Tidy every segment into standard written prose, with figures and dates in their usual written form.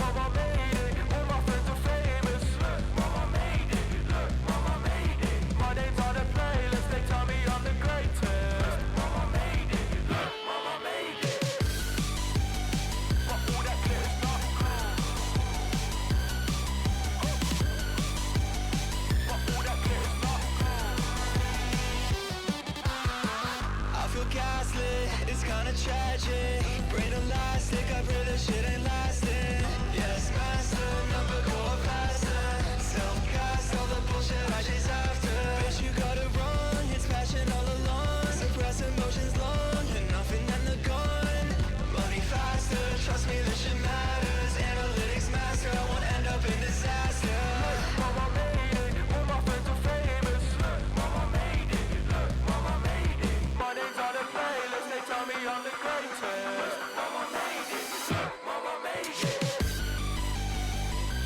Mama made it, all my friends are famous. Look, mama made it, look, mama made it. My name's on the playlist, they tell me I'm the greatest. Look, mama made it, look, mama made it. But all that glitter's not gold. But all that glitter's not gold. I feel gaslit, it's kinda tragic. Brain elastic, I pray this shit ain't lasting. Yes, master, number go faster. Self-cast, all the bullshit I chase after. Bitch, you got it wrong, it's passion all along. Suppress emotions long, nothing and the gun. Money faster, trust me this shit matters. Analytics master, I won't end up in disaster. Mama made it, all my friends are famous. Look, mama made it, look, mama made it. My name's on the playlist, they tell me I'm the greatest. Mama made it, look, mama made it.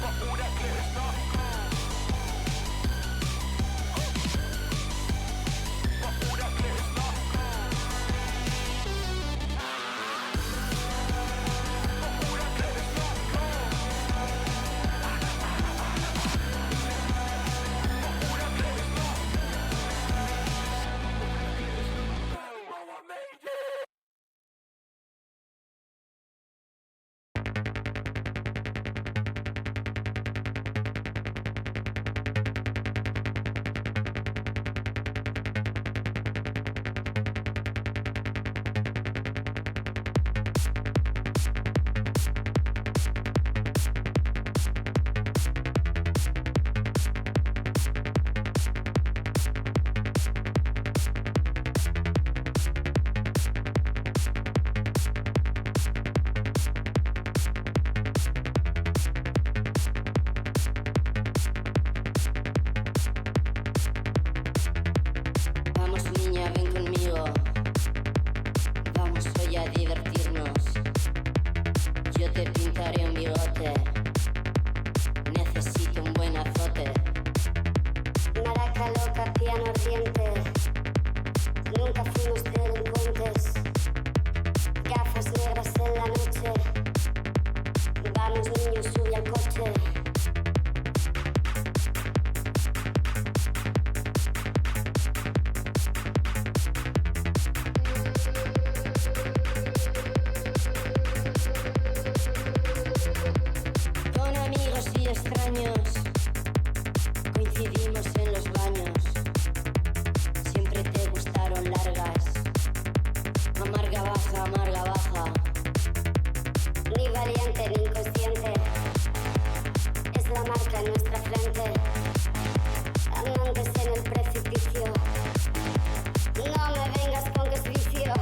But all that glitter's not gold. But all that glitter's not gold. But all that glitter's not gold. But all that glitter's not gold. Mama made it. Vamos niña, ven conmigo. Vamos hoy a divertirnos. Yo te pintaré un bigote. Necesito un buen azote. Maraca loca, piano ardiente. Nunca fuimos delincuentes. Gafas negras en la noche. Vamos niños, sube al coche. Con amigos y extraños coincidimos en los baños. Siempre te gustaron largas. Amarga baja, amarga baja. Ni valiente ni inconsciente. Es la marca en nuestra frente. Amantes en el precipicio. No me vengas con que es vicio.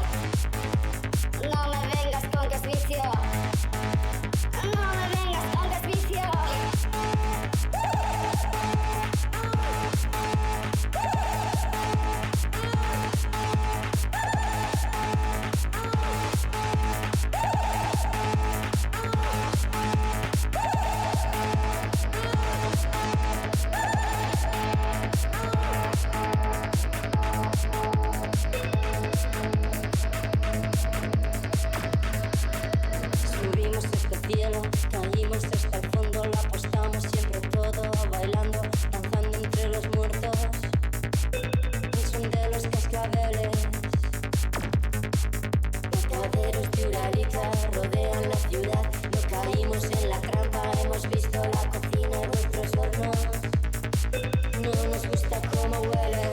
No me vengas con que es vicio. No me vengas con que es vicio. Subimos este cielo, caímos hasta el fondo, lo apostamos siempre todo, bailando, danzando entre los muertos. El son de los cascabeles. Mataderos de Uralica rodean la ciudad. No caímos en la trampa, hemos visto la cocina en nuestros hornos. No nos gusta cómo huele.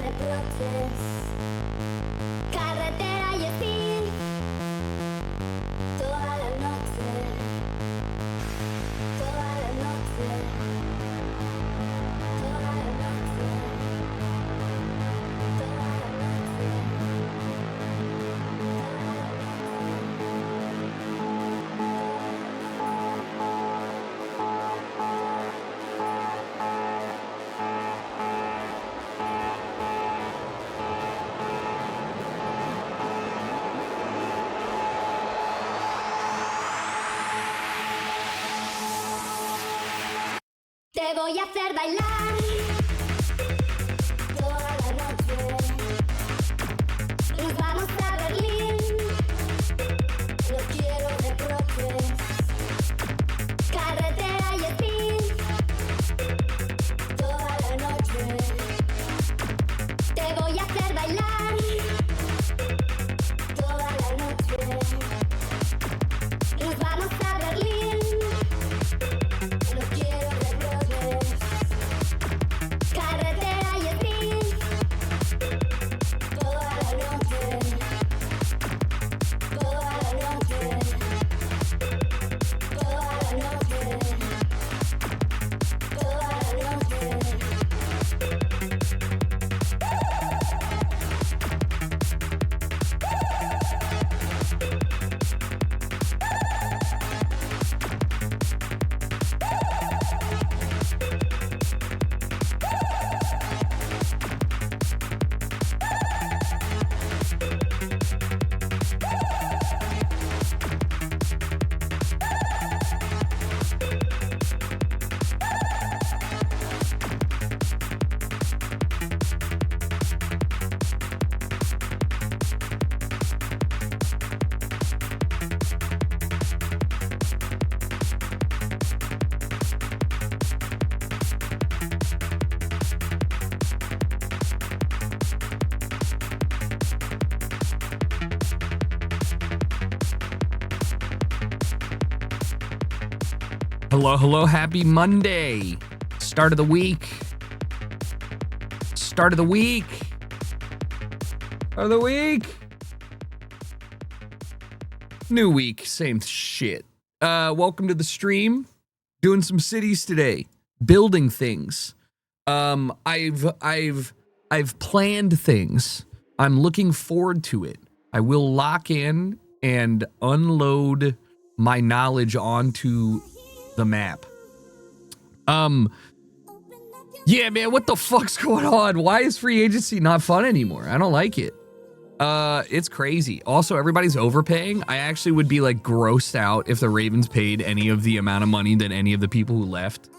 reproches. Carretera y estilo. Te voy a hacer bailar toda la noche. Nos vamos a Berlín. No quiero reproches. Carretera y speed toda la noche. Te voy a hacer bailar toda la noche. Nos vamos a Berlín. No quiero reproches. Carretera y speed toda la noche. Toda la noche. Toda la noche. Toda la noche. Hello, happy Monday. Start of the week. Start of the week. Of the week. New week, same shit. Welcome to the stream. Doing some cities today. Building things. I've planned things. I'm looking forward to it. I will lock in and unload my knowledge onto the map. Yeah, man, what the fuck's going on? Why is free agency not fun anymore? I don't like it. It's crazy. Also, everybody's overpaying. I actually would be like grossed out if the Ravens paid any of the amount of money that any of the people who left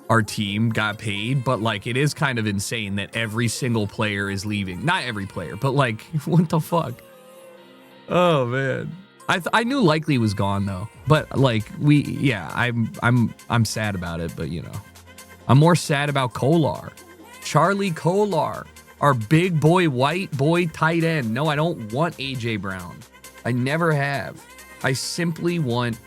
our team got paid, but like it is kind of insane that every single player is leaving. Not every player, but like what the fuck? Oh man. I knew Likely was gone though, but like I'm sad about it, but you know, I'm more sad about Kolar, Charlie Kolar, our big boy, white boy tight end. No, I don't want AJ Brown. I never have. I simply want,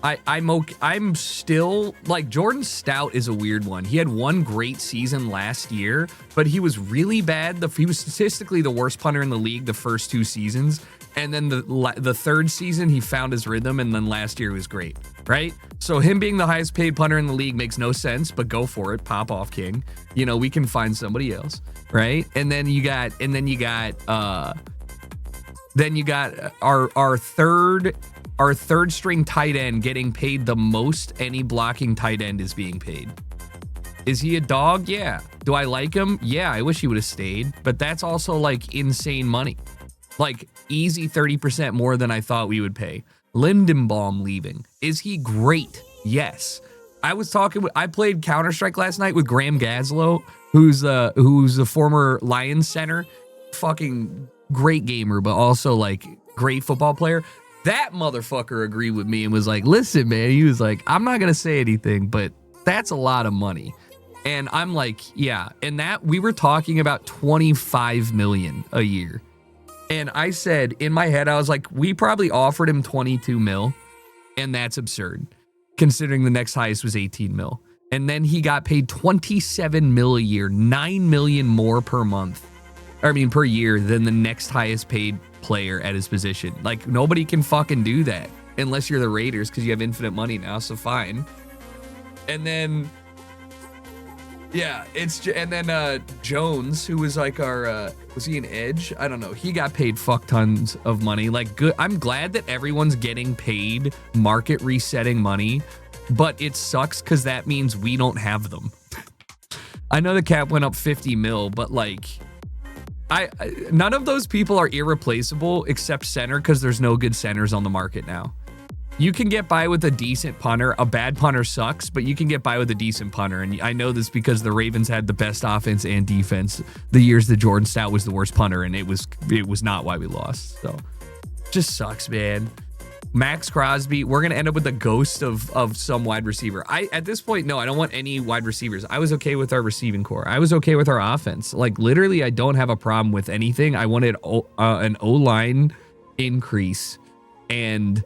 I'm still like Jordan Stout is a weird one. He had one great season last year, but he was really bad. He was statistically the worst punter in the league the first two seasons. And then the third season, he found his rhythm, and then last year was great, right? So him being the highest paid punter in the league makes no sense, but go for it, pop off, King. You know, we can find somebody else, right? And then you got our third string tight end getting paid the most any blocking tight end is being paid. Is he a dog? Yeah. Do I like him? Yeah, I wish he would have stayed, but that's also like insane money. Like easy 30% more than I thought we would pay. Lindenbaum leaving. Is he great? Yes. I played Counter-Strike last night with Graham Gaslow, who's the former Lions center. Fucking great gamer, but also like great football player. That motherfucker agreed with me and was like, listen, man, he was like, I'm not going to say anything, but that's a lot of money. And I'm like, yeah. And that we were talking about 25 million a year. And I said in my head, I was like, we probably offered him 22 mil. And that's absurd considering the next highest was 18 mil. And then he got paid 27 mil a year, 9 million more per year than the next highest paid player at his position. Like nobody can fucking do that unless you're the Raiders because you have infinite money now. So fine. And then, yeah, Jones, who was like our, was he an edge? I don't know. He got paid fuck tons of money. Like good. I'm glad that everyone's getting paid market resetting money, but it sucks because that means we don't have them. I know the cap went up 50 mil, but like, none of those people are irreplaceable except center because there's no good centers on the market now. You can get by with a decent punter. A bad punter sucks, but you can get by with a decent punter. And I know this because the Ravens had the best offense and defense the years that Jordan Stout was the worst punter, and it was not why we lost. So just sucks, man. Max Crosby, we're gonna end up with a ghost of some wide receiver. At this point, no, I don't want any wide receivers. I was okay with our receiving core. I was okay with our offense. Like literally, I don't have a problem with anything. I wanted an O-line increase and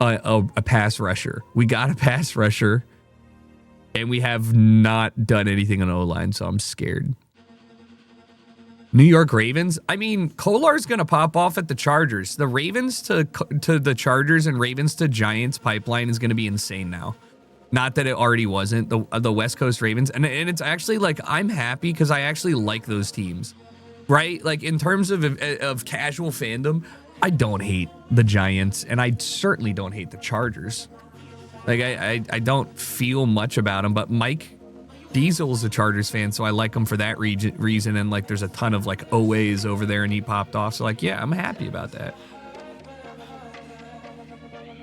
a pass rusher. We got a pass rusher, and we have not done anything on O-line, so I'm scared. New York Ravens. I mean, Kolar's going to pop off at the Chargers. The Ravens to the Chargers and Ravens to Giants pipeline is going to be insane now. Not that it already wasn't. The West Coast Ravens. And it's actually like, I'm happy because I actually like those teams, right? Like in terms of casual fandom, I don't hate the Giants, and I certainly don't hate the Chargers. Like I don't feel much about them, but Mike Diesel's a Chargers fan, so I like him for that reason. And like, there's a ton of like OAs over there, and he popped off. So like, yeah, I'm happy about that.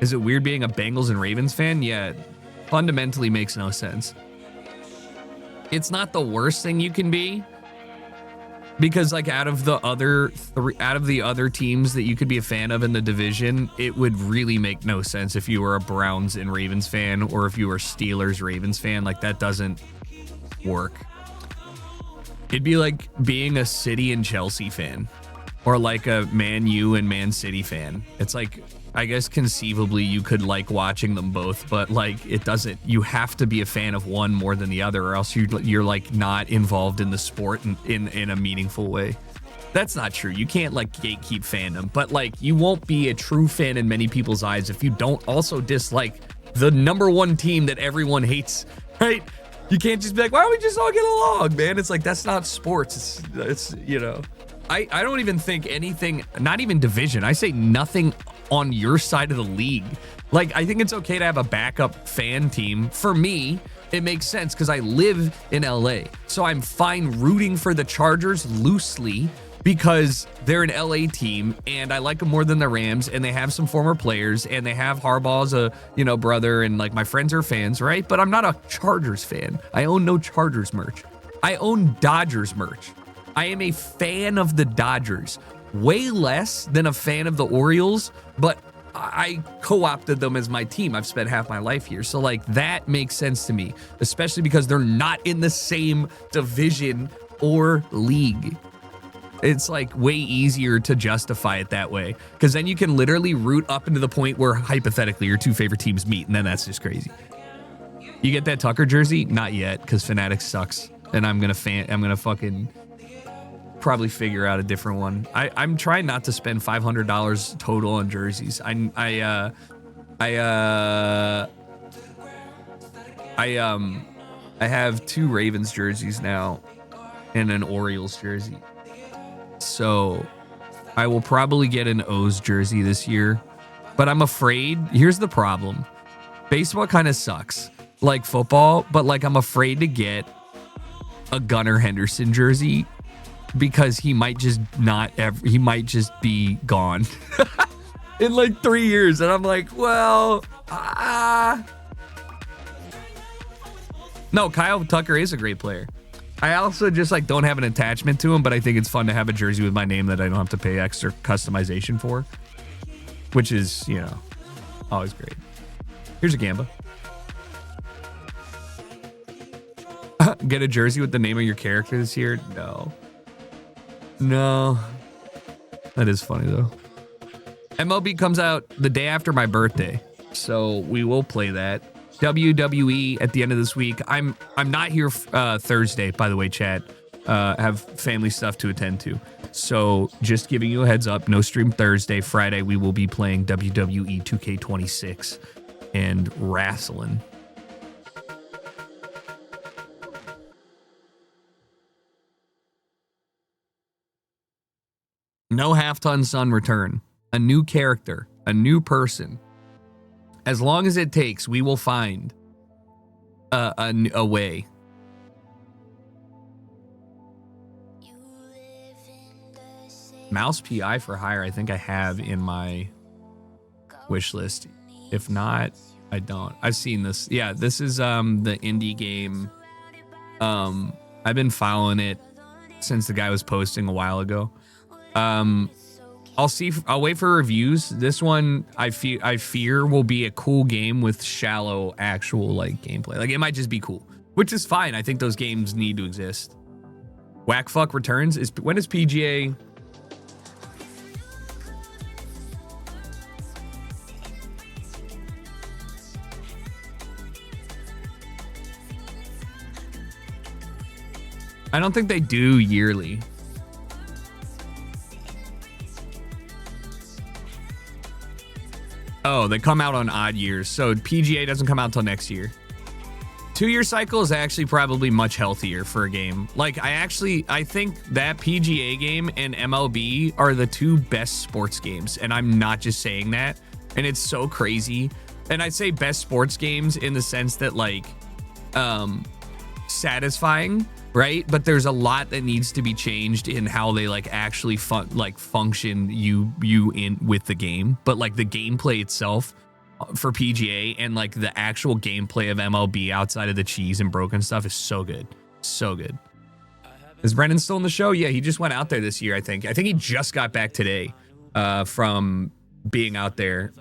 Is it weird being a Bengals and Ravens fan? Yeah, fundamentally makes no sense. It's not the worst thing you can be, because like out of the other teams that you could be a fan of in the division, it would really make no sense if you were a Browns and Ravens fan, or if you were Steelers Ravens fan. Like that doesn't work. It'd be like being a City and Chelsea fan, or like a Man U and Man City fan. It's like, I guess conceivably you could like watching them both, but like it doesn't. You have to be a fan of one more than the other, or else you're like not involved in the sport in a meaningful way. That's not true. You can't like gatekeep fandom, but like you won't be a true fan in many people's eyes if you don't also dislike the number one team that everyone hates, right? You can't just be like, why don't we just all get along, man? It's like, that's not sports. It's you know, I don't even think anything, not even division. I say nothing on your side of the league. Like, I think it's okay to have a backup fan team. For me, it makes sense because I live in LA. So I'm fine rooting for the Chargers loosely because they're an LA team and I like them more than the Rams, and they have some former players, and they have Harbaugh's a brother, and like my friends are fans, right? But I'm not a Chargers fan. I own no Chargers merch. I own Dodgers merch. I am a fan of the Dodgers, way less than a fan of the Orioles, but I co-opted them as my team. I've spent half my life here. So like that makes sense to me, especially because they're not in the same division or league. It's like way easier to justify it that way, because then you can literally root up into the point where hypothetically your two favorite teams meet, and then that's just crazy. You get that Tucker jersey? Not yet, because Fanatics sucks, and I'm gonna fucking probably figure out a different one. I'm trying not to spend $500 total on jerseys. I have 2 Ravens jerseys now and an Orioles jersey. So I will probably get an O's jersey this year, but I'm afraid, here's the problem. Baseball kind of sucks like football, but like I'm afraid to get a Gunnar Henderson jersey because he might just be gone in like 3 years. And I'm like, well, no, Kyle Tucker is a great player. I also just like don't have an attachment to him, but I think it's fun to have a jersey with my name that I don't have to pay extra customization for, which is, you know, always great. Here's a Gamba. Get a jersey with the name of your character this year? No. That is funny though. MLB comes out the day after my birthday, so we will play that. WWE at the end of this week. I'm not here Thursday, by the way, chat. Have family stuff to attend to. So just giving you a heads up, no stream Thursday. Friday, we will be playing WWE 2K26 and wrestling. No half-ton sun return. A new character. A new person. As long as it takes, we will find a way. Mouse PI for hire, I think I have in my wish list. If not, I don't. I've seen this. Yeah, this is the indie game. I've been following it since the guy was posting a while ago. I'll wait for reviews. This one I fear will be a cool game with shallow actual like gameplay. Like it might just be cool, which is fine. I think those games need to exist. Whack Fuck returns. When is PGA? I don't think they do yearly. Oh, they come out on odd years. So PGA doesn't come out till next year. 2-year cycle is actually probably much healthier for a game. Like I think that PGA game and MLB are the two best sports games. And I'm not just saying that. And it's so crazy. And I say best sports games in the sense that like satisfying, right? But there's a lot that needs to be changed in how they like actually function you in with the game. But like the gameplay itself for PGA and like the actual gameplay of MLB outside of the cheese and broken stuff is so good. So good. Is Brendan still in the show? Yeah, he just went out there this year, I think. I think he just got back today from being out there.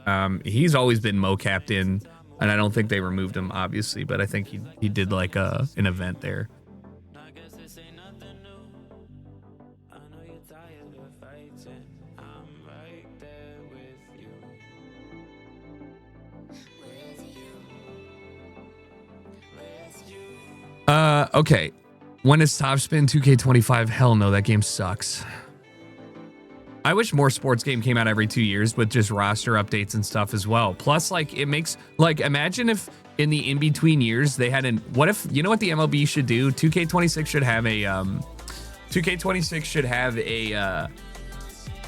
He's always been mo-capped in, and I don't think they removed him, obviously, but I think he did like an event there. Okay. When is Top Spin 2K25? Hell no, that game sucks. I wish more sports game came out every 2 years with just roster updates and stuff as well. Plus, like, it makes, like, imagine if in the in-between years they had what if, you know what the MLB should do? 2K26 should have a, 2K26 should have a,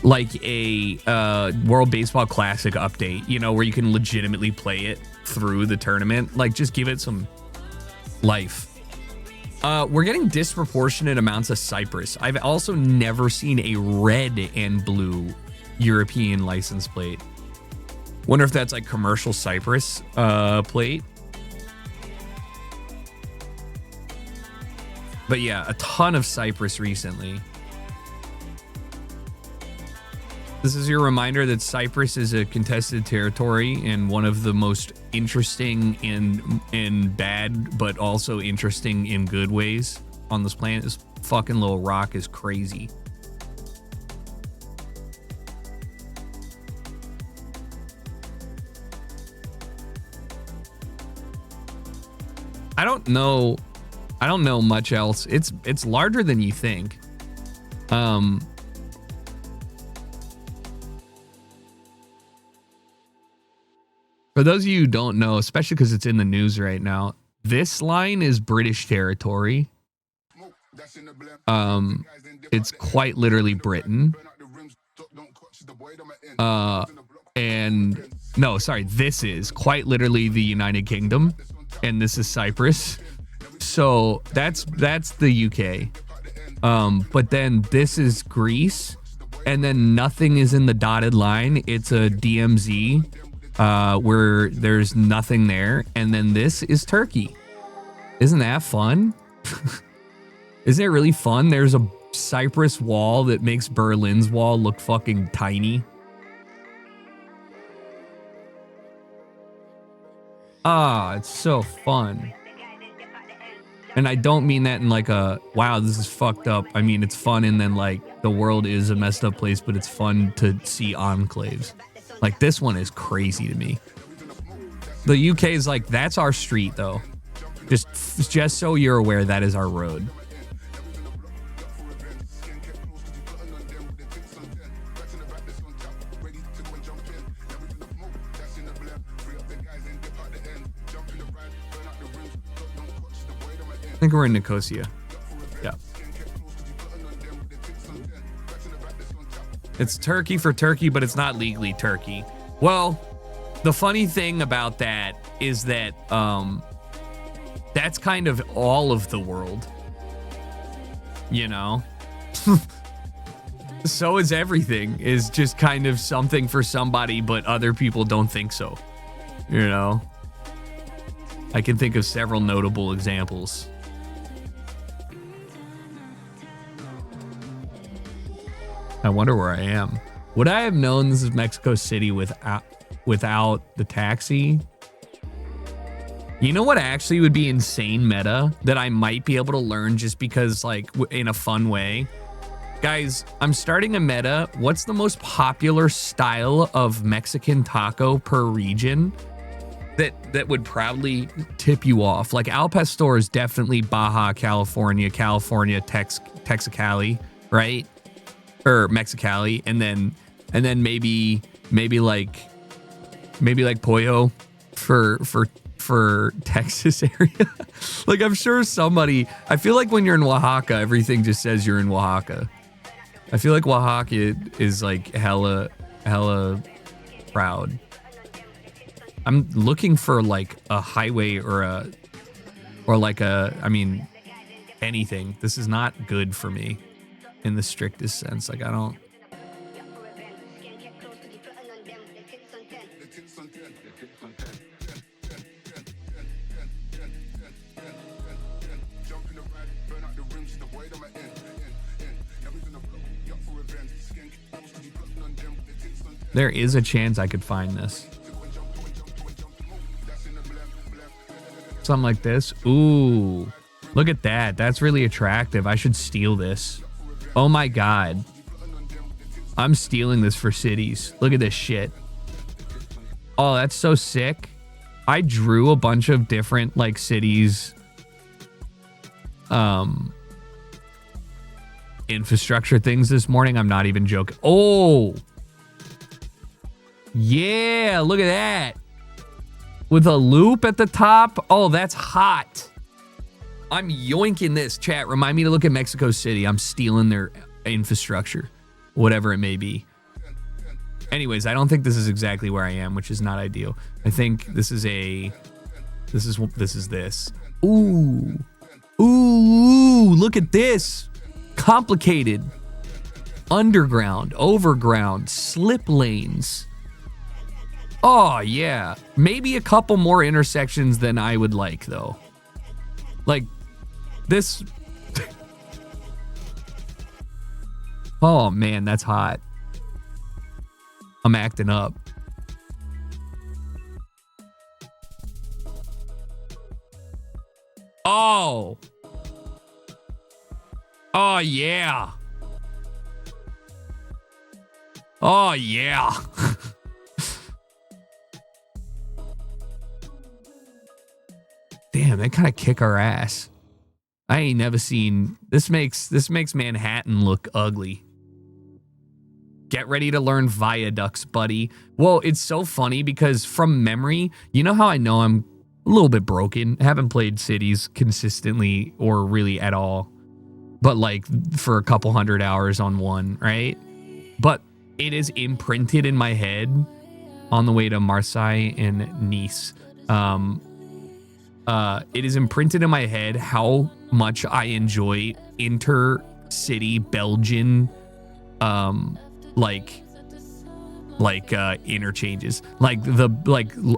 like a World Baseball Classic update, you know, where you can legitimately play it through the tournament. Like, just give it some life. We're getting disproportionate amounts of Cyprus. I've also never seen a red and blue European license plate. Wonder if that's like commercial Cyprus plate. But yeah, a ton of Cyprus recently. This is your reminder that Cyprus is a contested territory and one of the most interesting in bad, but also interesting in good ways on this planet. This fucking little rock is crazy. I don't know much else. It's larger than you think. For those of you who don't know, especially because it's in the news right now, this line is British territory. It's quite literally Britain. And no, sorry, this is quite literally the United Kingdom, and this is Cyprus. So that's the UK. But then this is Greece, and then nothing is in the dotted line. It's a DMZ. Where there's nothing there, and then this is Turkey. Isn't that fun? Isn't it really fun? There's a Cyprus wall that makes Berlin's wall look fucking tiny. Ah, it's so fun. And I don't mean that in like a, wow, this is fucked up. I mean, it's fun, and then like the world is a messed up place, but it's fun to see enclaves. Like, this one is crazy to me. The UK is like, that's our street, though. Just so you're aware, that is our road. I think we're in Nicosia. Yeah. It's Turkey for Turkey, but it's not legally Turkey. Well, the funny thing about that is that that's kind of all of the world, you know? So is everything, is just kind of something for somebody, but other people don't think so. You know, I can think of several notable examples. I wonder where I am. Would I have known this is Mexico City without the taxi? You know what actually would be insane meta that I might be able to learn just because, like, in a fun way? Guys, I'm starting a meta. What's the most popular style of Mexican taco per region that would probably tip you off? Like, Al Pastor is definitely Baja California, Texicali, right? Or Mexicali, and then maybe like pollo for Texas area. Like, I'm sure somebody, I feel like when you're in Oaxaca, everything just says you're in Oaxaca. I feel like Oaxaca is like hella proud. I'm looking for like a highway or anything. This is not good for me in the strictest sense. Like, I don't. There is a chance I could find this. Something like this. Ooh, look at that. That's really attractive. I should steal this. Oh my God. I'm stealing this for cities. Look at this shit. Oh, that's so sick. I drew a bunch of different like cities infrastructure things this morning. I'm not even joking. Oh, yeah, look at that. With a loop at the top. Oh, that's hot. I'm yoinking this. Chat, remind me to look at Mexico City. I'm stealing their infrastructure, whatever it may be. Anyways, I don't think this is exactly where I am, which is not ideal. I think this is this. Ooh. Ooh, look at this. Complicated. Underground, overground, slip lanes. Oh, yeah. Maybe a couple more intersections than I would like, though. Like, this... Oh, man, that's hot. I'm acting up. Oh. Oh, yeah. Oh, yeah. Damn, they kind of kick our ass. I ain't never seen this makes Manhattan look ugly. Get ready to learn viaducts, buddy. Well, it's so funny because from memory, you know how I know I'm a little bit broken? I haven't played cities consistently or really at all, but like for a couple 100 hours on one, right? But it is imprinted in my head on the way to Marseille and Nice. It is imprinted in my head how much I enjoy intercity Belgian, interchanges.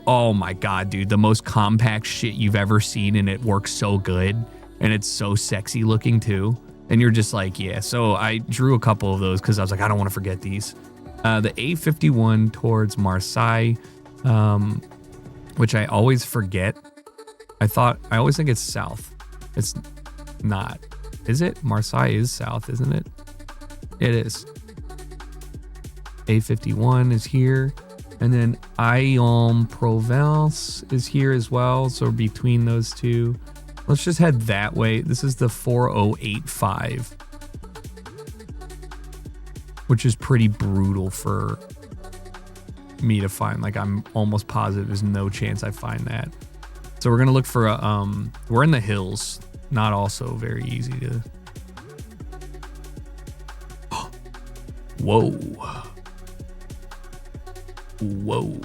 Oh my God, dude, the most compact shit you've ever seen, and it works so good, and it's so sexy looking too. And you're just like, yeah. So I drew a couple of those because I was like, I don't want to forget these. The A51 towards Marseille, which I always forget. I always think it's south. It's not. Is it? Marseille is south, isn't it? It is. A51 is here. And then Aix-en-Provence is here as well. So between those two, let's just head that way. This is the 4085, which is pretty brutal for me to find. Like, I'm almost positive there's no chance I find that. So we're gonna look for a we're in the hills, not also very easy to. Whoa. Whoa.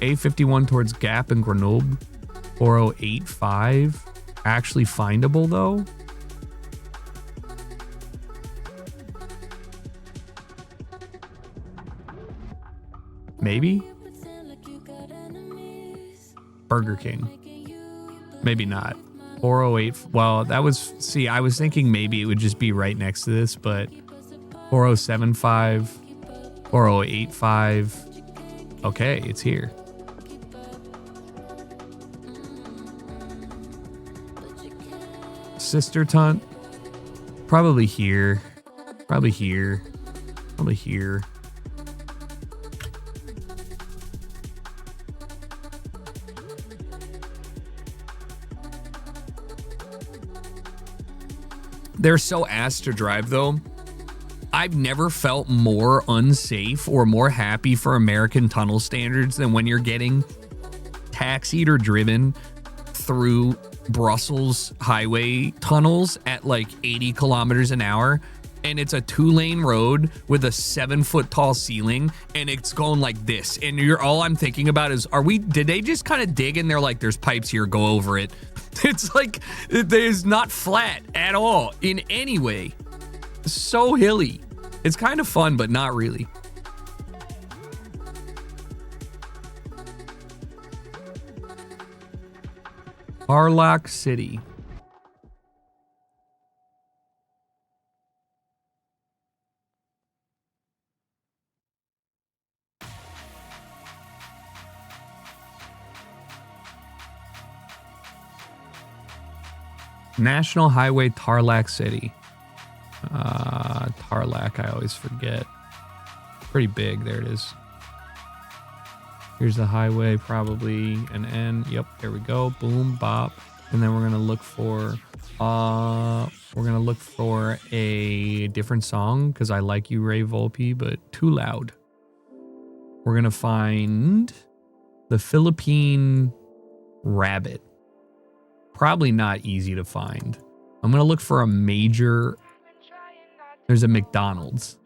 A51 towards Gap and Grenoble. 4085. Actually findable though. Maybe. Burger King. Maybe not. 408. Well, that was, see, I was thinking maybe it would just be right next to this, but 4075, 4085. Okay, it's here. Sister Tunt. Probably here. Probably here. Probably here. They're so ass to drive, though. I've never felt more unsafe or more happy for American tunnel standards than when you're getting taxied or driven through Brussels highway tunnels at like 80 kilometers an hour. And it's a 2-lane road with a 7-foot tall ceiling, and it's going like this. And all I'm thinking about is, did they just kind of dig and they're like, there's pipes here, go over it. It's like, it is not flat at all in any way. So hilly. It's kind of fun, but not really. Tarlac City. National Highway Tarlac City. Tarlac, I always forget. Pretty big. There it is. Here's the highway, probably an N. Yep, there we go. Boom, bop. And then we're gonna look for a different song because I like you, Ray Volpe, but too loud. We're gonna find the Philippine Rabbit. Probably not easy to find. I'm gonna look for a major. There's a McDonald's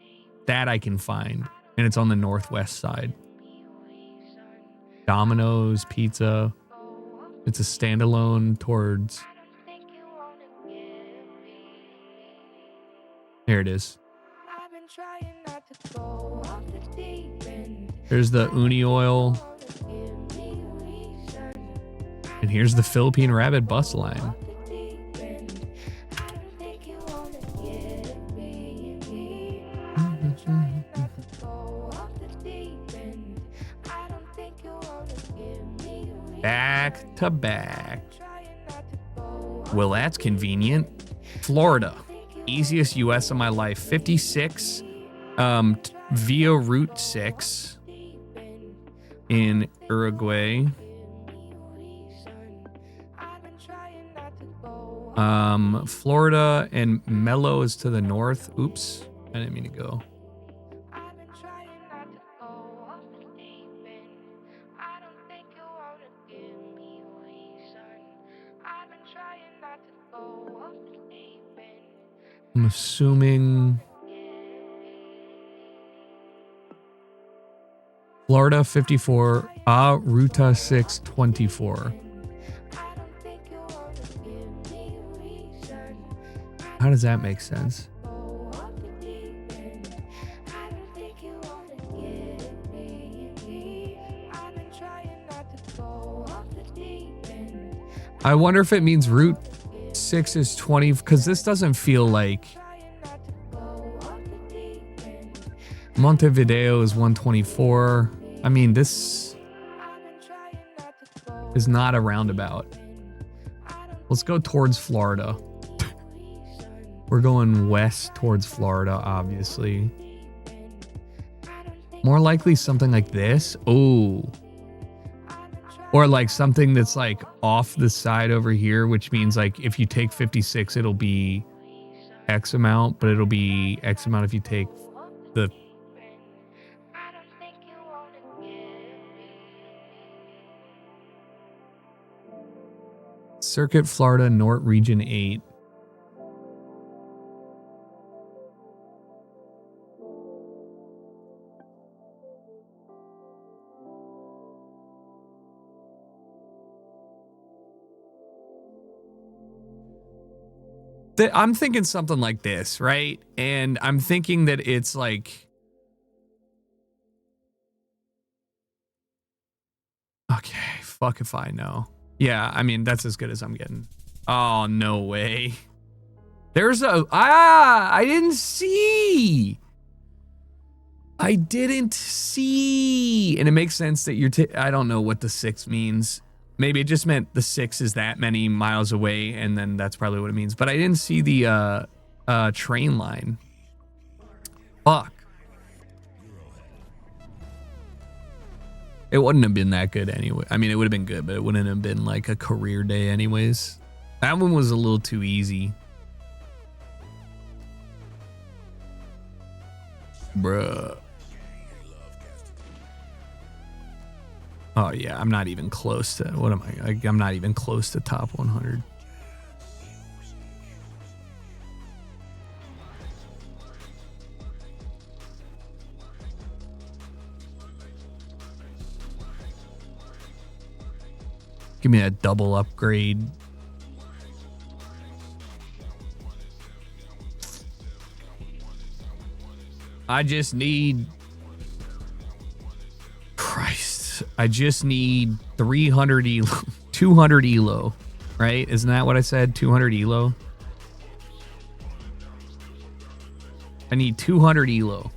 that I can find, and it's on the northwest side. Domino's Pizza. It's a standalone towards. There it is. There's the Uni Oil. And here's the Philippine Rabbit bus line. Back to back. Well, that's convenient. Florida. Easiest US of my life. 56 via Route 6 in Uruguay. Florida and Melo is to the north. Oops, I didn't mean to go. I'm assuming Florida 54, Ruta 624. How does that make sense? I wonder if it means Route 6 is 20, because this doesn't feel like Montevideo is 124. I mean, this is not a roundabout. Let's go towards Florida. We're going west towards Florida, obviously. More likely something like this. Oh. Or like something that's like off the side over here, which means like if you take 56, it'll be X amount, but it'll be X amount if you take the... Circuit Florida North Region 8. I'm thinking something like this, right? And I'm thinking that it's like... Okay, Fuck if I know. Yeah, I mean, that's as good as I'm getting. Oh, no way. There's a... I didn't see. I didn't see. And it makes sense that you're... I don't know what the 6 means. Maybe it just meant the 6 is that many miles away, and then that's probably what it means. But I didn't see the train line. Fuck. It wouldn't have been that good anyway. I mean, it would have been good, but it wouldn't have been like a career day anyways. That one was a little too easy. Bruh. Oh yeah, I'm not even close to, what am I? I'm not even close to top 100. Give me that double upgrade. I just need... Christ. I just need 300 elo. 200 elo. Right? Isn't that what I said? 200 elo? I need 200 elo.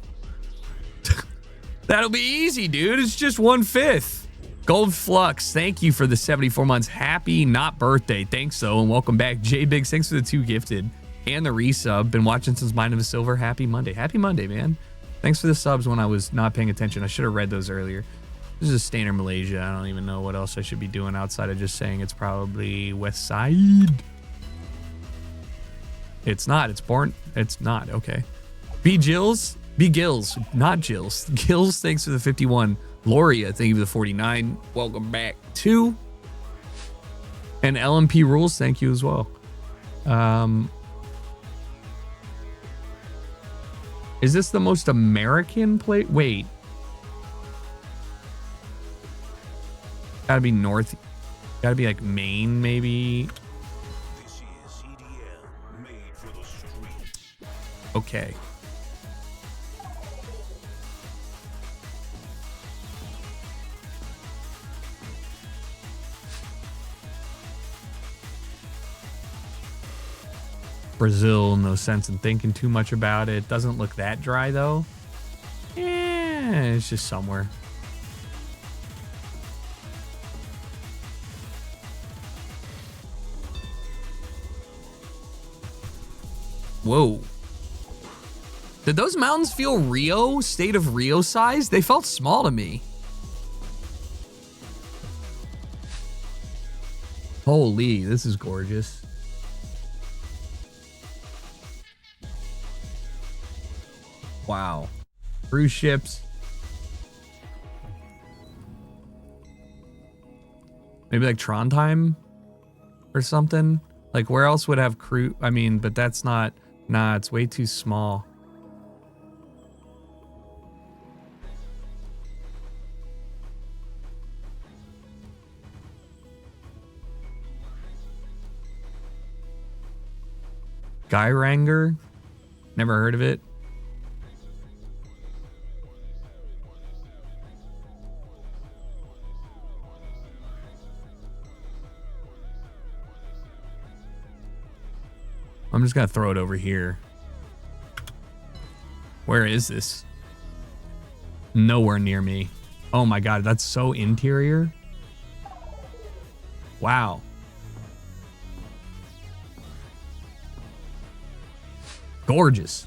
That'll be easy, dude. It's just 1/5. Gold Flux, thank you for the 74 months. Happy not birthday. Thanks, though, and welcome back. J Biggs, thanks for the 2 gifted. And the resub. Been watching since Mind of a Silver. Happy Monday. Happy Monday, man. Thanks for the subs when I was not paying attention. I should have read those earlier. This is standard Malaysia. I don't even know what else I should be doing outside of just saying it's probably West Side. It's not. It's born. It's not. Okay. B. Gills. B. Gills. Not Gills. Gills, thanks for the 51. Loria, thank you for the 49. Welcome back to. And LMP Rules, thank you as well. Is this the most American plate? Wait. Gotta be north. Gotta be like Maine, maybe. Okay. Brazil, no sense in thinking too much about it. Doesn't look that dry though. Yeah, it's just somewhere. Whoa. Did those mountains feel Rio, state of Rio size? They felt small to me. Holy, this is gorgeous. Wow. Cruise ships. Maybe like Trondheim or something. Like where else would have cruise? I mean, but that's not, nah, it's way too small. Geiranger? Never heard of it. I'm just gonna throw it over here. Where is this? Nowhere near me. Oh my god, that's so interior. Wow. Gorgeous.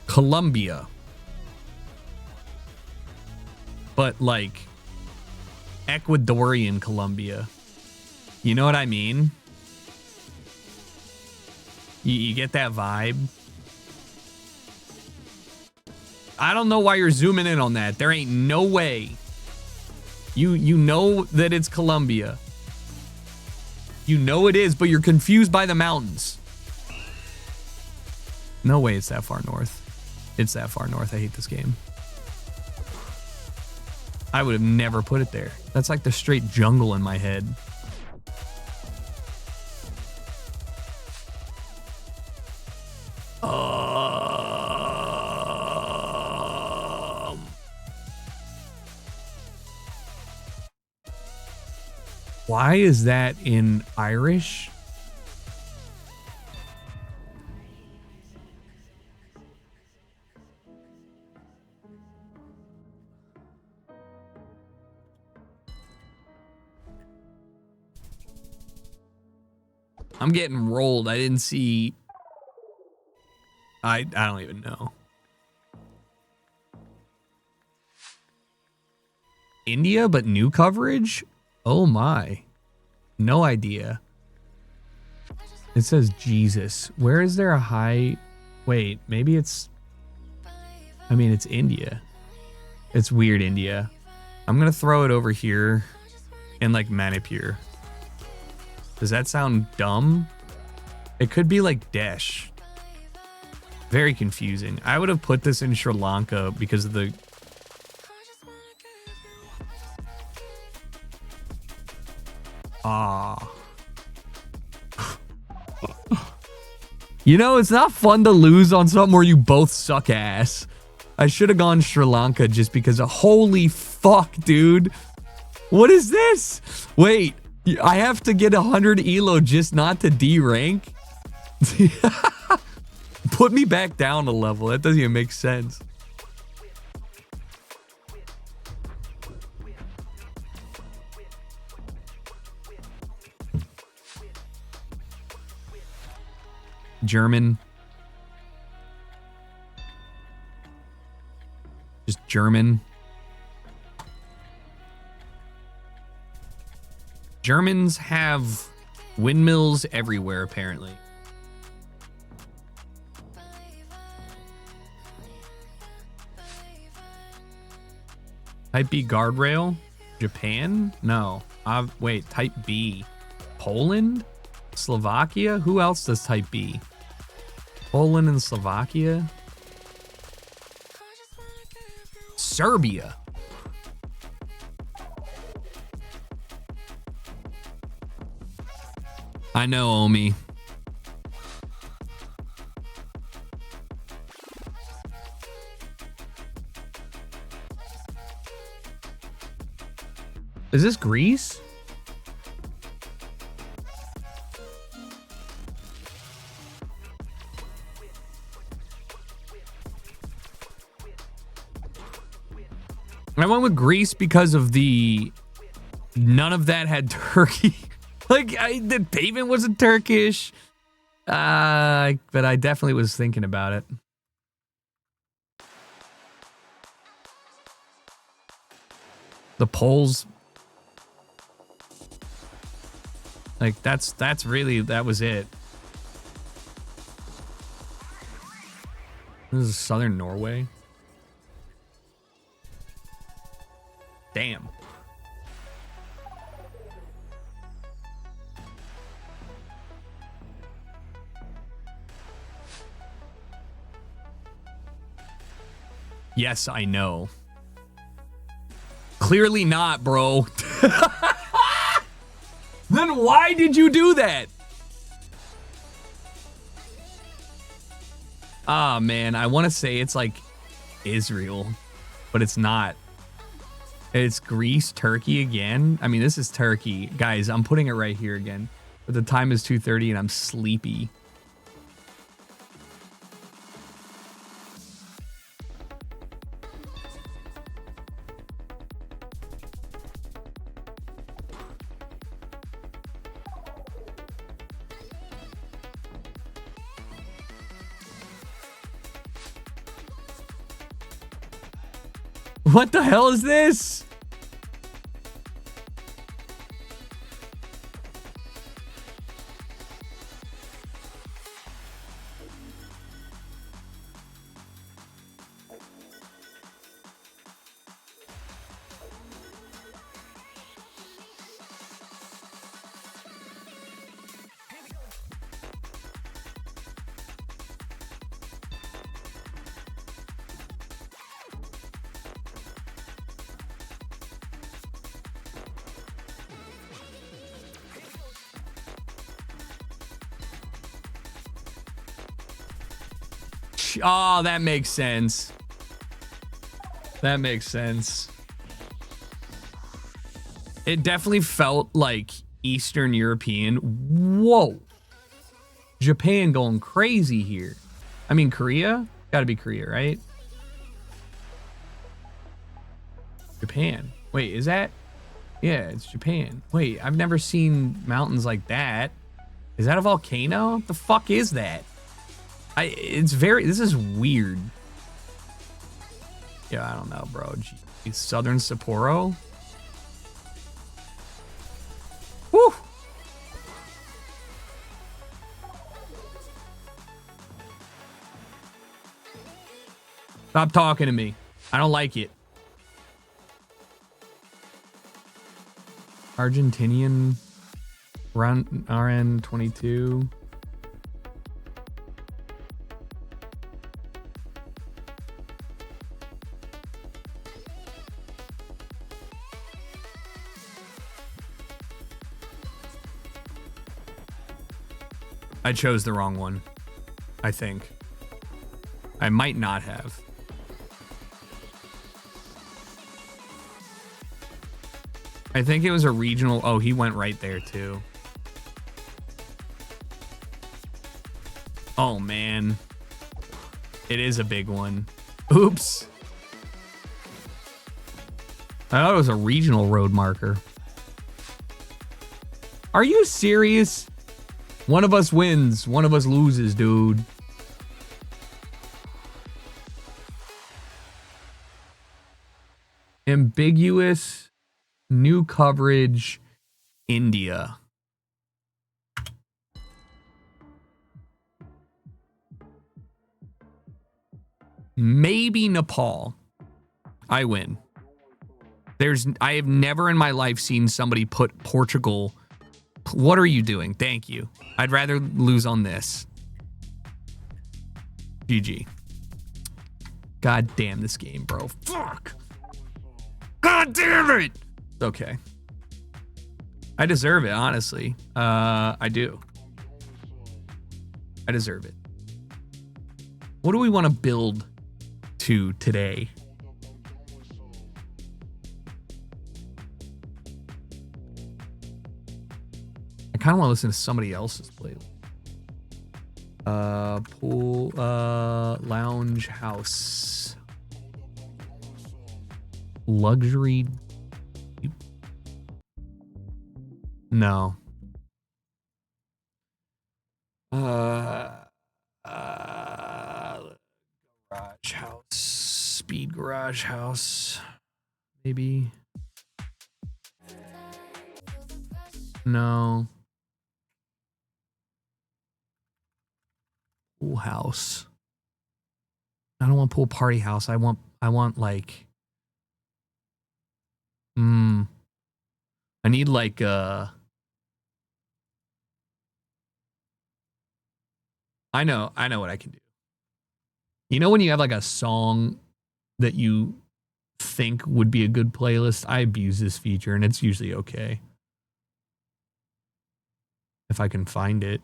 Colombia. But like Ecuadorian Colombia. You know what I mean? You get that vibe? I don't know why you're zooming in on that. There ain't no way. You know that it's Colombia. You know it is, but you're confused by the mountains. No way it's that far north. It's that far north. I hate this game. I would have never put it there. That's like the straight jungle in my head. Why is that in Irish? I'm getting rolled. I didn't see. I don't even know. India, but new coverage? Oh my. No idea. It says Jesus. Where is there a high? Wait, maybe it's. I mean, it's India. It's weird, India. I'm gonna throw it over here in like Manipur. Does that sound dumb? It could be like Desh. Very confusing. I would have put this in Sri Lanka because of the... Ah. You know, it's not fun to lose on something where you both suck ass. I should have gone Sri Lanka just because of... Holy fuck, dude. What is this? Wait, I have to get 100 elo just not to D rank? Put me back down a level. That doesn't even make sense. German. Just German. Germans have windmills everywhere, apparently. Type B guardrail? Japan? No. Wait, type B. Poland? Slovakia? Who else does type B? Poland and Slovakia? Serbia. I know, Omi. Is this Greece? I went with Greece because of the... None of that had Turkey. Like, the pavement wasn't Turkish. But I definitely was thinking about it. The Poles... Like, that's really... That was it. This is southern Norway. Damn. Yes, I know. Clearly not, bro. Then why did you do that? Ah, man, I want to say it's like Israel, but it's not. It's Greece, Turkey again. I mean, this is Turkey. Guys, I'm putting it right here again. But the time is 2:30 and I'm sleepy. What the hell is this? Oh, that makes sense. That makes sense. It definitely felt like Eastern European. Whoa. Japan going crazy here. I mean, Korea? Gotta be Korea, right? Japan. Wait, is that? Yeah, it's Japan. Wait, I've never seen mountains like that. Is that a volcano? The fuck is that? This is weird. Yeah, I don't know, bro. Jeez. Southern Sapporo? Woo! Stop talking to me. I don't like it. Argentinian RN22. I chose the wrong one, I think. I might not have. I think it was a regional. Oh, he went right there too. Oh, man. It is a big one. Oops. I thought it was a regional road marker. Are you serious? One of us wins, one of us loses, dude. Ambiguous, new coverage, India. Maybe Nepal. I win. I have never in my life seen somebody put Portugal. What are you doing? Thank you. I'd rather lose on this. GG. God damn this game, bro. Fuck. God damn it. Okay. I deserve it, honestly. I do. I deserve it. What do we want to build to today? I kind of want to listen to somebody else's playlist. Pool, lounge house. Luxury. No. Garage house. Speed garage house. Maybe. No. Pool house. I don't want pool party house. I want like I need like I know what I can do. You know when you have like a song that you think would be a good playlist? I abuse this feature and it's usually okay. If I can find it.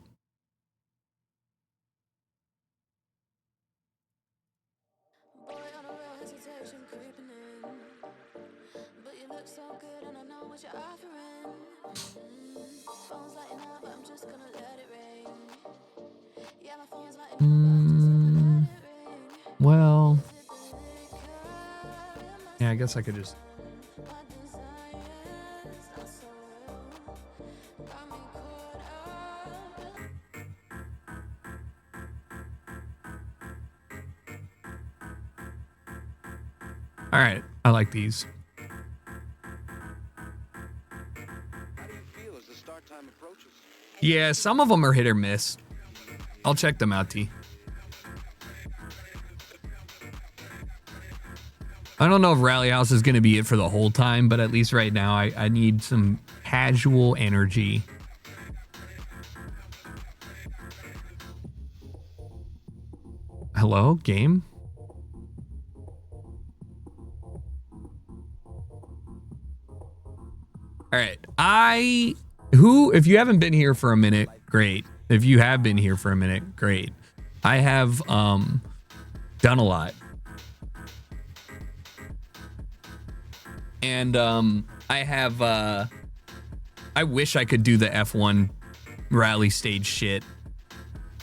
Well, yeah, I guess I could just. All right, I like these. Yeah, some of them are hit or miss. I'll check them out, T. I don't know if Rally House is going to be it for the whole time, but at least right now I need some casual energy. Hello, game? All right. If you haven't been here for a minute, great. If you have been here for a minute, great. I have done a lot. And I have, I wish I could do the F1 rally stage shit.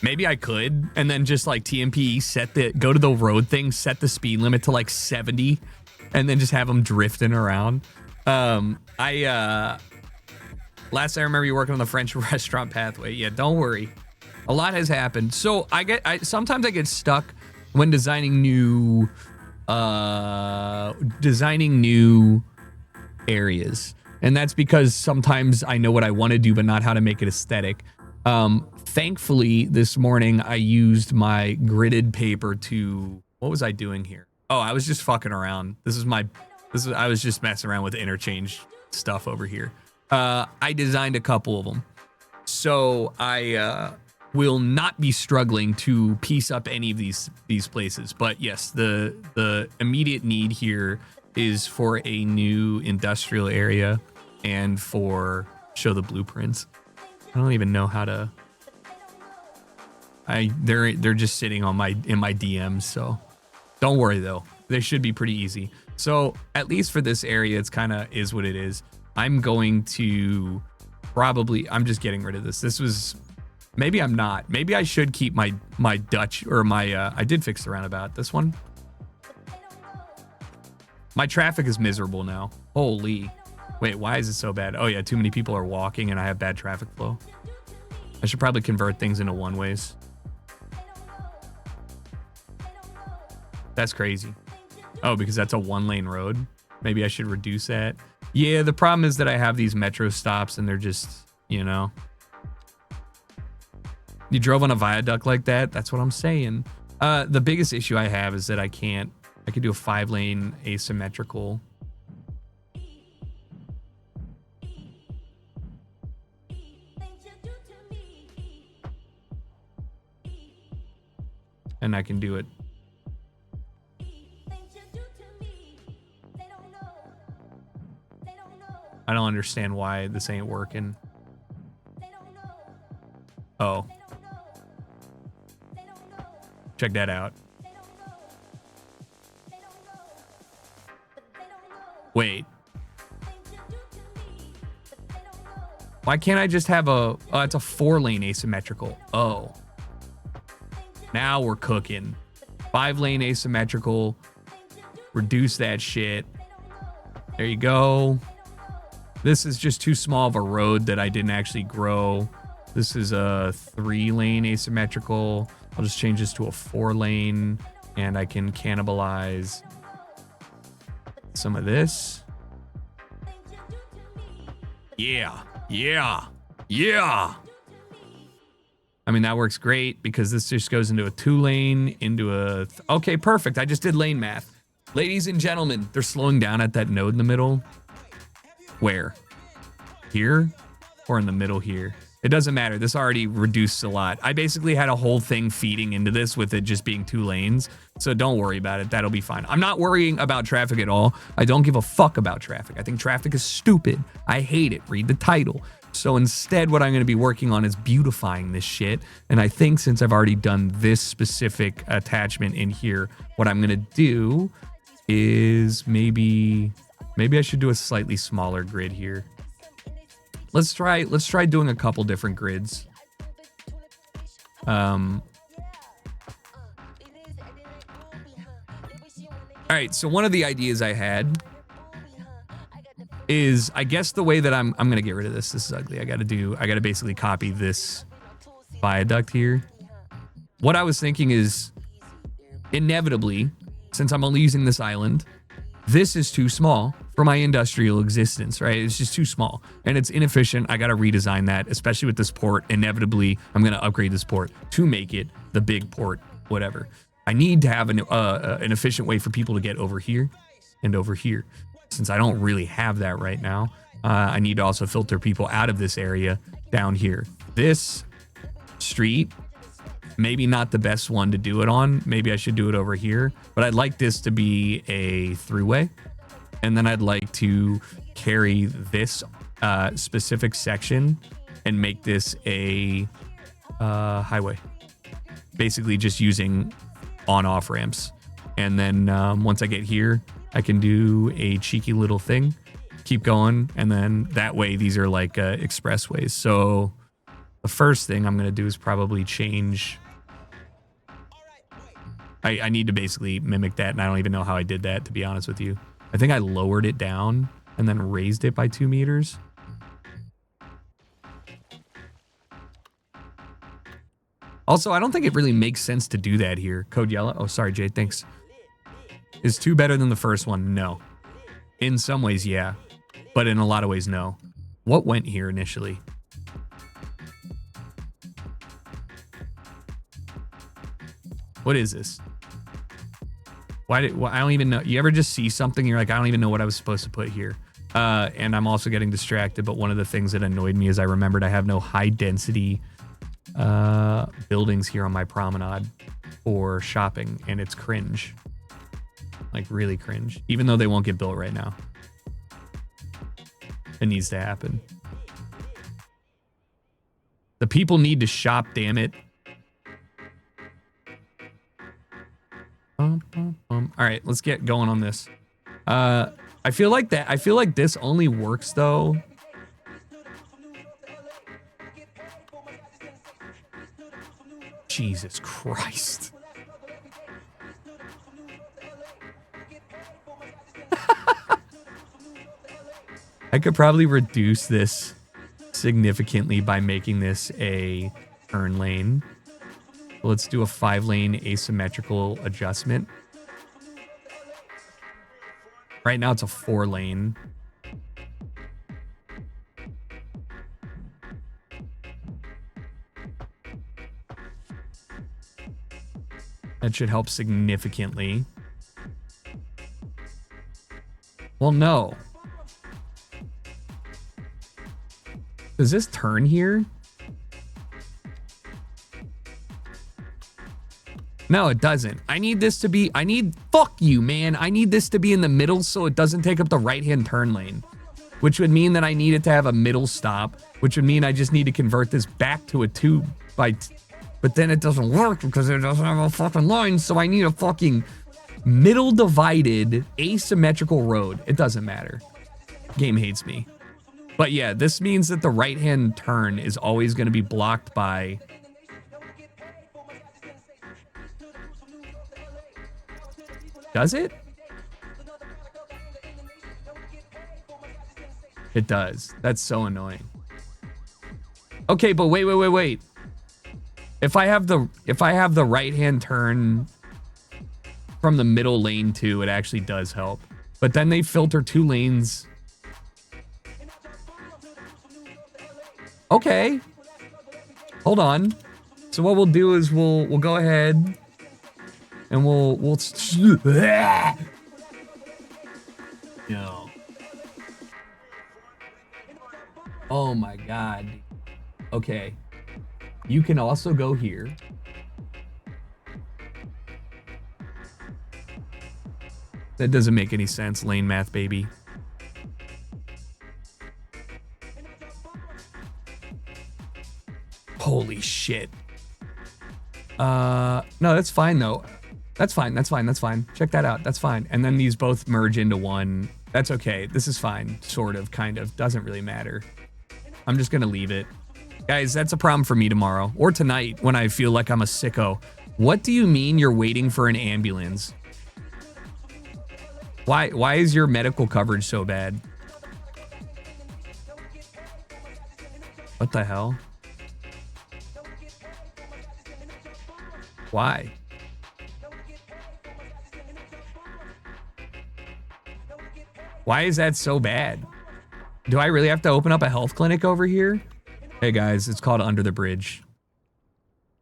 Maybe I could, and then just like TMPE go to the road thing, set the speed limit to like 70, and then just have them drifting around. Last I remember you working on the French restaurant pathway. Yeah, don't worry. A lot has happened. So sometimes I get stuck when designing new areas. And that's because sometimes I know what I want to do, but not how to make it aesthetic. Thankfully, this morning I used my gridded paper to, what was I doing here? Oh, I was just fucking around. I was just messing around with interchange stuff over here. I designed a couple of them. So I will not be struggling to piece up any of these places. But yes, the immediate need here is for a new industrial area and for show the blueprints. I don't even know how to. They're just sitting in my DMs, so don't worry though. They should be pretty easy. So at least for this area, it's kind of is what it is. I'm going to I'm just getting rid of this. This was, maybe I'm not. Maybe I should keep my Dutch or my, I did fix the roundabout. This one. My traffic is miserable now. Holy. Wait, why is it so bad? Oh yeah, too many people are walking and I have bad traffic flow. I should probably convert things into one-ways. That's crazy. Oh, because that's a one-lane road. Maybe I should reduce that. Yeah, the problem is that I have these metro stops and they're just, you know. You drove on a viaduct like that? That's what I'm saying. The biggest issue I have is that I could do a 5-lane asymmetrical. And I can do it. I don't understand why this ain't working. Oh. Check that out. Wait. Why can't I just have it's a 4-lane asymmetrical. Oh. Now we're cooking. 5-lane asymmetrical. Reduce that shit. There you go. This is just too small of a road that I didn't actually grow. This is a 3-lane asymmetrical. I'll just change this to a 4-lane and I can cannibalize some of this. Yeah. I mean, that works great because this just goes into a 2-lane, okay, perfect. I just did lane math. Ladies and gentlemen, they're slowing down at that node in the middle. Where? Here? Or in the middle here? It doesn't matter. This already reduced a lot. I basically had a whole thing feeding into this with it just being 2 lanes. So don't worry about it. That'll be fine. I'm not worrying about traffic at all. I don't give a fuck about traffic. I think traffic is stupid. I hate it. Read the title. So instead, what I'm going to be working on is beautifying this shit. And I think since I've already done this specific attachment in here, what I'm going to do is maybe I should do a slightly smaller grid here. Let's try doing a couple different grids. All right, so one of the ideas I had is, I guess the way that I'm gonna get rid of this. This is ugly. I gotta basically copy this viaduct here. What I was thinking is, inevitably, since I'm only using this island, this is too small for my industrial existence, right? It's just too small and it's inefficient. I got to redesign that, especially with this port. Inevitably, I'm going to upgrade this port to make it the big port, whatever. I need to have an efficient way for people to get over here and over here. Since I don't really have that right now, I need to also filter people out of this area down here. This street, maybe not the best one to do it on. Maybe I should do it over here, but I'd like this to be a throughway. And then I'd like to carry this specific section and make this a highway. Basically just using on-off ramps. And then once I get here, I can do a cheeky little thing. keep going, and then that way these are like expressways. So the first thing I'm gonna do is probably change. I need to basically mimic that, and I don't even know how I did that, to be honest with you. I think I lowered it down and then raised it by 2 meters. Also, I don't think it really makes sense to do that here. Code Yellow. Oh, sorry, Jade. Thanks. Is 2 better than the first one? No. In some ways, yeah. But in a lot of ways, no. What went here initially? What is this? I don't even know. You ever just see something and you're like, I don't even know what I was supposed to put here. And I'm also getting distracted. But one of the things that annoyed me is I remembered I have no high density buildings here on my promenade for shopping, and it's cringe. Like really cringe. Even though they won't get built right now. It needs to happen. The people need to shop, damn it. All right, let's get going on this. I feel like this only works though. Jesus Christ. I could probably reduce this significantly by making this a turn lane. Let's do a 5-lane asymmetrical adjustment. Right now it's a 4-lane. That should help significantly. Well, no. Does this turn here? No, it doesn't. I need this to be, fuck you, man. I need this to be in the middle so it doesn't take up the right-hand turn lane, which would mean that I need it to have a middle stop, which would mean I just need to convert this back to a 2 by, but then it doesn't work because it doesn't have a fucking line, so I need a fucking middle divided asymmetrical road. It doesn't matter. Game hates me. But yeah, this means that the right-hand turn is always going to be blocked by... Does it? It does. That's so annoying. Okay, but wait. If I have the right-hand turn from the middle lane too, it actually does help. But then they filter 2 lanes. Okay. Hold on. So what we'll do is we'll go ahead and we'll no. Oh my god. Okay. You can also go here. That doesn't make any sense, lane math, baby. Holy shit. No, that's fine though. That's fine. Check that out. That's fine. And then these both merge into one. That's okay. This is fine. Sort of, kind of. Doesn't really matter. I'm just gonna leave it. Guys, that's a problem for me tomorrow. Or tonight when I feel like I'm a sicko. What do you mean you're waiting for an ambulance? Why is your medical coverage so bad? What the hell? Why? Why is that so bad? Do I really have to open up a health clinic over here? Hey guys, it's called Under the Bridge.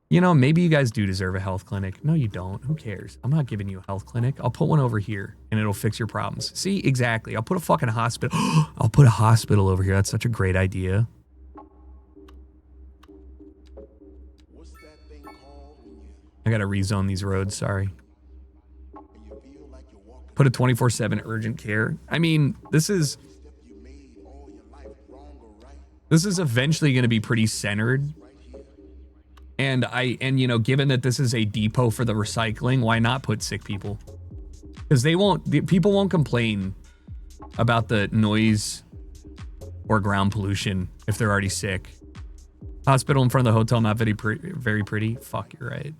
You know, maybe you guys do deserve a health clinic. No, you don't. Who cares? I'm not giving you a health clinic. I'll put one over here and it'll fix your problems. See, exactly. I'll put a fucking hospital. I'll put a hospital over here. That's such a great idea. I gotta rezone these roads, sorry. Put a 24/7 urgent care. I mean, this is eventually gonna be pretty centered. And you know, given that this is a depot for the recycling, why not put sick people? Because people won't complain about the noise or ground pollution if they're already sick. Hospital in front of the hotel, not very pretty. Fuck, you're right.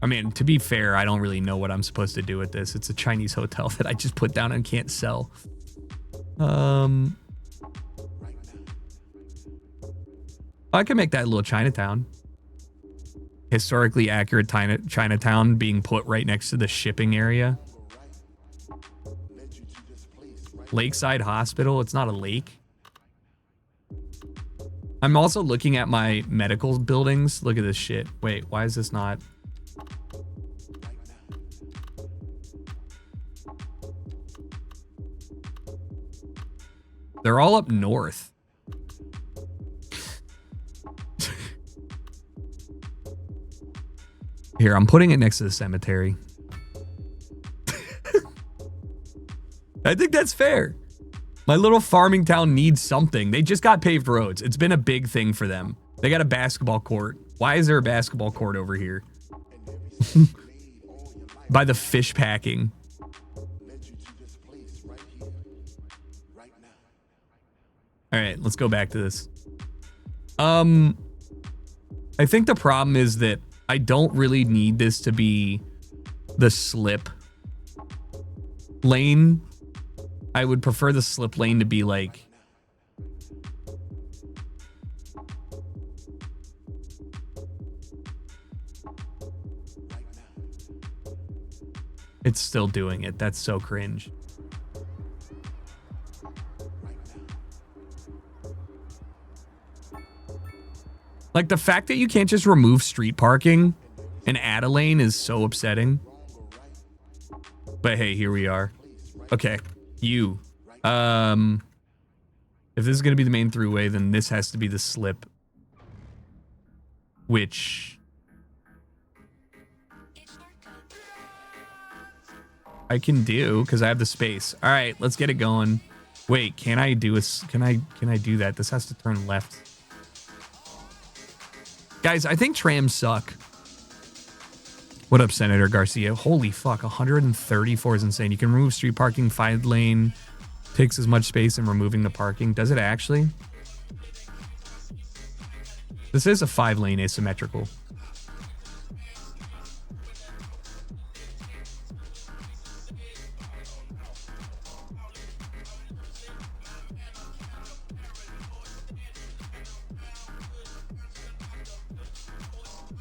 I mean, to be fair, I don't really know what I'm supposed to do with this. It's a Chinese hotel that I just put down and can't sell. I can make that a little Chinatown. Historically accurate Chinatown being put right next to the shipping area. Lakeside Hospital. It's not a lake. I'm also looking at my medical buildings. Look at this shit. Wait, why is this not? They're all up north. Here, I'm putting it next to the cemetery. I think that's fair. My little farming town needs something. They just got paved roads. It's been a big thing for them. They got a basketball court. Why is there a basketball court over here? By the fish packing. All right, let's go back to this. I think the problem is that I don't really need this to be the slip lane. I would prefer the slip lane to be like it's still doing it. That's so cringe. Like, the fact that you can't just remove street parking and add a lane is so upsetting. But hey, here we are. Okay, you. If this is going to be the main throughway, then this has to be the slip. Which I can do because I have the space. All right, let's get it going. Wait, can I do can I do that? This has to turn left. Guys, I think trams suck. What up, Senator Garcia? Holy fuck, 134 is insane. You can remove street parking, 5 lane, takes as much space in removing the parking. Does it actually? This is a 5 lane asymmetrical.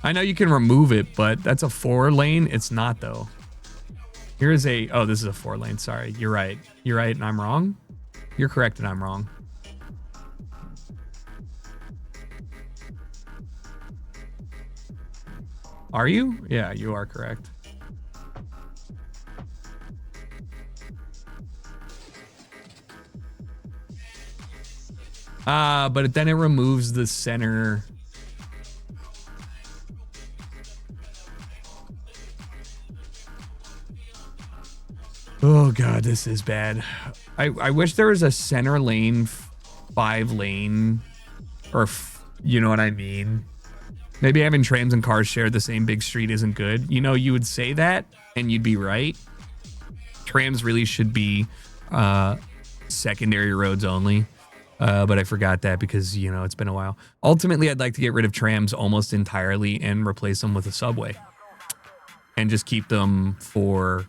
I know you can remove it, but that's a 4 lane. It's not, though. Here's a... Oh, this is a 4 lane. Sorry. You're right. You're right, and I'm wrong? You're correct, and I'm wrong. Are you? Yeah, you are correct. But then it removes the center... Oh god, this is bad. I wish there was a center lane, 5 lane, or you know what I mean? Maybe having trams and cars share the same big street isn't good. You know, you would say that, and you'd be right. Trams really should be secondary roads only. But I forgot that because, you know, it's been a while. Ultimately, I'd like to get rid of trams almost entirely and replace them with a subway. And just keep them for...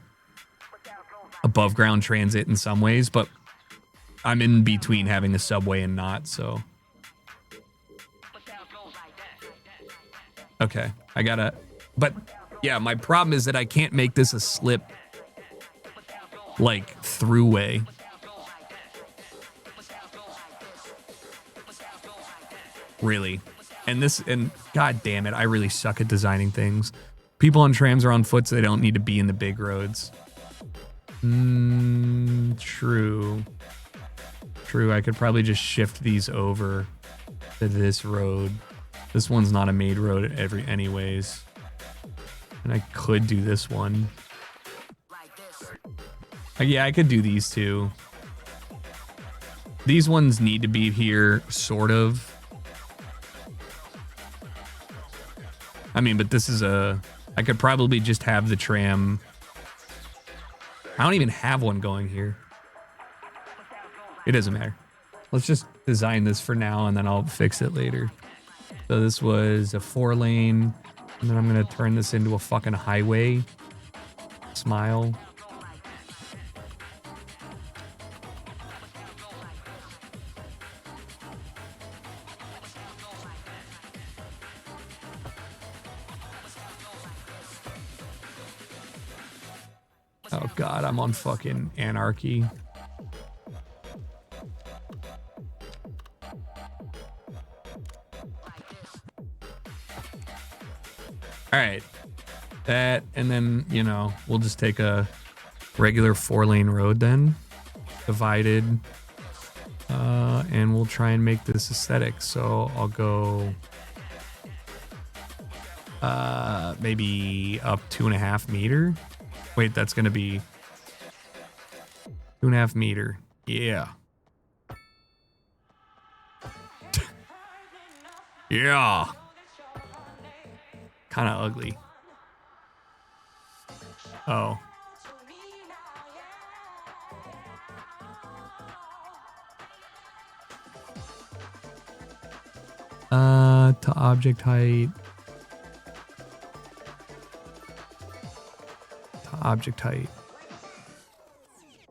above ground transit in some ways, but I'm in between having a subway and not, so. Okay, I gotta, but yeah, my problem is that I can't make this a slip, like, throughway. Really. And god damn it, I really suck at designing things. People on trams are on foot, so they don't need to be in the big roads. True. I could probably just shift these over to this road. This one's not a made road anyways. And I could do this one. Yeah, I could do these two. These ones need to be here, sort of. I mean, but this is a I could probably just have the tram. I don't even have one going here. It doesn't matter. Let's just design this for now and then I'll fix it later. So this was a 4-lane, and then I'm gonna turn this into a fucking highway. Smile. Oh god, I'm on fucking anarchy. All right, that, and then, you know, we'll just take a regular 4-lane road then, divided, and we'll try and make this aesthetic. So I'll go maybe up 2.5 meter. Wait, that's gonna be 2.5 meter. Yeah. Yeah. Kind of ugly. Oh. To object height. To object height.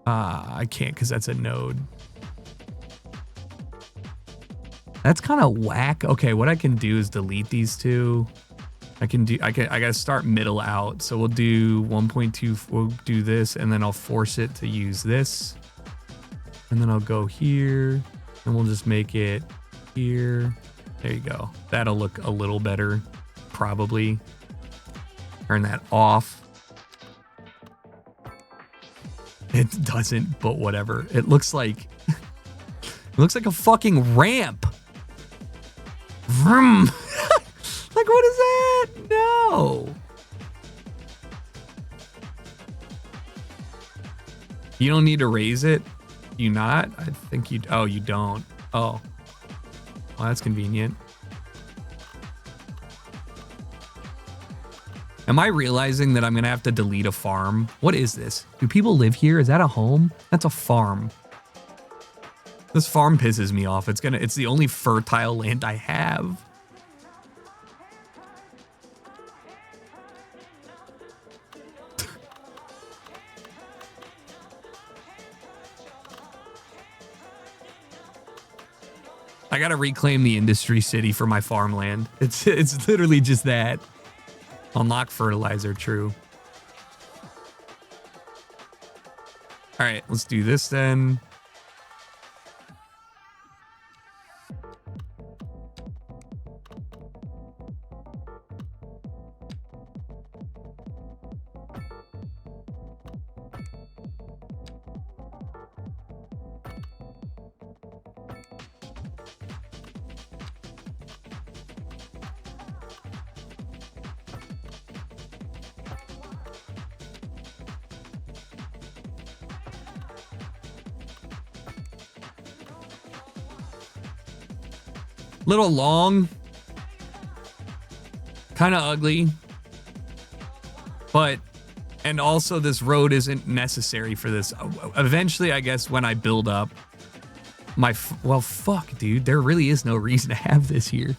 I can't because that's a node. That's kind of whack. Okay, what I can do is delete these two. I gotta start middle out. So we'll do 1.2, we'll do this, and then I'll force it to use this. And then I'll go here, and we'll just make it here. There you go. That'll look a little better, probably. Turn that off. It doesn't, but whatever. It looks like, it looks like a fucking ramp. Vroom. Like, what is that? No. You don't need to raise it? You not? I think you, oh, you don't. Oh. Well, that's convenient. Am I realizing that I'm going to have to delete a farm? What is this? Do people live here? Is that a home? That's a farm. This farm pisses me off. It's the only fertile land I have. I gotta reclaim the industry city for my farmland. It's literally just that. Unlock fertilizer, true. All right, let's do this then. Little long, kind of ugly, but, and also this road isn't necessary for this. Eventually, I guess when I build up my, well, fuck, dude, there really is no reason to have this here.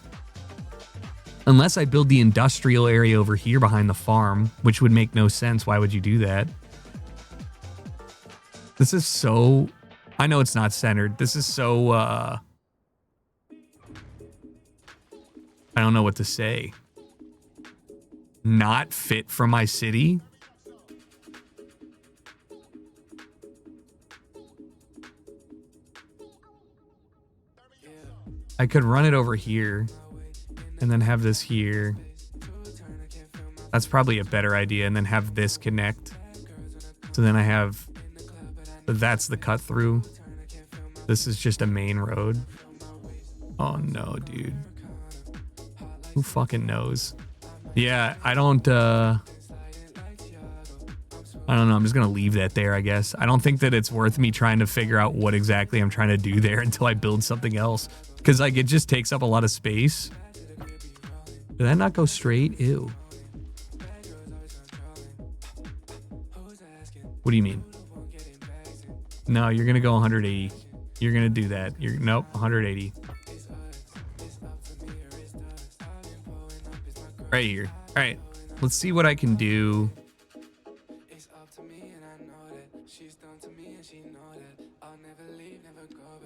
Unless I build the industrial area over here behind the farm, which would make no sense. Why would you do that? This is so, I know it's not centered. This is so, I don't know what to say. Not fit for my city? I could run it over here and then have this here. That's probably a better idea. And then have this connect. So then I have, that's the cut through. This is just a main road. Oh no, dude. Who fucking knows? Yeah, I don't know. I'm just going to leave that there, I guess. I don't think that it's worth me trying to figure out what exactly I'm trying to do there until I build something else. Because, like, it just takes up a lot of space. Did that not go straight? Ew. What do you mean? No, you're gonna go 180. You're gonna do that. Nope, 180. Right here. All right, let's see what I can do.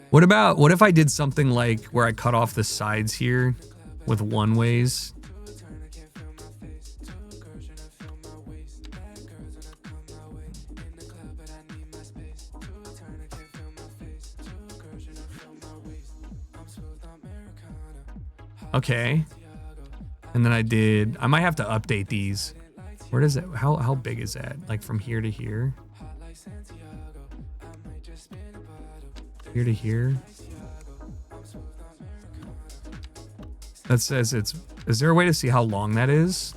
What if I did something like where I cut off the sides here with one ways? Okay. And then I might have to update these. Where does it, how big is that? Like from here to here? Here to here? That says is there a way to see how long that is?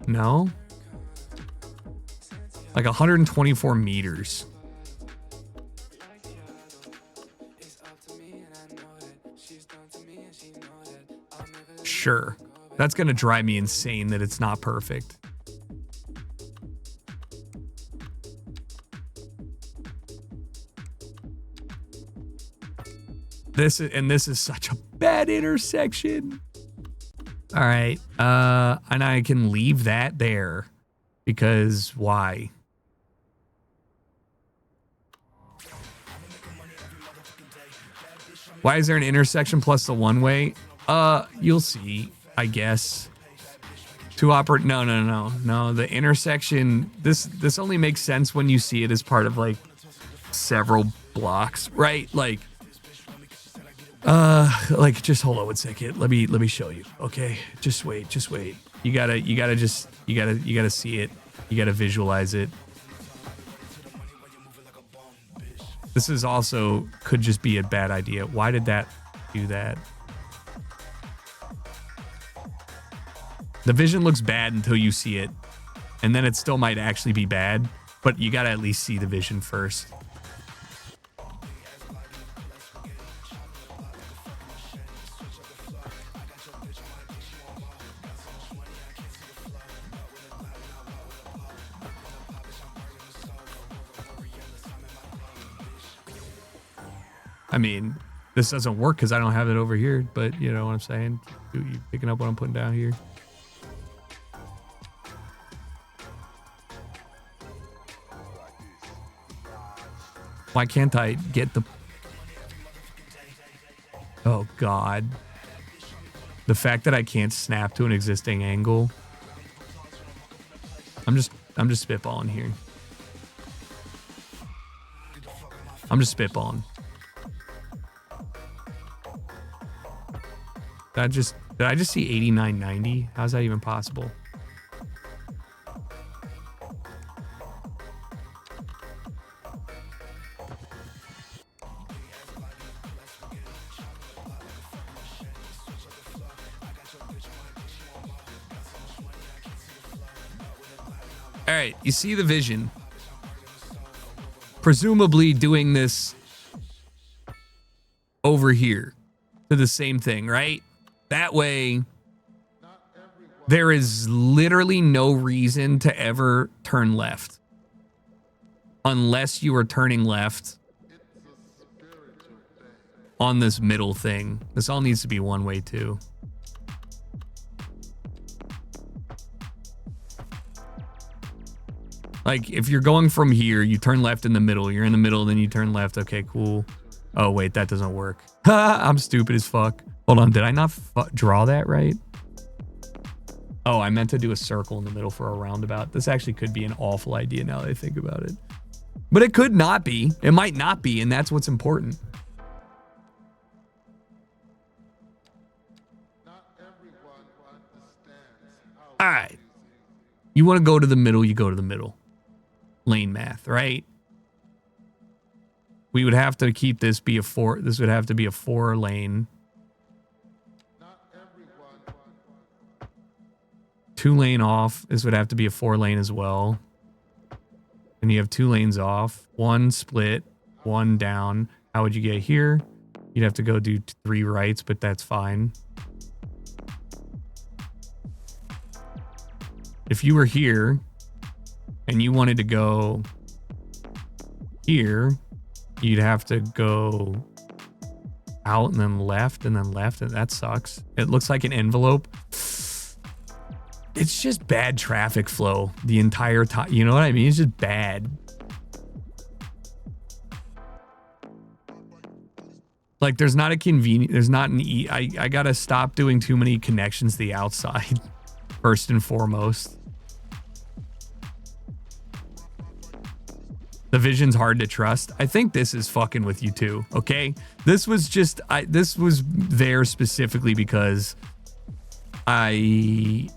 No? Like 124 meters. Sure. That's gonna drive me insane that it's not perfect. This is such a bad intersection. All right. And I can leave that there because why? Why is there an intersection plus the one way? You'll see, I guess. No. The intersection, this only makes sense when you see it as part of like several blocks, right? Like just hold on one second. Let me show you. Okay, just wait. You gotta see it. You gotta visualize it. This is also could just be a bad idea. Why did that do that? The vision looks bad until you see it, and then it still might actually be bad, but you gotta at least see the vision first. I mean, this doesn't work because I don't have it over here, but you know what I'm saying? You picking up what I'm putting down here? Why can't I get the... Oh, God. The fact that I can't snap to an existing angle. I'm just spitballing here. I'm just spitballing. Did I just see 89.90? How's that even possible? All right, you see the vision. Presumably doing this over here to the same thing, right? That way, there is literally no reason to ever turn left. Unless you are turning left on this middle thing. This all needs to be one way too. Like, if you're going from here, you turn left in the middle. You're in the middle, then you turn left. Okay, cool. Oh, wait, that doesn't work. I'm stupid as fuck. Hold on, did I not draw that right? Oh, I meant to do a circle in the middle for a roundabout. This actually could be an awful idea now that I think about it. But it could not be. It might not be, and that's what's important. All right. You want to go to the middle, you go to the middle. Lane math, right? We would have to keep this be a 4. This would have to be a 4 lane. 2 lane off. This would have to be a 4 lane as well. And you have 2 lanes off. 1 split, 1 down. How would you get here? You'd have to go do 3 rights, but that's fine. If you were here, and you wanted to go here, you'd have to go out and then left and then left, and that sucks. It looks like an envelope. It's just bad traffic flow the entire time. You know what I mean? It's just bad. Like, there's not a convenient, there's not an I gotta stop doing too many connections to the outside, first and foremost. The vision's hard to trust. I think this is fucking with you too, okay? This was just, this was there specifically because I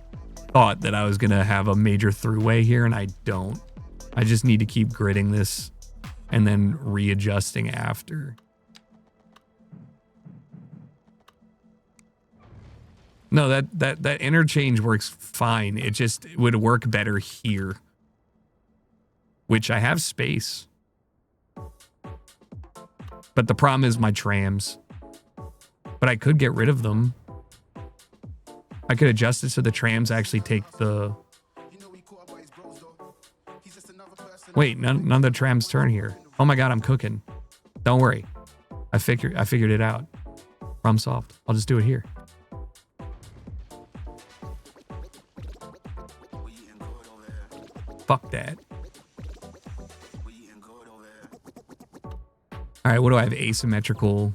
thought that I was gonna have a major throughway here, and I don't. I just need to keep gridding this and then readjusting after. No, that interchange works fine. It just would work better here, which I have space. But the problem is my trams. But I could get rid of them. I could adjust it so the trams actually take the... Wait, none of the trams turn here. Oh my god, I'm cooking. Don't worry. I figured it out. Problem solved. I'll just do it here. Fuck that. All right, what do I have? Asymmetrical.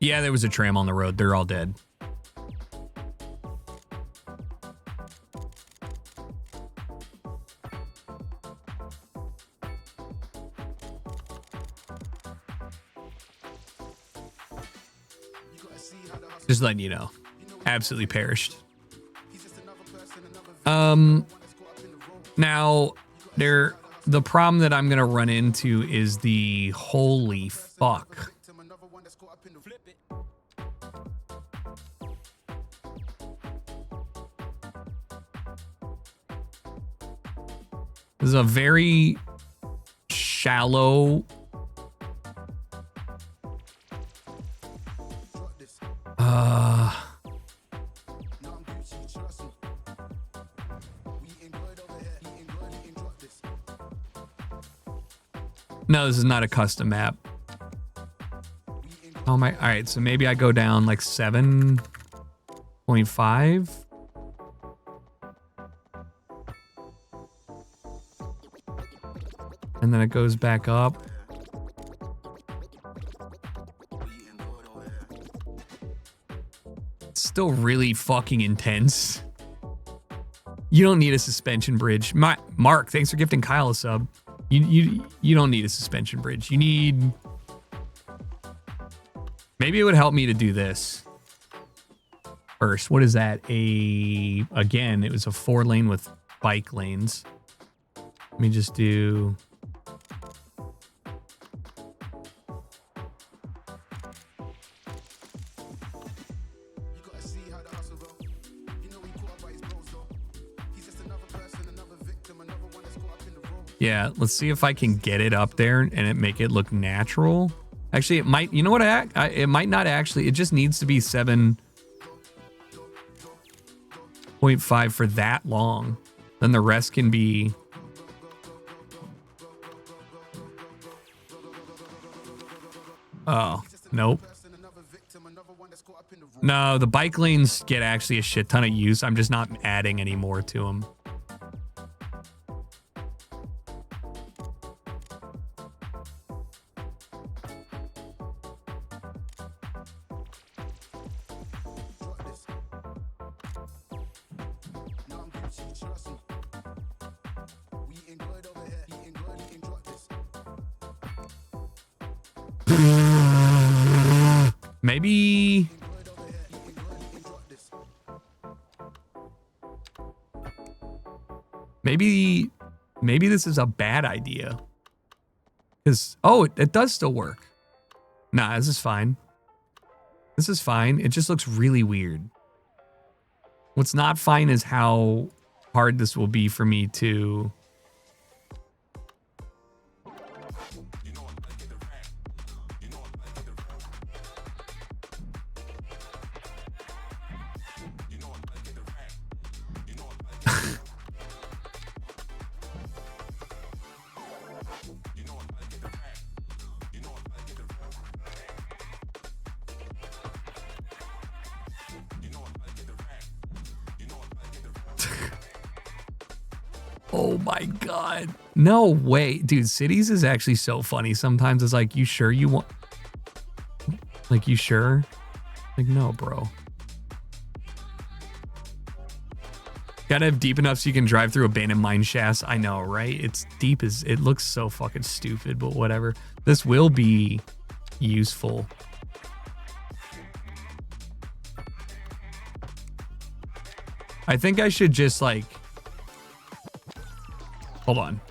Yeah, there was a tram on the road. They're all dead. Just letting you know. Absolutely perished. Now, the problem that I'm gonna run into is the holy fuck. This is a very shallow. No, this is not a custom map. Oh my, all right, so maybe I go down like 7.5. And then it goes back up. It's still really fucking intense. You don't need a suspension bridge. Mark, thanks for gifting Kyle a sub. You don't need a suspension bridge. You need... Maybe it would help me to do this first. What is that? Again, it was a 4-lane with bike lanes. Let me just do... Yeah, let's see if I can get it up there and make it look natural. Actually, it might, you know what, it might not actually, it just needs to be 7.5 for that long. Then the rest can be... Oh, nope. No, the bike lanes get actually a shit ton of use. I'm just not adding any more to them. Maybe this is a bad idea. Because, oh, it does still work. Nah, this is fine. This is fine. It just looks really weird. What's not fine is how hard this will be for me to... Oh my God. No way. Dude, cities is actually so funny. Sometimes it's like, you sure you want, like, you sure? Like, no, bro. Gotta have deep enough so you can drive through abandoned mine shafts. I know, right? It's deep as, it looks so fucking stupid, but whatever. This will be useful. I think I should just like, hold on.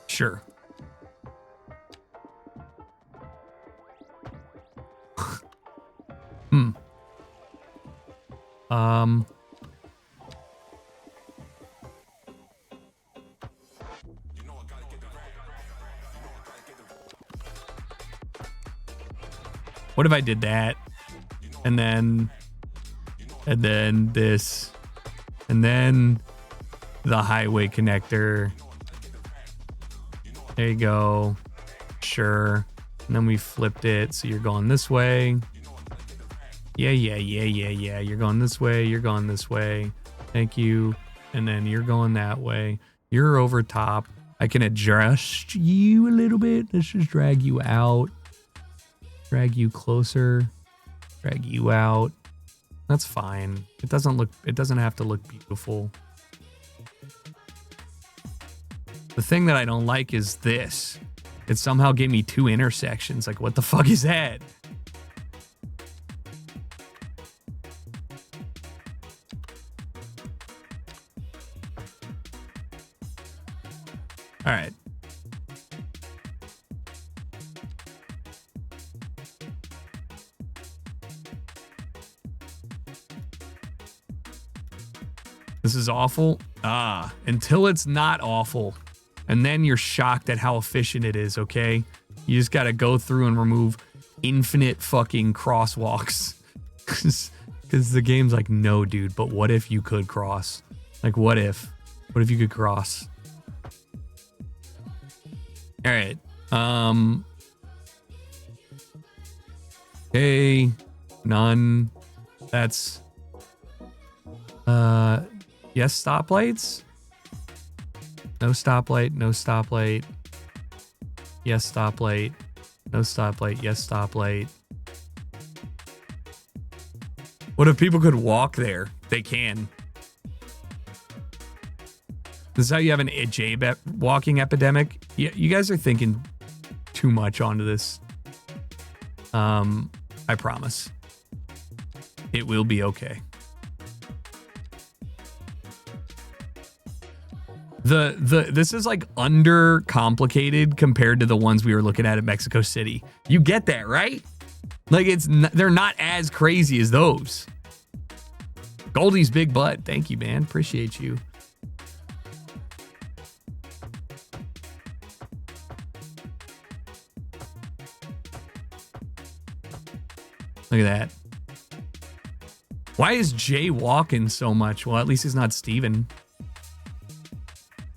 Sure. Um. What if I did that? And then this, and then the highway connector. There you go. Sure. And then we flipped it. So you're going this way. Yeah. You're going this way. You're going this way. Thank you. And then you're going that way. You're over top. I can adjust you a little bit. Let's just drag you out. Drag you closer. Drag you out. That's fine. It doesn't have to look beautiful. The thing that I don't like is this. It somehow gave me two intersections. Like, what the fuck is that? All right. This is awful. Until it's not awful. And then you're shocked at how efficient it is, okay? You just got to go through and remove infinite fucking crosswalks. Because the game's like, no, dude, but what if you could cross? Like, what if? What if you could cross? All right. Okay. None. That's... yes, stoplights? No stoplight, no stoplight. Yes, stoplight. No stoplight, yes, stoplight. What if people could walk there? They can. This is how you have an walking epidemic. Yeah, you guys are thinking too much onto this. I promise. It will be okay. This is like under complicated compared to the ones we were looking at Mexico City. You get that, right? Like they're not as crazy as those. Goldie's big butt. Thank you, man. Appreciate you. Look at that. Why is Jay walking so much? Well, at least he's not Steven.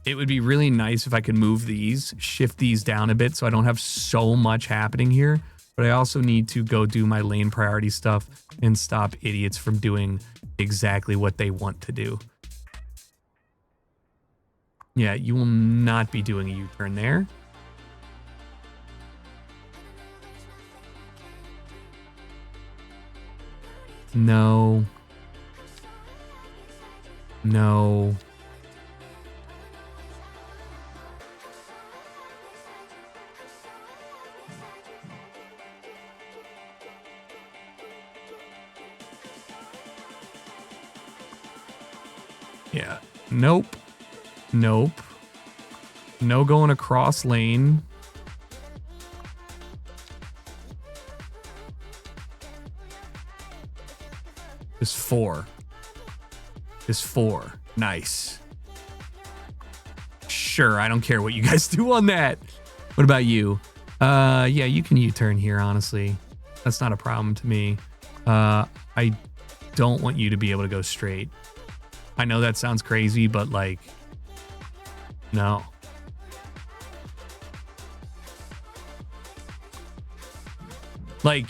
It would be really nice if I could move these, shift these down a bit so I don't have so much happening here. But I also need to go do my lane priority stuff and stop idiots from doing exactly what they want to do. Yeah, you will not be doing a U-turn there. No. No. Yeah. Nope. Nope. No going across lane. Just 4. Just 4. Nice. Sure, I don't care what you guys do on that. What about you? Yeah, you can U-turn here, honestly. That's not a problem to me. I don't want you to be able to go straight. I know that sounds crazy, but like, no. Like,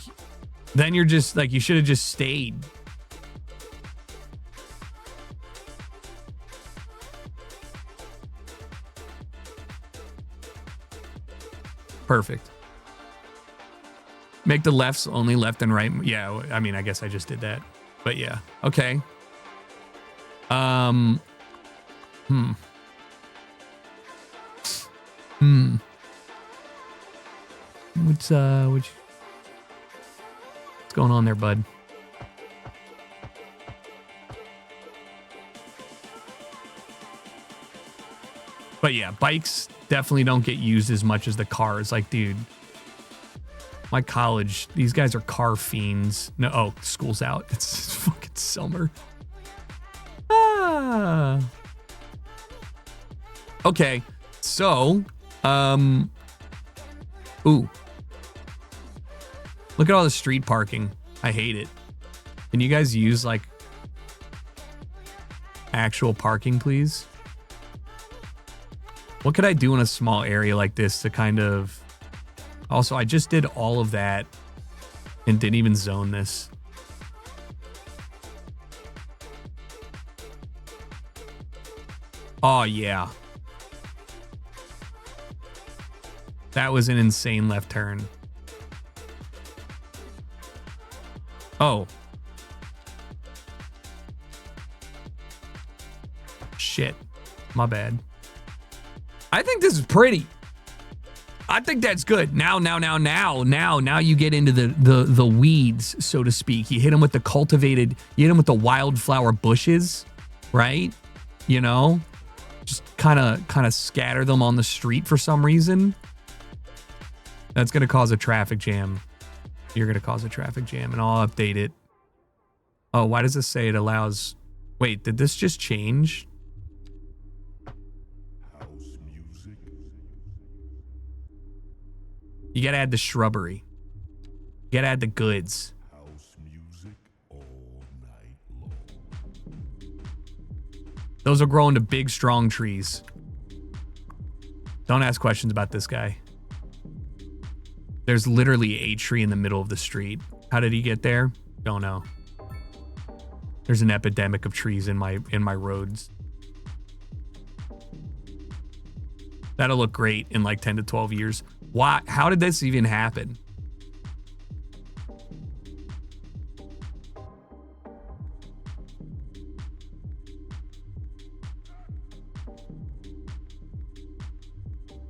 then you're just like, you should have just stayed. Perfect. Make the lefts only left and right. Yeah, I mean, I guess I just did that. But yeah, okay. What's going on there, bud? But yeah, bikes definitely don't get used as much as the cars. Like, dude, my college, these guys are car fiends. No, oh, school's out. It's fucking summer. Ah. Okay, so, ooh. Look at all the street parking. I hate it. Can you guys use, like, actual parking, please? What could I do in a small area like this to kind of... Also, I just did all of that and didn't even zone this. Oh, yeah. That was an insane left turn. Oh. Shit. My bad. I think this is pretty. I think that's good. Now you get into the weeds, so to speak. You hit them with the cultivated, you hit them with the wildflower bushes, right? You know, just kind of scatter them on the street for some reason. That's going to cause a traffic jam. You're going to cause a traffic jam, and I'll update it. Oh, why does this say it allows... Wait, did this just change? You gotta add the shrubbery. You gotta add the goods. House music all night long. Those will grow into big, strong trees. Don't ask questions about this guy. There's literally a tree in the middle of the street. How did he get there? Don't know. There's an epidemic of trees in my roads. That'll look great in like 10 to 12 years. Why? How did this even happen?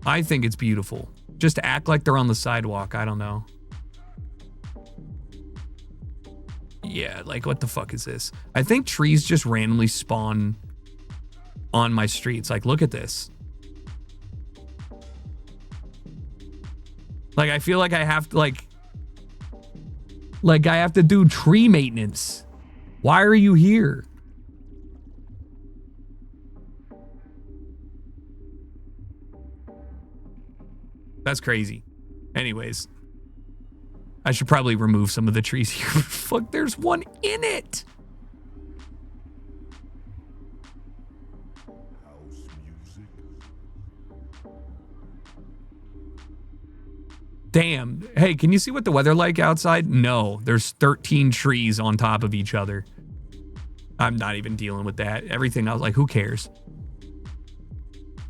I think it's beautiful. Just act like they're on the sidewalk. I don't know. Yeah, like what the fuck is this? I think trees just randomly spawn on my streets. Like, look at this. Like, I feel like I have to, like I have to do tree maintenance. Why are you here? That's crazy. Anyways, I should probably remove some of the trees here. Fuck, there's one in it. Damn. Hey, can you see what the weather like outside? No, there's 13 trees on top of each other. I'm not even dealing with that. Everything else, like, who cares?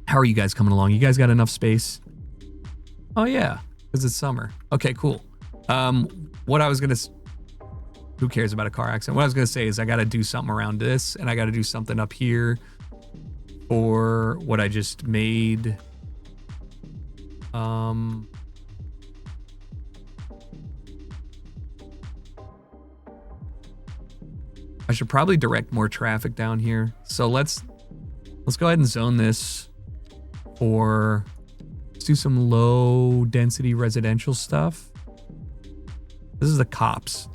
How are you guys coming along? You guys got enough space? Oh, yeah, because it's summer. Okay, cool. What I was going to... Who cares about a car accident? What I was going to say is I got to do something around this, and I got to do something up here for what I just made. I should probably direct more traffic down here. So let's go ahead and zone this for... Let's do some low density residential stuff. This is the cops.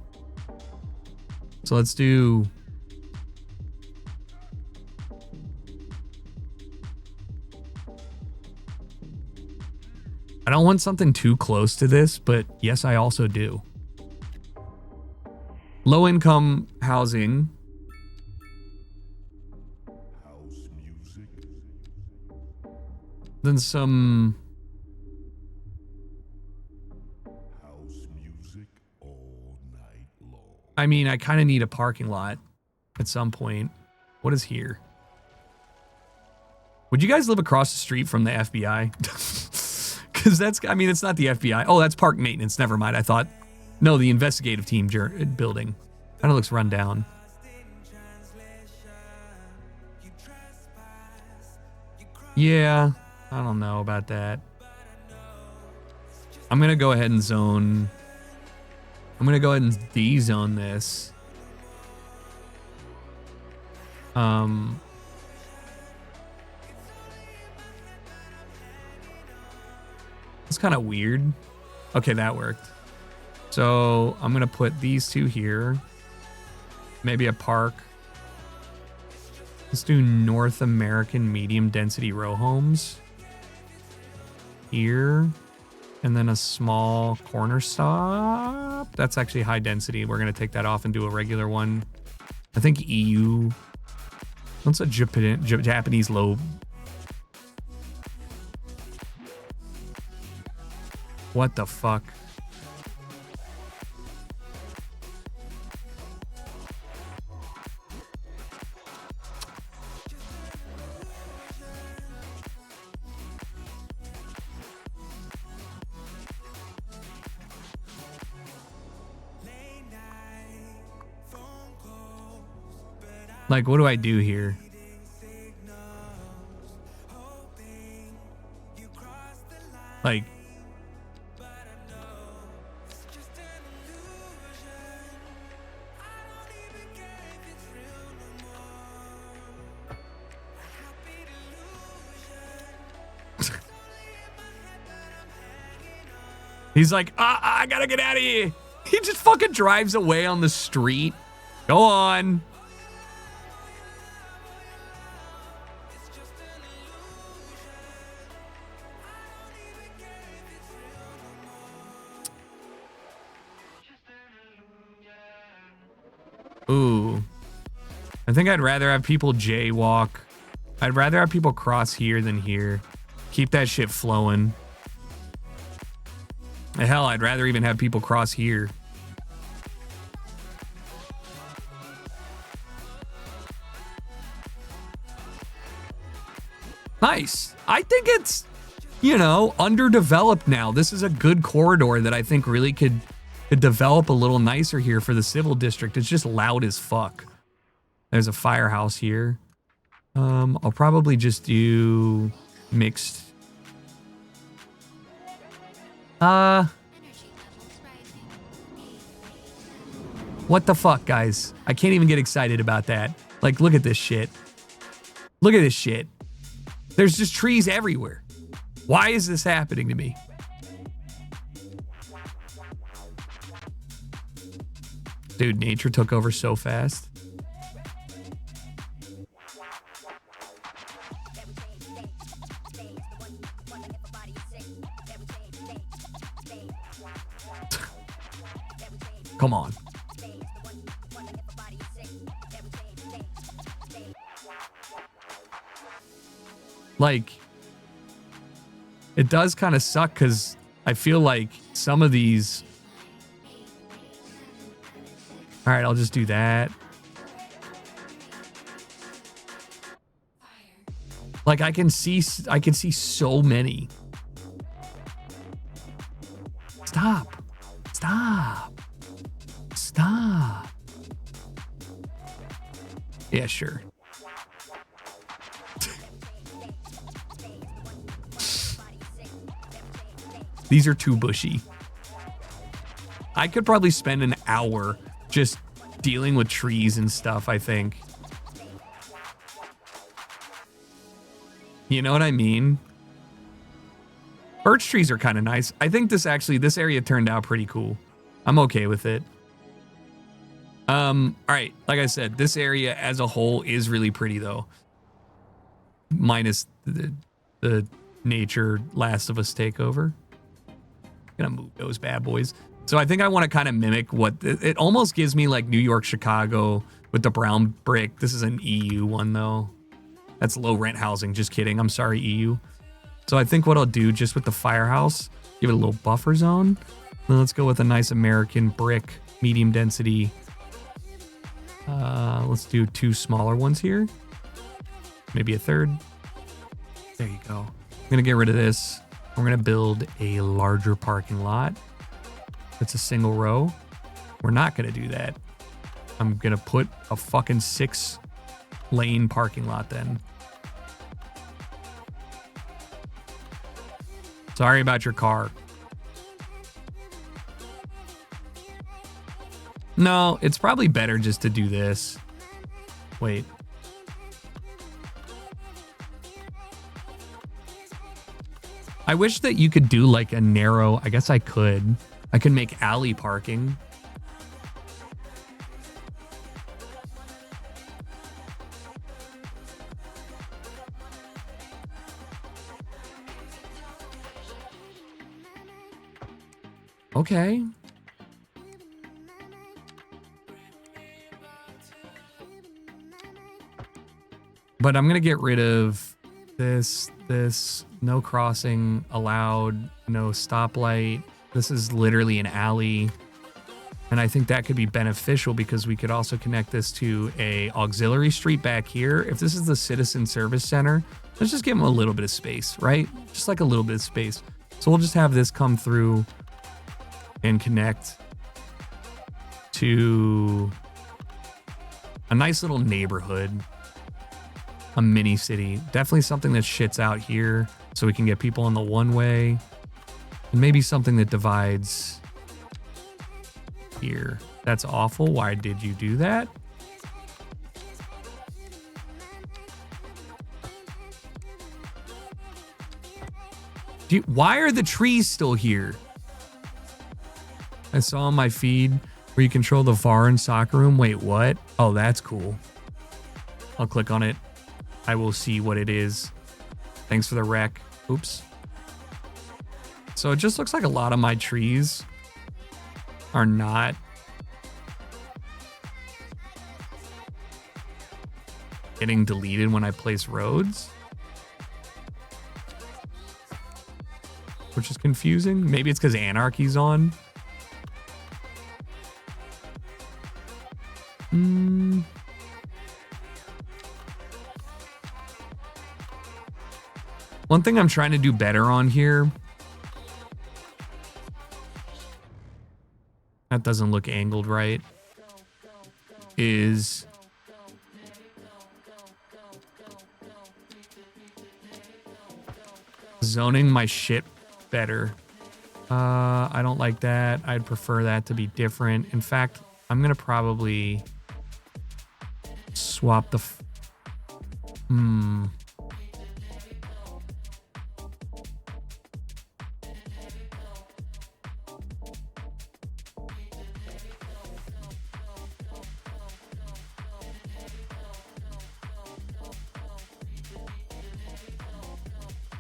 So let's do... I don't want something too close to this, but yes, I also do. Low income housing. House music. Then some... House music I mean, I kind of need a parking lot at some point. What is here? Would you guys live across the street from the FBI? Because that's, I mean, it's not the FBI. Oh, that's park maintenance. Never mind. I thought, no, the investigative team building. Kind of looks run down. Yeah, I don't know about that. I'm going to go ahead and zone. I'm going to go ahead and de-zone this. It's kind of weird. Okay, that worked. So I'm going to put these two here. Maybe a park. Let's do North American medium density row homes. Here. And then a small corner stop. That's actually high density. We're going to take that off and do a regular one. I think EU. What's a Japanese low? What the fuck? Like, what do I do here? Like, he's like, I gotta get out of here. He just fucking drives away on the street. Go on. Ooh. I think I'd rather have people jaywalk. I'd rather have people cross here than here. Keep that shit flowing. Hell, I'd rather even have people cross here. Nice. I think it's, you know, underdeveloped now. This is a good corridor that I think really could develop a little nicer here for the civil district. It's just loud as fuck. There's a firehouse here. I'll probably just do mixed. What the fuck, guys? I can't even get excited about that. Like, look at this shit. Look at this shit. There's just trees everywhere. Why is this happening to me? Dude, nature took over so fast. Come on. Like, it does kind of suck because I feel like some of these... All right, I'll just do that. Like, I can see so many. Stop. Stop. Stop. Yeah, sure. These are too bushy. I could probably spend an hour just dealing with trees and stuff, I think. You know what I mean? Birch trees are kind of nice. I think this area turned out pretty cool. I'm okay with it. All right, like I said, this area as a whole is really pretty though. Minus the nature Last of Us takeover. Gonna move those bad boys. So I think I want to kind of mimic what it almost gives me, like New York, Chicago with the brown brick. This is an EU one though. That's low rent housing. Just kidding. I'm sorry, EU. So I think what I'll do just with the firehouse, give it a little buffer zone. Then let's go with a nice American brick, medium density Let's do 2 smaller ones here. Maybe a third. There you go. I'm gonna get rid of this. We're gonna build a larger parking lot. It's a single row. We're not gonna do that. I'm gonna put a fucking 6-lane parking lot then. Sorry about your car. No, it's probably better just to do this. Wait. I wish that you could do like a narrow, I guess I could. I could make alley parking. Okay. But I'm going to get rid of this, no crossing allowed, no stoplight. This is literally an alley. And I think that could be beneficial because we could also connect this to a auxiliary street back here. If this is the Citizen Service Center, let's just give them a little bit of space, right? Just like a little bit of space. So we'll just have this come through and connect to a nice little neighborhood, a mini city. Definitely something that shits out here so we can get people on the one way, and maybe something that divides here. That's awful. Why did you do that? Why are the trees still here? I saw on my feed where you control the VAR in soccer room. Wait, what? Oh, that's cool. I'll click on it. I will see what it is. Thanks for the rec. Oops. So it just looks like a lot of my trees are not getting deleted when I place roads, which is confusing. Maybe it's because Anarchy's on. One thing I'm trying to do better on here, that doesn't look angled right, is zoning my shit better. I don't like that. I'd prefer that to be different. In fact, I'm gonna probably swap the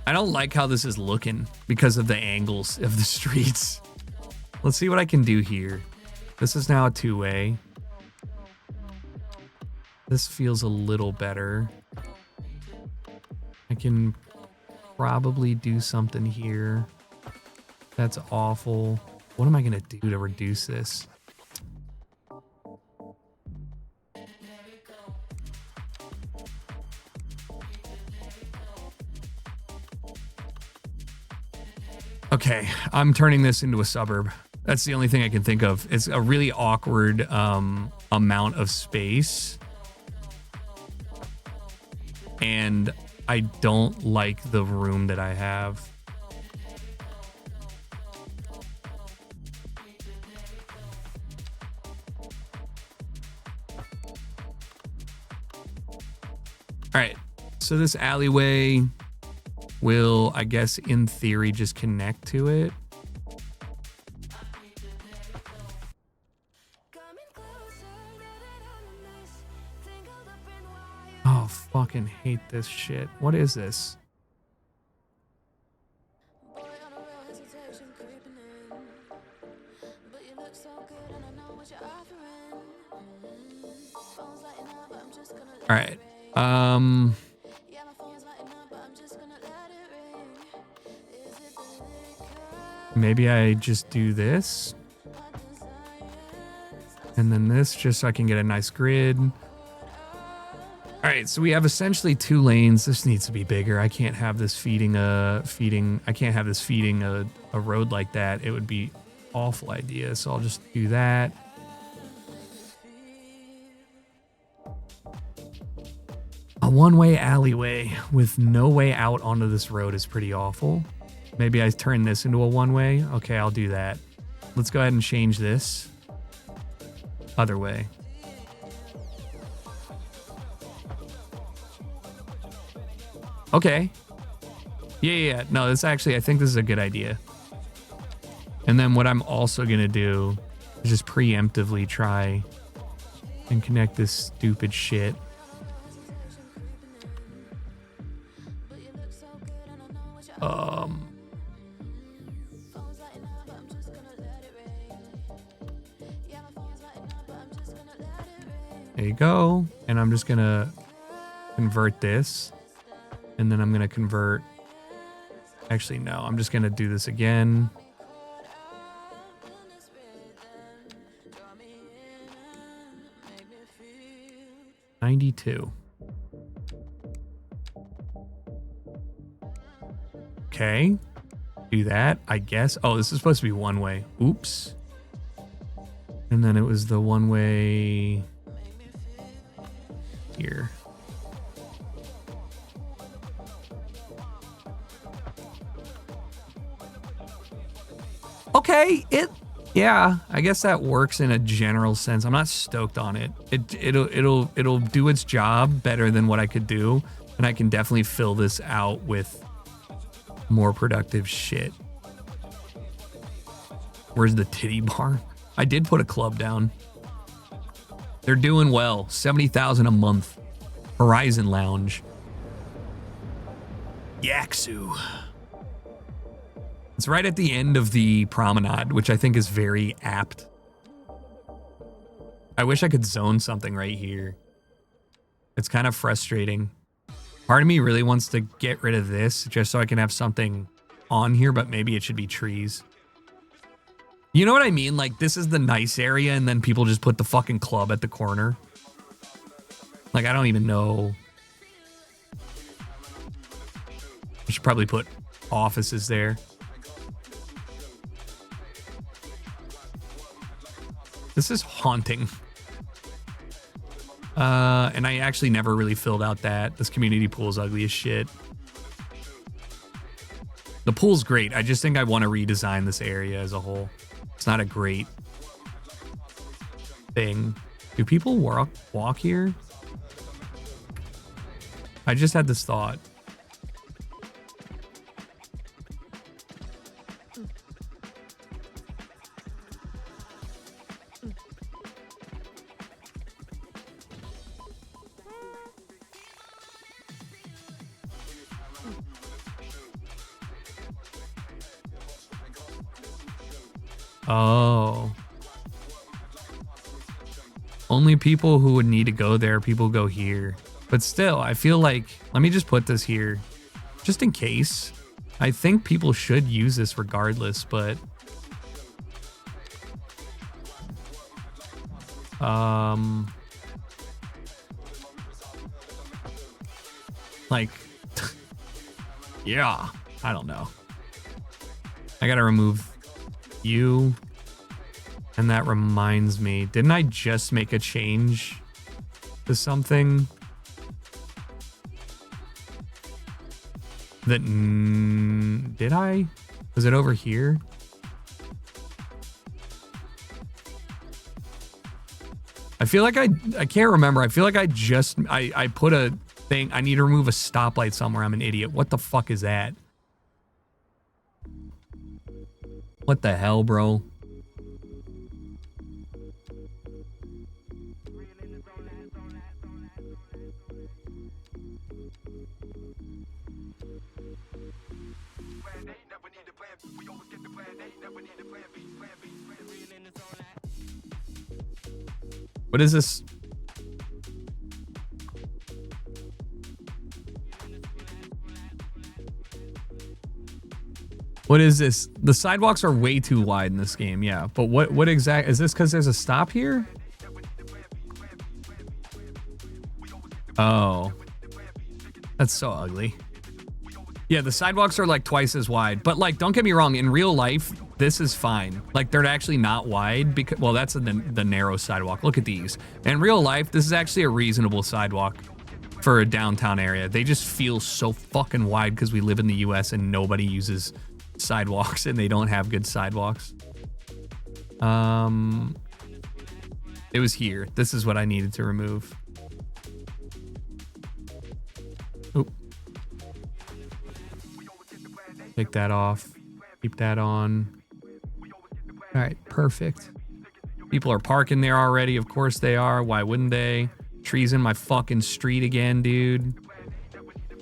I don't like how this is looking because of the angles of the streets. Let's see what I can do here. This is now a 2-way. This feels a little better. I can probably do something here. That's awful. What am I going to do to reduce this? Okay, I'm turning this into a suburb. That's the only thing I can think of. It's a really awkward amount of space. And I don't like the room that I have. All right, so this alleyway will, I guess, in theory, just connect to it. Oh, fucking hate this shit. What is this? All right. Maybe I just do this. And then this just so I can get a nice grid. All right, so we have essentially 2 lanes. This needs to be bigger. I can't have this feeding a road like that. It would be awful idea. So I'll just do that. A one-way alleyway with no way out onto this road is pretty awful. Maybe I turn this into a one-way. Okay, I'll do that. Let's go ahead and change this. Other way. Okay. Yeah. No, this actually, I think this is a good idea. And then what I'm also going to do is just preemptively try and connect this stupid shit. There you go. And I'm just going to convert this. And then I'm going to convert. Actually, no, I'm just going to do this again. $92. Okay. Do that, I guess. Oh, this is supposed to be one way. Oops. And then it was the one way here. Okay, yeah, I guess that works in a general sense. I'm not stoked on it. It'll do its job better than what I could do, and I can definitely fill this out with more productive shit. Where's the titty bar? I did put a club down. They're doing well. 70,000 a month. Horizon Lounge. Yaksu. It's right at the end of the promenade, which I think is very apt. I wish I could zone something right here. It's kind of frustrating. Part of me really wants to get rid of this just so I can have something on here, but maybe it should be trees. You know what I mean? Like, this is the nice area, and then people just put the fucking club at the corner. Like, I don't even know. I should probably put offices there. This is haunting. And I actually never really filled out that. This community pool is ugly as shit. The pool's great. I just think I want to redesign this area as a whole. It's not a great thing. Do people walk here? I just had this thought. Oh. Only people who would need to go there, people go here. But still, I feel like, let me just put this here, just in case. I think people should use this regardless, but... like, yeah, I don't know. I gotta remove you. And that reminds me, didn't I just make a change to something that did I? Was it over here? I feel like I can't remember. I feel like I put a thing. I need to remove a stoplight somewhere. I'm an idiot. What the fuck is that? What the hell, bro? What is this? What is this? The sidewalks are way too wide in this game, yeah. But what exact is this? Because there's a stop here? Oh, that's so ugly. Yeah, the sidewalks are like twice as wide, but like, don't get me wrong. In real life, this is fine. Like, they're actually not wide because, well, that's the narrow sidewalk. Look at these. In real life, this is actually a reasonable sidewalk for a downtown area. They just feel so fucking wide because we live in the US and nobody uses sidewalks and they don't have good sidewalks. It was here. This is what I needed to remove. Oop. Take that off. Keep that on. All right, perfect. People are parking there already. Of course they are. Why wouldn't they? Trees in my fucking street again, dude.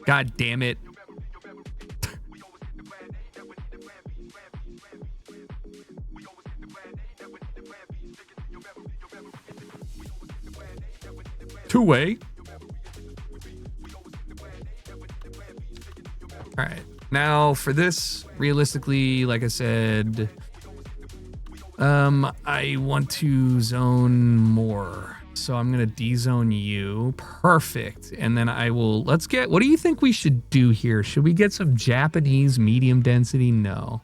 God damn it. Two-way. All right. Now for this, realistically, like I said, I want to zone more. So I'm going to de-zone you. Perfect. And then I will, let's get, what do you think we should do here? Should we get some Japanese medium density? No.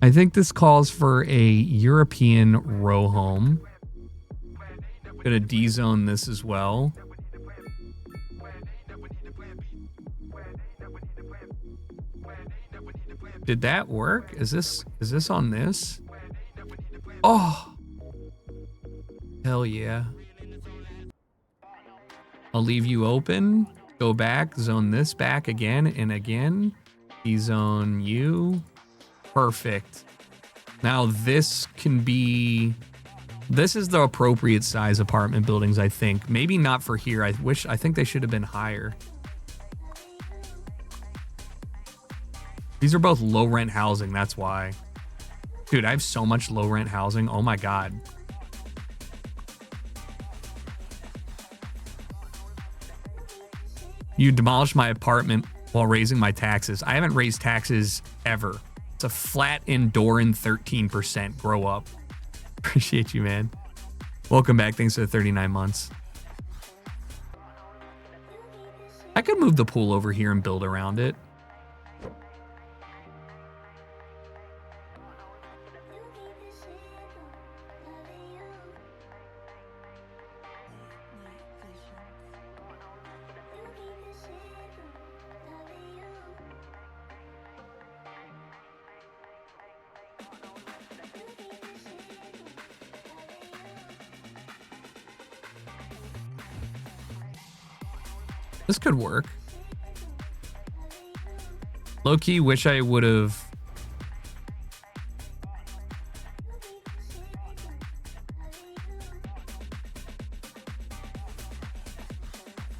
I think this calls for a European row home. Going to de-zone this as well. Did that work? Is this on this? Oh. Hell yeah. I'll leave you open. Go back, zone this back again and again. De-zone you. Perfect. Now this can be, this is the appropriate size apartment buildings, I think. Maybe not for here. I think they should have been higher. These are both low rent housing, that's why. Dude, I have so much low rent housing. Oh my God. You demolished my apartment while raising my taxes. I haven't raised taxes ever. It's a flat Endurin 13%. Grow up. Appreciate you, man. Welcome back. Thanks for the 39 months. I could move the pool over here and build around it. This could work. Low-key, wish I would have.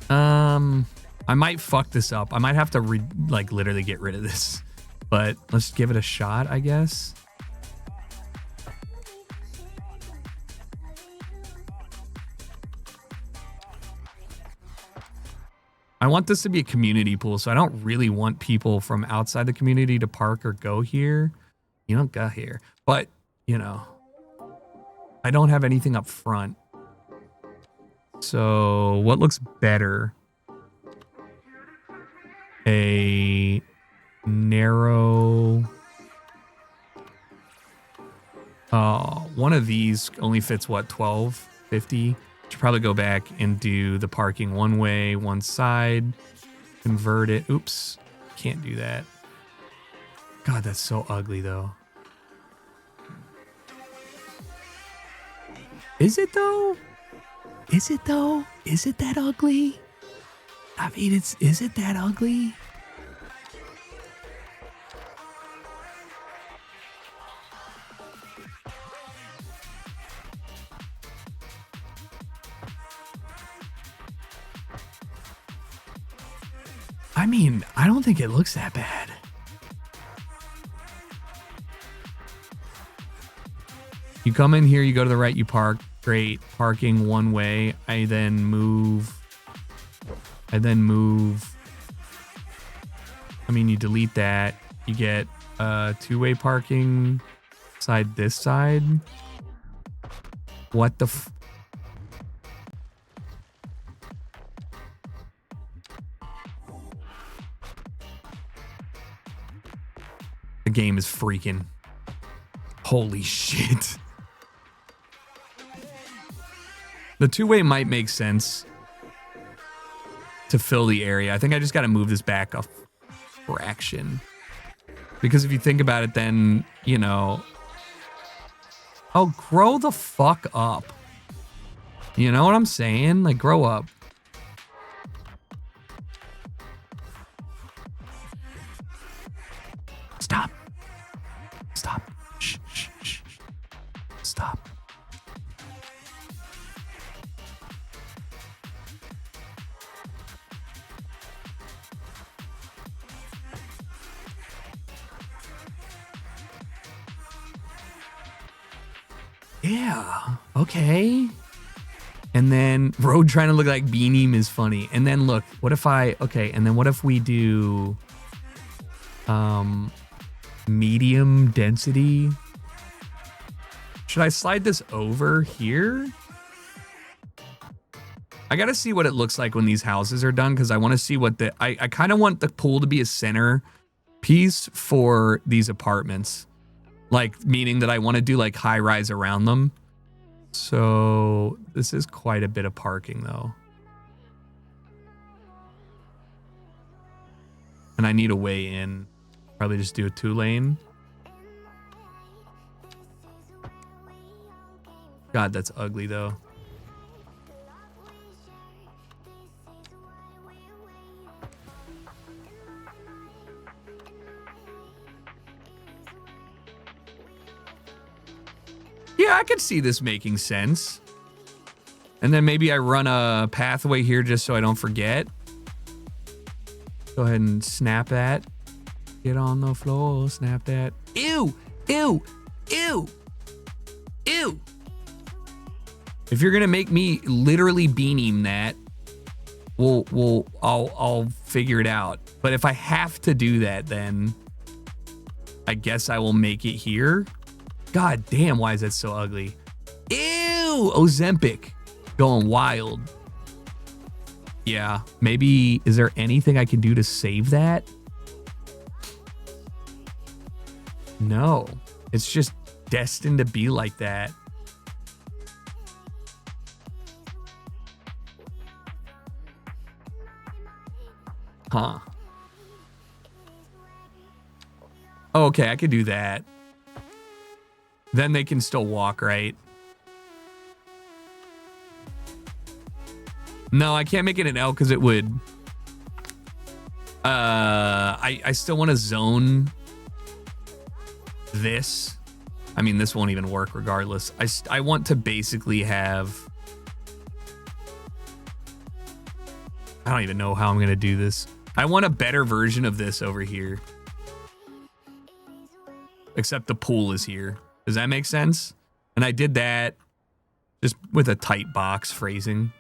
I might fuck this up. I might have to literally get rid of this, but let's give it a shot, I guess. I want this to be a community pool, so I don't really want people from outside the community to park or go here. You don't go here. But, you know, I don't have anything up front. So what looks better? A narrow... one of these only fits, what, 1250? Should probably go back and do the parking one way, one side, convert it. Oops, can't do that. God, that's so ugly though. Is it though? Is it though? Is it that ugly? I mean, is it that ugly? I mean, I don't think it looks that bad. You come in here, you go to the right, you park. Great. Parking one way. I then move. I mean, you delete that. You get two-way parking side this side. What the The game is freaking. Holy shit. The two-way might make sense to fill the area. I think I just got to move this back a fraction. Because if you think about it, then, you know... Oh, grow the fuck up. You know what I'm saying? Like, grow up. Stop. Stop. Shh, shh, shh. Stop. Yeah. Okay. And then Road trying to look like Beaneem is funny. And then look, what if I... Okay, and then what if we do... medium density? Should I slide this over here? I gotta see what it looks like when these houses are done, because I want to see what the... I kind of want the pool to be a center piece for these apartments. Like, meaning that I want to do, like, high-rise around them. So, this is quite a bit of parking, though. And I need a way in. Probably just do a 2-lane. God, that's ugly, though. Yeah, I could see this making sense. And then maybe I run a pathway here just so I don't forget. Go ahead and snap that. Get on the floor, snap that. Ew, ew, ew, ew. If you're gonna make me literally Beaneem that, I'll figure it out. But if I have to do that, then I guess I will make it here. God damn, why is that so ugly? Ew, Ozempic, going wild. Yeah, maybe, is there anything I can do to save that? No, it's just destined to be like that. Huh. Oh, okay, I could do that. Then they can still walk, right? No, I can't make it an L because it would... I still want to zone this. I mean, this won't even work regardless. I want to basically have... I don't even know how I'm going to do this. I want a better version of this over here. Except the pool is here. Does that make sense? And I did that just with a tight box phrasing.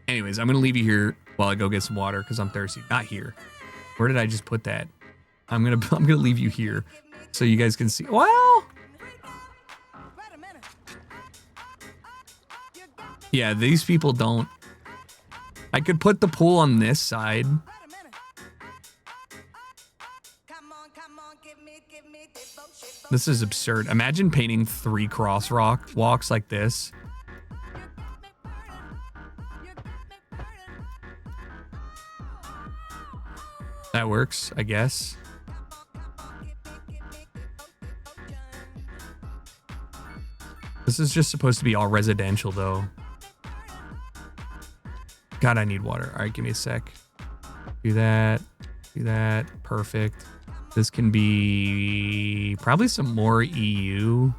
Anyways, I'm going to leave you here while I go get some water because I'm thirsty. Not here. Where did I just put that? I'm going to leave you here so you guys can see. Well, yeah, these people don't. I could put the pool on this side. This is absurd. Imagine painting 3 crosswalk walks like this. That works, I guess. This is just supposed to be all residential, though. God, I need water. All right, give me a sec. Do that. Do that. Perfect. This can be probably some more EU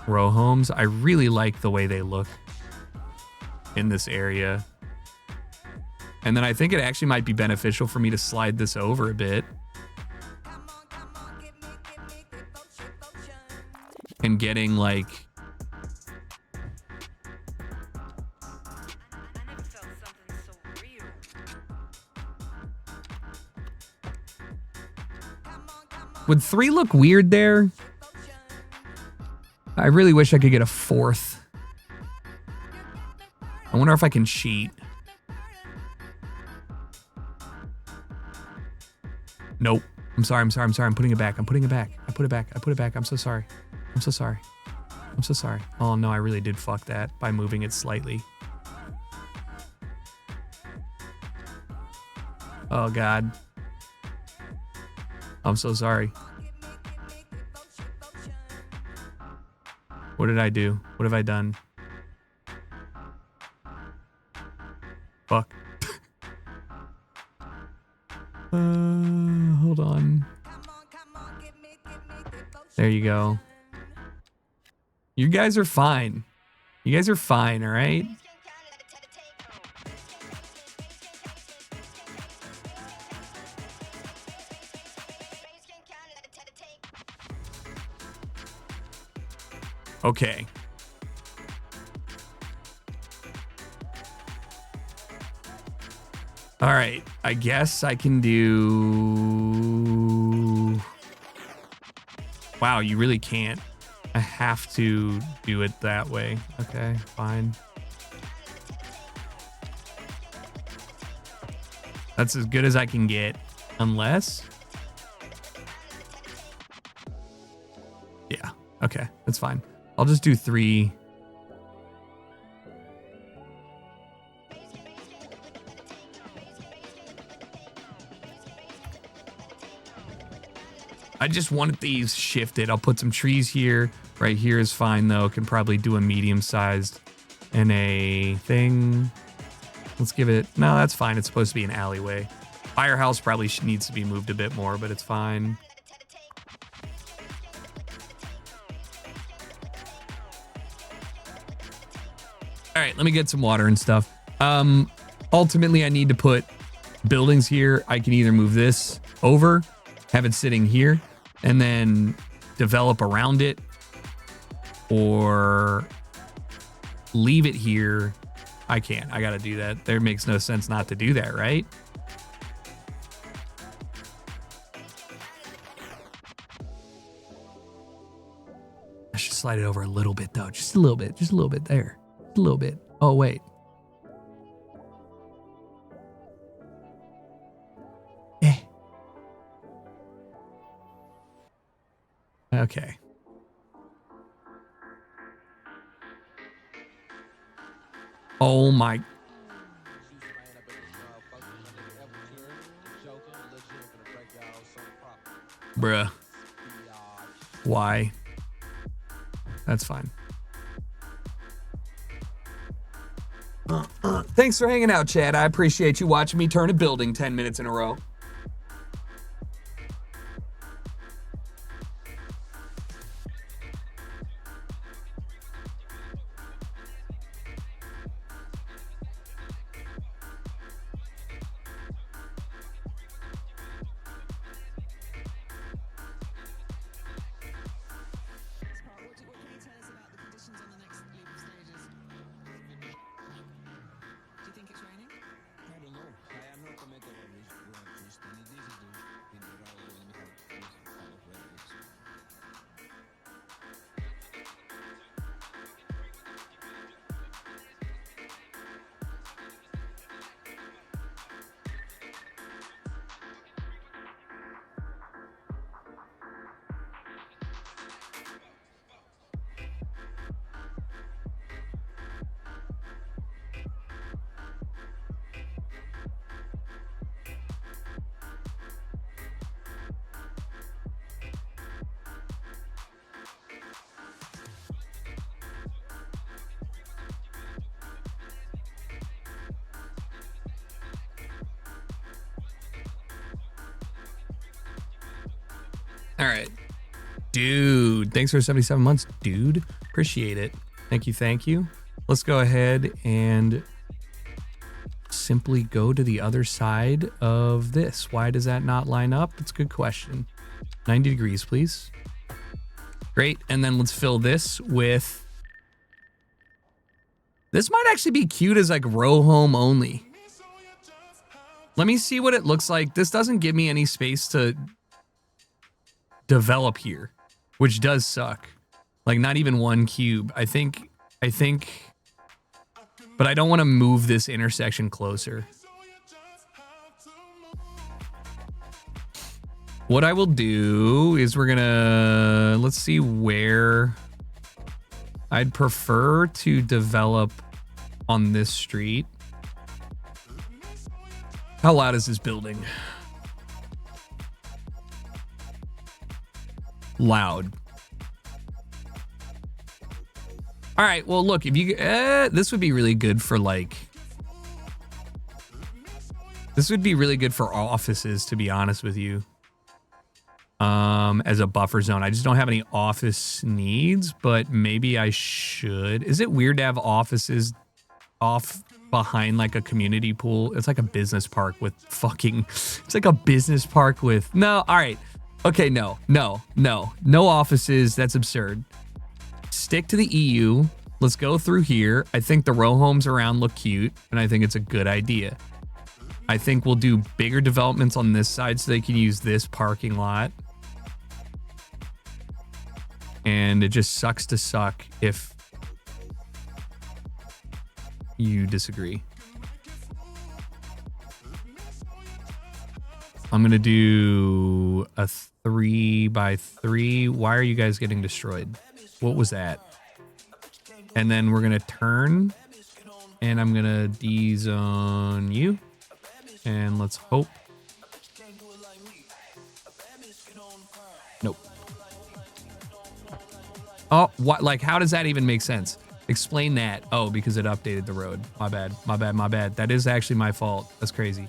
row homes. I really like the way they look in this area. And then I think it actually might be beneficial for me to slide this over a bit. And getting like... Would 3 look weird there? I really wish I could get a 4th. I wonder if I can cheat. Nope. I'm sorry. I'm putting it back. I put it back. I'm so sorry. I'm so sorry. Oh no, I really did fuck that by moving it slightly. Oh God. I'm so sorry. What did I do? What have I done? Fuck. Hold on. There you go. You guys are fine. You guys are fine, all right? Okay. All right. I guess I can do... Wow, you really can't. I have to do it that way. Okay, fine. That's as good as I can get. Unless... Yeah, okay, that's fine. I'll just do 3. I just wanted these shifted. I'll put some trees here. Right here is fine though. Can probably do a medium-sized and a thing. Let's give it... No, that's fine. It's supposed to be an alleyway. Firehouse probably needs to be moved a bit more, but it's fine. All right, let me get some water and stuff. Ultimately, I need to put buildings here. I can either move this over, have it sitting here, and then develop around it, or leave it here. I can't. I got to do that. There makes no sense not to do that, right? I should slide it over a little bit, though. Just a little bit. Just a little bit there. A little bit. Oh, wait. Okay. Oh my. Bruh. Why? That's fine. Thanks for hanging out, Chad. I appreciate you watching me turn a building 10 minutes in a row. All right. Dude, thanks for 77 months, dude. Appreciate it. Thank you, thank you. Let's go ahead and simply go to the other side of this. Why does that not line up? That's a good question. 90 degrees, please. Great. And then let's fill this with... This might actually be cute as like row home only. Let me see what it looks like. This doesn't give me any space to develop here, which does suck. Like not even 1 cube. I think, but I don't want to move this intersection closer. What I will do is we're gonna, let's see where I'd prefer to develop on this street. How loud is this building? Loud. All right, well, look, if you, this would be really good for like, this would be really good for offices, to be honest with you. As a buffer zone. I just don't have any office needs, but maybe I should. Is it weird to have offices off behind like a community pool? It's like a business park with fucking, it's like a business park with, no, all right. Okay, no offices. That's absurd. Stick to the EU. Let's go through here. I think the row homes around look cute, and I think it's a good idea. I think we'll do bigger developments on this side so they can use this parking lot. And it just sucks to suck if you disagree. I'm going to do a 3x3. Why are you guys getting destroyed? What was that? And then we're going to turn. And I'm going to D-zone you. And let's hope. Nope. Oh, what? Like, how does that even make sense? Explain that. Oh, because it updated the road. My bad. My bad. My bad. That is actually my fault. That's crazy.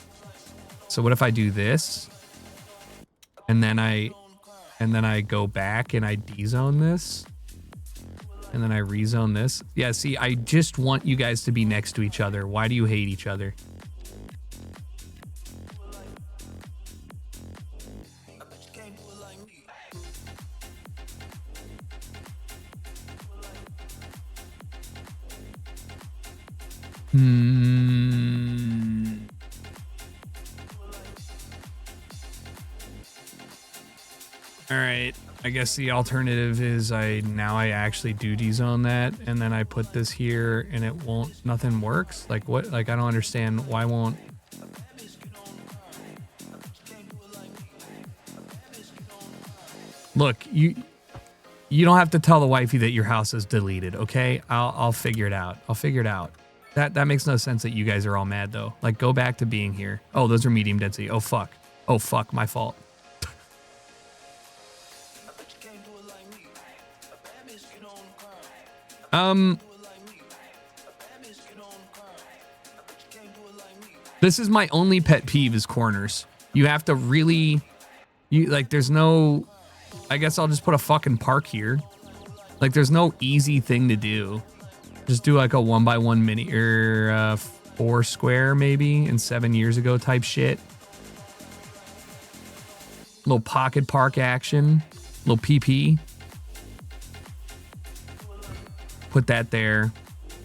So what if I do this? And then I go back and I D-zone this. And then I rezone this. Yeah, see, I just want you guys to be next to each other. Why do you hate each other? All right. I guess the alternative is I actually do D-zone that, and then I put this here and it won't, nothing works. Like what? Like, I don't understand why won't. Look, you don't have to tell the wifey that your house is deleted, okay? I'll figure it out. I'll figure it out. That makes no sense that you guys are all mad though. Like, go back to being here. Oh, those are medium density. Oh fuck. Oh fuck, my fault. This is my only pet peeve is corners. You have to really, like, there's no, I guess I'll just put a fucking park here. Like, there's no easy thing to do. Just do like a 1x1 mini or 4 square maybe in 7 years ago type shit. Little pocket park action, little PP. Put that there,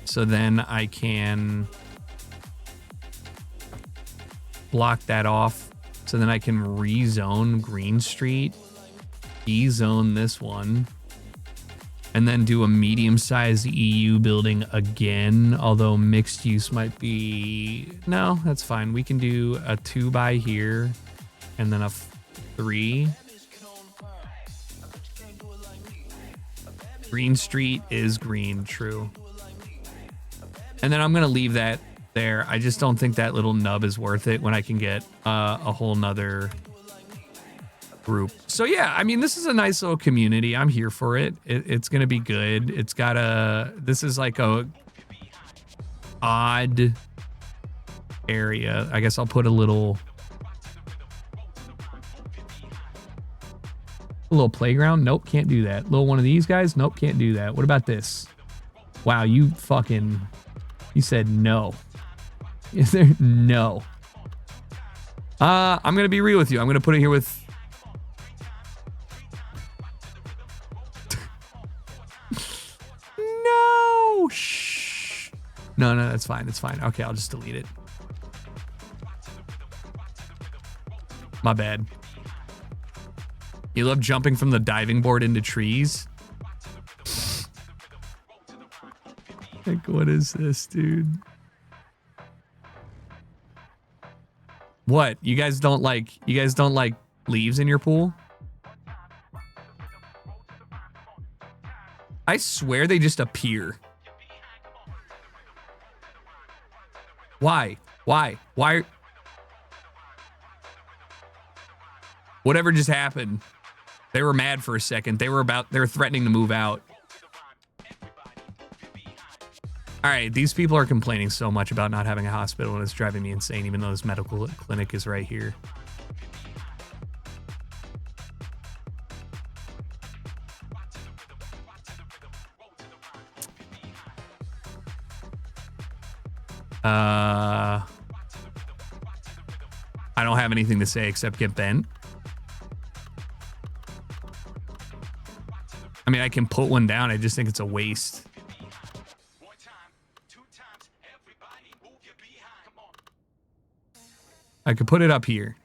so then I can block that off. So then I can rezone Green Street, E-zone this one, and then do a medium-sized EU building again. Although mixed use might be, no, that's fine. We can do a 2 by here, and then a 3. Green Street is green, true. And then I'm going to leave that there. I just don't think that little nub is worth it when I can get a whole nother group. So yeah, I mean, this is a nice little community. I'm here for it. It's going to be good. It's got this is like a odd area. I guess I'll put a little playground. Nope, can't do that. Little one of these guys. Nope, can't do that. What about this? Wow, you said no. Is there no? I'm gonna be real with you. I'm gonna put it here with no. Shh. No, that's fine. It's fine. Okay, I'll just delete it. My bad. You love jumping from the diving board into trees? Like, what is this, dude? What? You guys don't like leaves in your pool? I swear they just appear. Why? Why? Why? Whatever just happened. They were mad for a second. They were threatening to move out. All right, these people are complaining so much about not having a hospital, and it's driving me insane, even though this medical clinic is right here. I don't have anything to say except get bent. I mean, I can put one down. I just think it's a waste. I could put it up here.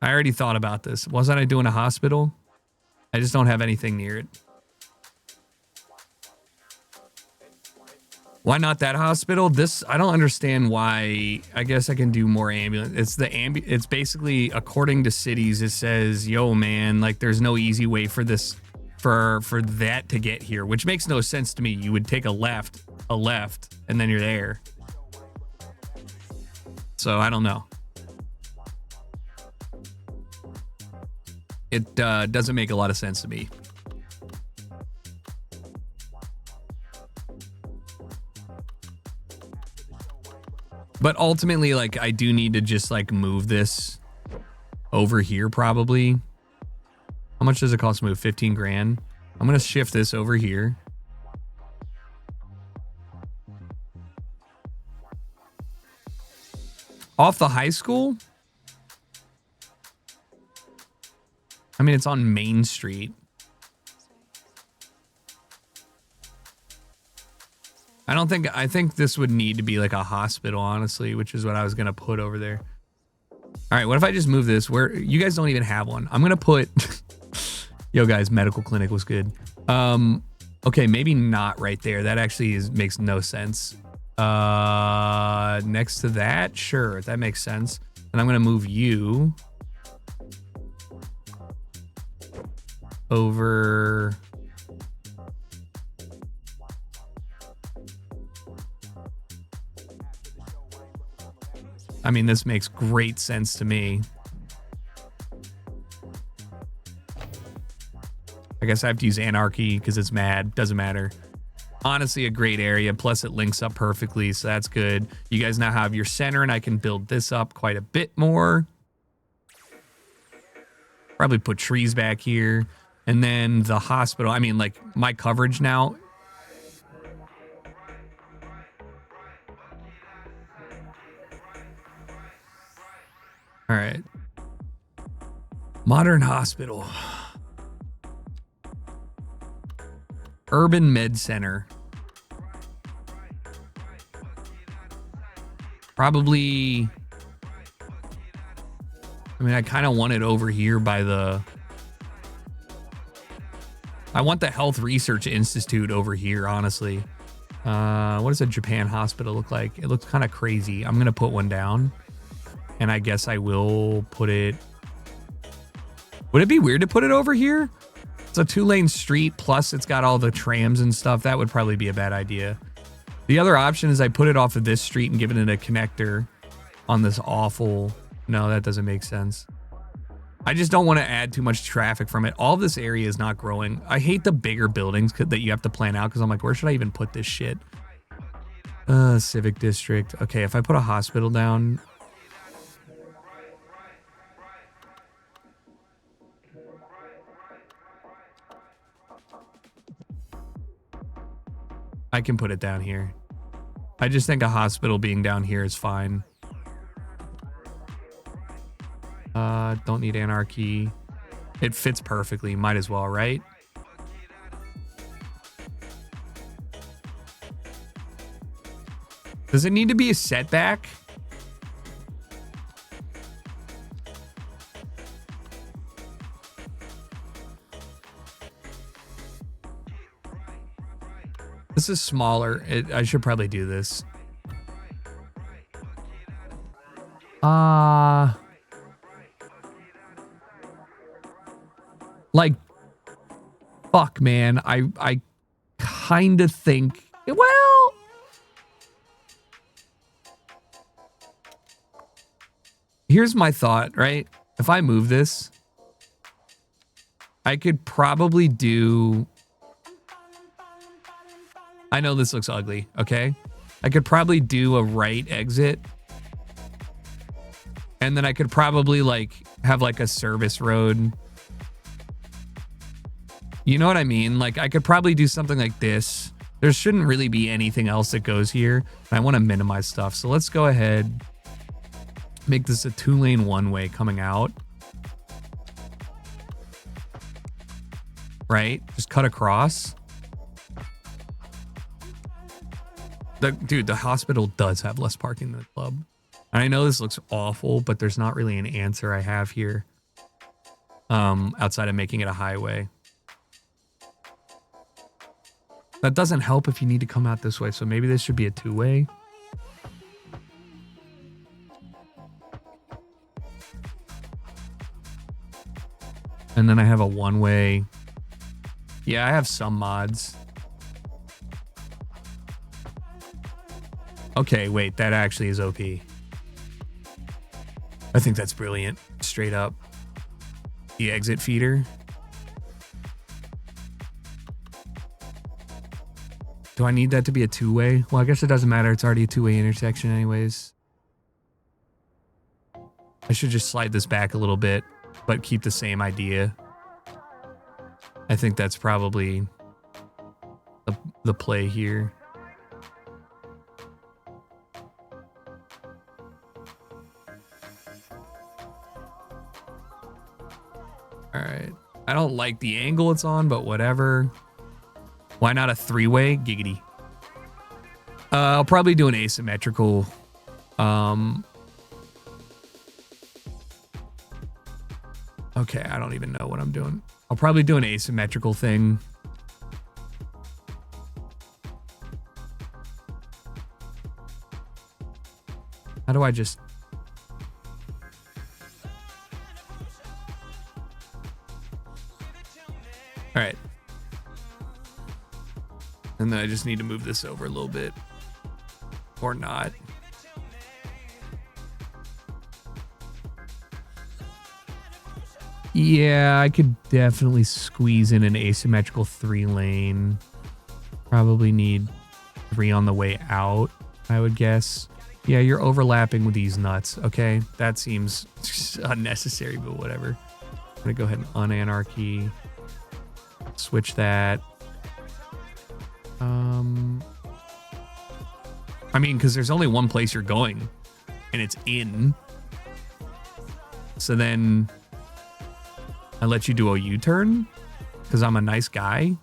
I already thought about this. Wasn't I doing a hospital? I just don't have anything near it. Why not that hospital? This, I don't understand why. I guess I can do more ambulance. It's basically, according to cities, it says, yo, man, like there's no easy way for this, for that to get here, which makes no sense to me. You would take a left, and then you're there. So I don't know. It doesn't make a lot of sense to me. But ultimately, like, I do need to just, like, move this over here, probably. How much does it cost to move? 15 grand. I'm going to shift this over here. Off the high school? I mean, it's on Main Street. I think this would need to be like a hospital, honestly, which is what I was going to put over there. All right, what if I just move this where you guys don't even have one? I'm going to put, yo guys, medical clinic was good. Okay, maybe not right there. That actually makes no sense. Next to that, sure, that makes sense. And I'm going to move you over. I mean, this makes great sense to me. I guess I have to use anarchy because it's mad. Doesn't matter. Honestly, a great area. Plus, it links up perfectly, so that's good. You guys now have your center, and I can build this up quite a bit more. Probably put trees back here. And then the hospital. I mean, like, my coverage now. All right. Modern hospital. Urban Med Center. Probably. I mean, I kind of want it over here by the. I want the Health Research Institute over here, honestly. What does a Japan hospital look like? It looks kind of crazy. I'm going to put one down. And I guess I will put it. Would it be weird to put it over here? It's a 2-lane street, plus it's got all the trams and stuff. That would probably be a bad idea. The other option is I put it off of this street and give it a connector on this awful. No, that doesn't make sense. I just don't want to add too much traffic from it. All this area is not growing. I hate the bigger buildings that you have to plan out because I'm like, where should I even put this shit? Civic district. Okay, if I put a hospital down. I can put it down here. I just think a hospital being down here is fine. Don't need anarchy. It fits perfectly. Might as well, right? Does it need to be a setback? This is smaller. I should probably do this. Like, fuck, man. I kind of think, well, here's my thought, right? If I move this, I could probably do, I know this looks ugly, okay? I could probably do a right exit. And then I could probably like have like a service road. You know what I mean? Like I could probably do something like this. There shouldn't really be anything else that goes here. I want to minimize stuff. So let's go ahead. Make this a 2-lane one-way coming out. Right? Just cut across. Dude, the hospital does have less parking than the club. And I know this looks awful, but there's not really an answer I have here. Outside of making it a highway. That doesn't help if you need to come out this way, so maybe this should be a 2-way. And then I have a 1-way. Yeah, I have some mods. Okay, wait, that actually is OP. I think that's brilliant. Straight up. The exit feeder. Do I need that to be a 2-way? Well, I guess it doesn't matter. It's already a 2-way intersection anyways. I should just slide this back a little bit, but keep the same idea. I think that's probably the play here. All right. I don't like the angle it's on, but whatever. Why not a 3-way? Giggity. I'll probably do an asymmetrical. Okay, I don't even know what I'm doing. I'll probably do an asymmetrical thing. How do I just... All right. And then I just need to move this over a little bit. Or not. Yeah, I could definitely squeeze in an asymmetrical 3-lane. Probably need 3 on the way out, I would guess. Yeah, you're overlapping with these nuts. Okay, that seems unnecessary, but whatever. I'm gonna go ahead and unanarchy. Switch that. I mean, because there's only one place you're going, and it's in. So then I let you do a U-turn because I'm a nice guy.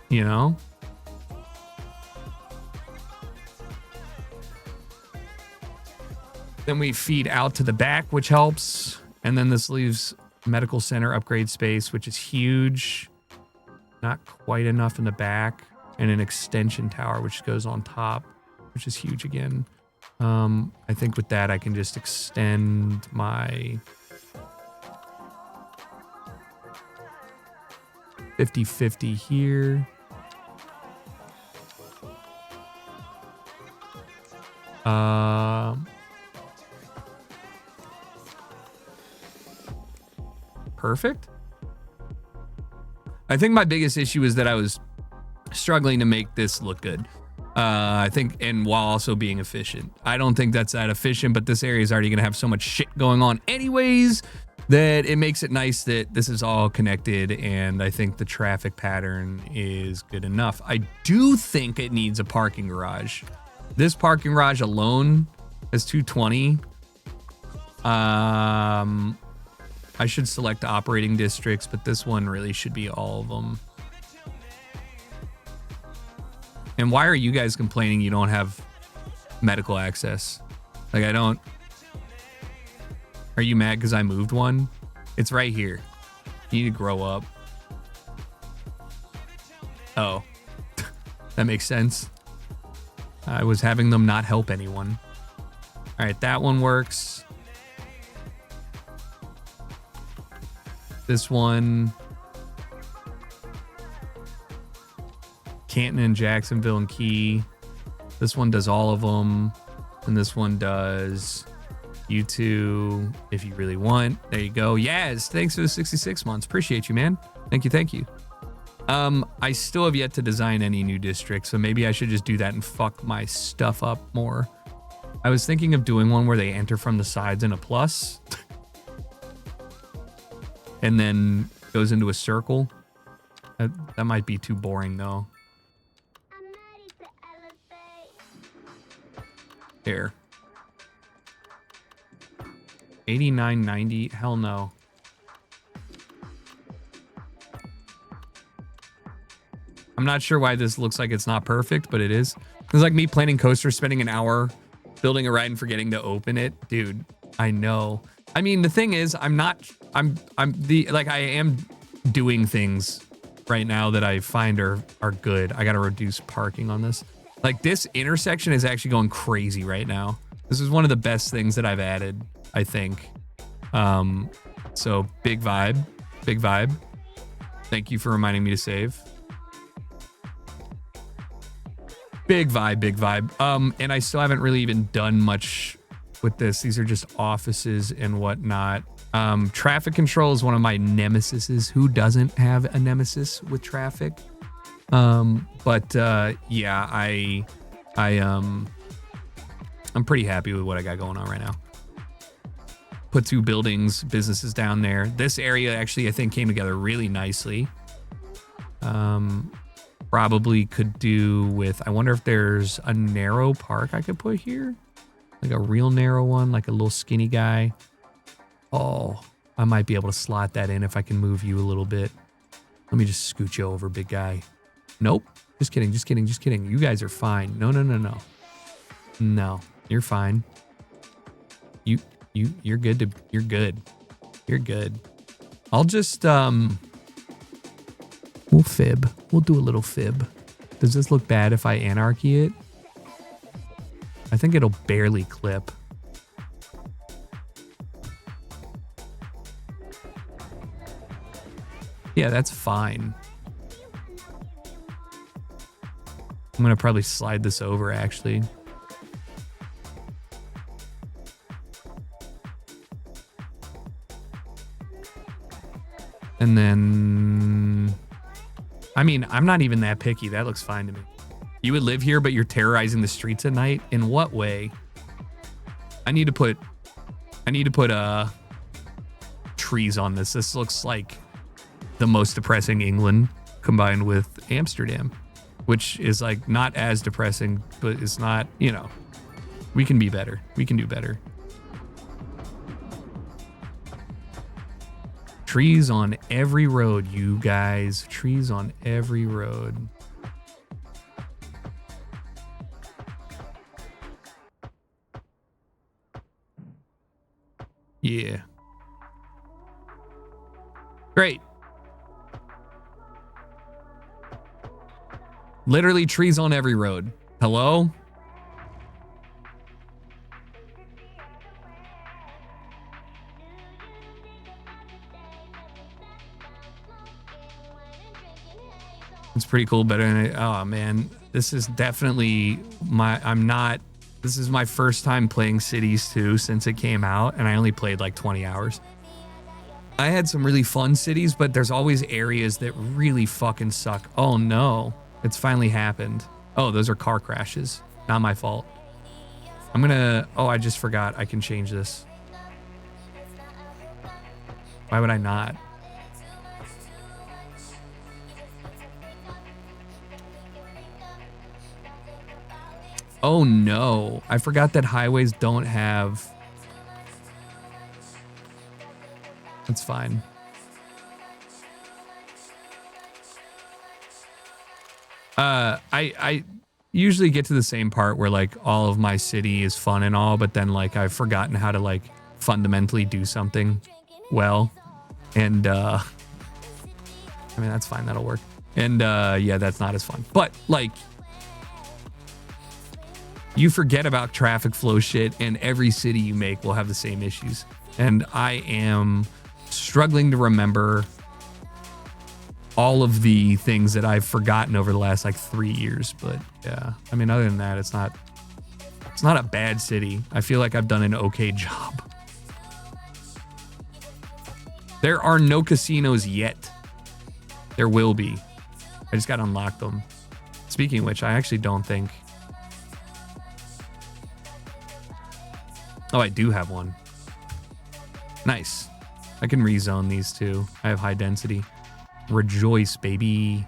You know? Then we feed out to the back, which helps. And then this leaves medical center upgrade space, which is huge. Not quite enough in the back. And an extension tower, which goes on top, which is huge again. I think with that, I can just extend my 50-50 here. Perfect. I think my biggest issue is that I was struggling to make this look good. I think, and while also being efficient. I don't think that's that efficient, but this area is already going to have so much shit going on anyways that it makes it nice that this is all connected, and I think the traffic pattern is good enough. I do think it needs a parking garage. This parking garage alone is 220. I should select operating districts, but this one really should be all of them. And why are you guys complaining you don't have medical access? Like, I don't... Are you mad because I moved one? It's right here. You need to grow up. Oh. That makes sense. I was having them not help anyone. All right, that one works. This one, Canton and Jacksonville and Key. This one does all of them. And this one does you two if you really want. There you go. Yes, thanks for the 66 months. Appreciate you, man. Thank you, thank you. I still have yet to design any new districts, so maybe I should just do that and fuck my stuff up more. I was thinking of doing one where they enter from the sides in a plus. And then goes into a circle. That might be too boring though. Here. 89.90. Hell no. I'm not sure why this looks like it's not perfect, but it is. It's like me planning coasters, spending an hour building a ride and forgetting to open it. Dude, I know. I mean, the thing is, I am doing things right now that I find are good. I got to reduce parking on this. Like this intersection is actually going crazy right now. This is one of the best things that I've added, I think. So big vibe, big vibe. Thank you for reminding me to save. Big vibe, big vibe. And I still haven't really even done much with this. These are just offices and whatnot. Traffic control is one of my nemesises. Who doesn't have a nemesis with traffic? Yeah, I'm pretty happy with what I got going on right now. Put 2 businesses down there. This area actually, I think, came together really nicely. Probably could do with, I wonder if there's a narrow park I could put here. Like a real narrow one, like a little skinny guy. Oh, I might be able to slot that in if I can move you a little bit. Let me just scoot you over, big guy. Nope. Just kidding, just kidding, just kidding. You guys are fine. No, no, no, no. No, you're fine. You're good. You're good. You're good. I'll just, we'll fib. We'll do a little fib. Does this look bad if I anarchy it? I think it'll barely clip. Yeah, that's fine. I'm gonna probably slide this over actually. And then, I mean, I'm not even that picky. That looks fine to me. You would live here, but you're terrorizing the streets at night? In what way? I need to put trees on this. This looks like the most depressing England combined with Amsterdam, which is like not as depressing, but it's not, you know, we can be better. We can do better. Trees on every road, you guys. Trees on every road. Yeah. Great. Literally trees on every road. Hello? It's pretty cool. Better than, oh man, this is definitely this is my first time playing Cities 2 since it came out, and I only played like 20 hours. I had some really fun cities, but there's always areas that really fucking suck. Oh no, it's finally happened. Oh, those are car crashes. Not my fault. I'm gonna, oh, I just forgot I can change this. Why would I not? Oh no, I forgot that highways don't have. That's fine. I usually get to the same part where like all of my city is fun and all, but then like I've forgotten how to like fundamentally do something well. And I mean, that's fine, that'll work. And yeah, that's not as fun. But like, you forget about traffic flow shit, and every city you make will have the same issues. And I am struggling to remember all of the things that I've forgotten over the last like 3 years. But yeah, I mean, other than that, it's not a bad city. I feel like I've done an okay job. There are no casinos yet. There will be. I just got to unlock them. Speaking of which, I actually don't think... Oh, I do have one. Nice. I can rezone these two. I have high density. Rejoice, baby.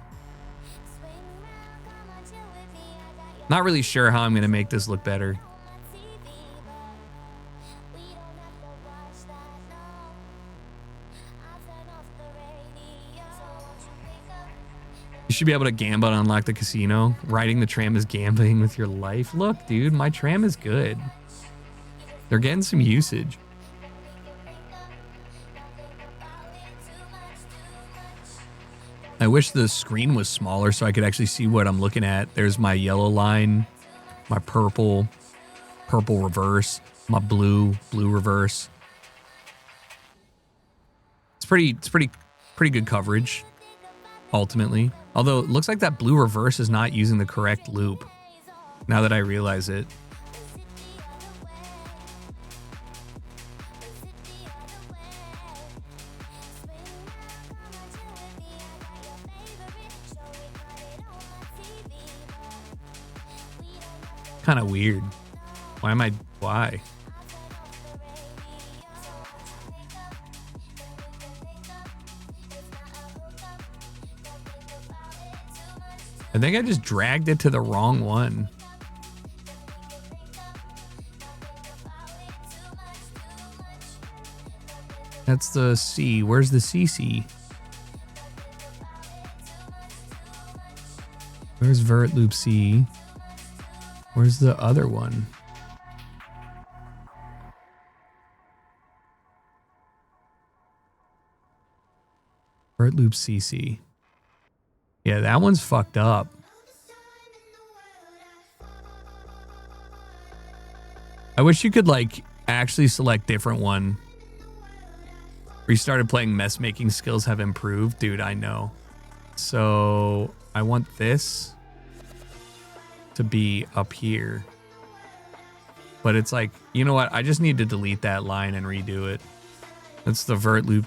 Not really sure how I'm going to make this look better. You should be able to gamble and unlock the casino. Riding the tram is gambling with your life. Look, dude, my tram is good. They're getting some usage. I wish the screen was smaller so I could actually see what I'm looking at. There's my yellow line, my purple reverse, my blue reverse. It's pretty good coverage, ultimately. Although it looks like that blue reverse is not using the correct loop, now that I realize it. Kind of weird. Why? I think I just dragged it to the wrong one. That's the C. Where's the CC? Where's Vert Loop C? Where's the other one? Vert Loop CC. Yeah, that one's fucked up. I wish you could like actually select different one. Restarted playing, mess making skills have improved. Dude, I know. So I want this to be up here. But it's like, you know what? I just need to delete that line and redo it. That's the vert loop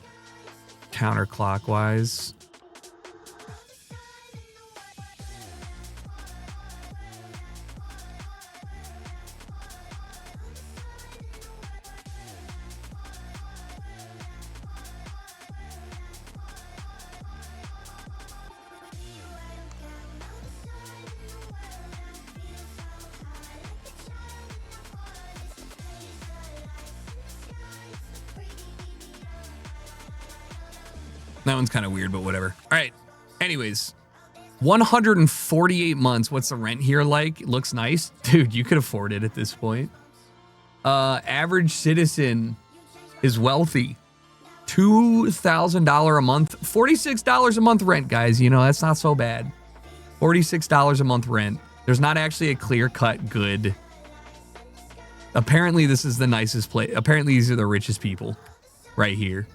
counterclockwise. That one's kind of weird, but whatever. All right. Anyways, 148 months. What's the rent here like? It looks nice. Dude, you could afford it at this point. Average citizen is wealthy. $2,000 a month. $46 a month rent, guys. You know, that's not so bad. $46 a month rent. There's not actually a clear-cut good. Apparently, this is the nicest place. Apparently, these are the richest people right here.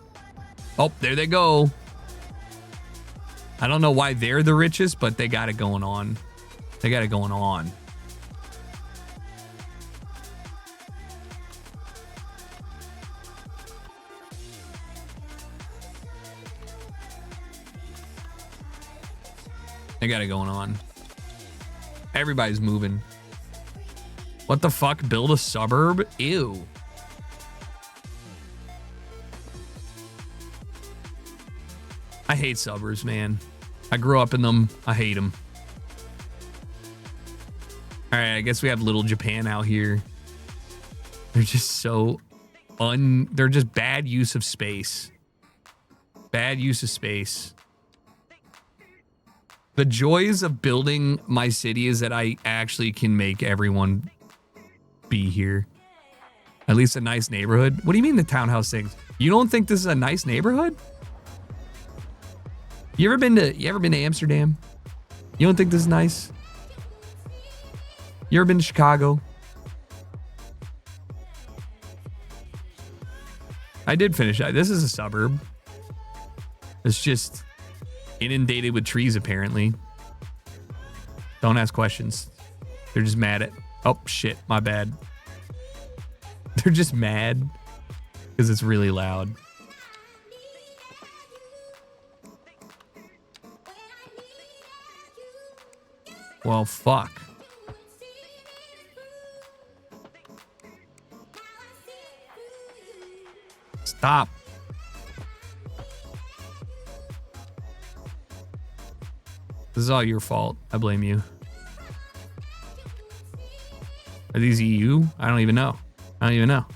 Oh, there they go. I don't know why they're the richest, but they got it going on. They got it going on. They got it going on. Everybody's moving. What the fuck? Build a suburb? Ew. I hate suburbs, man. I grew up in them. I hate them. All right, I guess we have Little Japan out here. They're just so they're just bad use of space. Bad use of space. The joys of building my city is that I actually can make everyone be here. At least a nice neighborhood. What do you mean the townhouse things? You don't think this is a nice neighborhood? You ever been to Amsterdam? You don't think this is nice? You ever been to Chicago? I did finish that. This is a suburb. It's just inundated with trees, apparently. Don't ask questions. They're just mad at... Oh, shit. My bad. They're just mad because it's really loud. Well, fuck. Stop. This is all your fault. I blame you. Are these EU? I don't even know. I don't even know.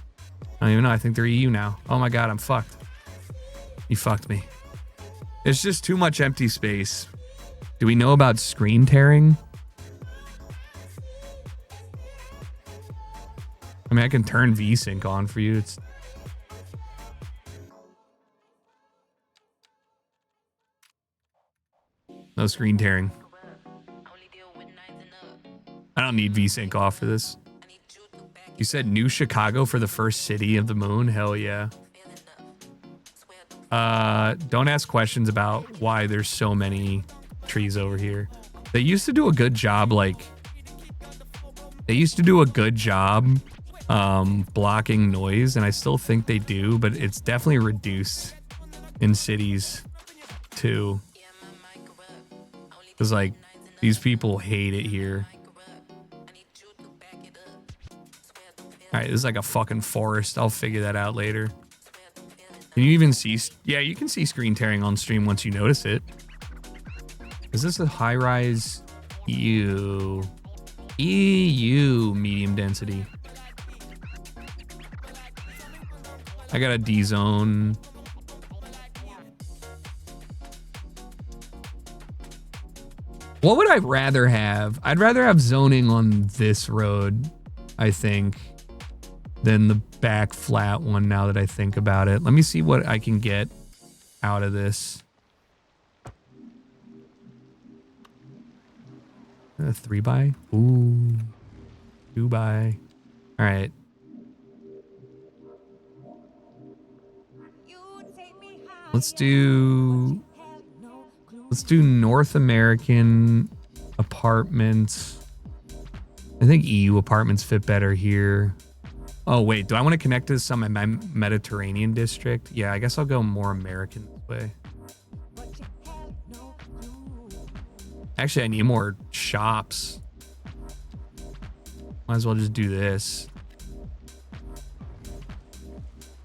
I think they're EU now. Oh my god, I'm fucked. You fucked me. There's just too much empty space. Do we know about screen tearing? I mean, I can turn VSync on for you. It's... No screen tearing. I don't need VSync off for this. You said New Chicago for the first city of the moon? Hell yeah. Don't ask questions about why there's so many trees over here. They used to do a good job, blocking noise, and I still think they do, but it's definitely reduced in cities too. Because, like, these people hate it here. Alright, this is like a fucking forest. I'll figure that out later. Can you even see... Yeah, you can see screen tearing on stream once you notice it. Is this a high-rise EU medium density? I got a D-zone. What would I rather have? I'd rather have zoning on this road, I think, than the back flat one now that I think about it. Let me see what I can get out of this. 3x? Ooh. 2x. All right. Let's do North American apartments. I think EU apartments fit better here. Oh, wait. Do I want to connect to some of my Mediterranean district? Yeah, I guess I'll go more American this way. Actually, I need more shops. Might as well just do this.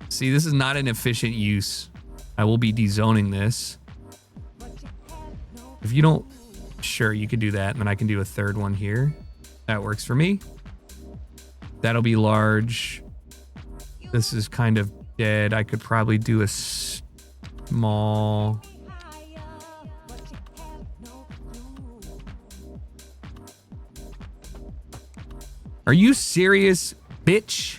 See, this is not an efficient use. I will be dezoning this. If you don't... Sure, you could do that, and then I can do a third one here. That works for me. That'll be large. This is kind of dead. I could probably do a small... Are you serious, bitch?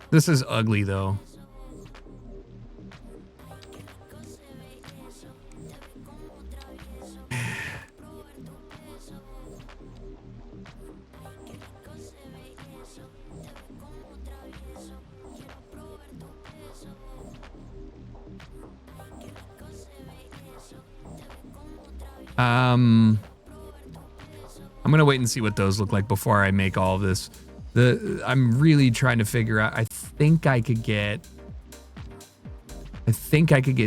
This is ugly, though. I'm gonna wait and see what those look like before I make all of this. I'm really trying to figure out. I think I could get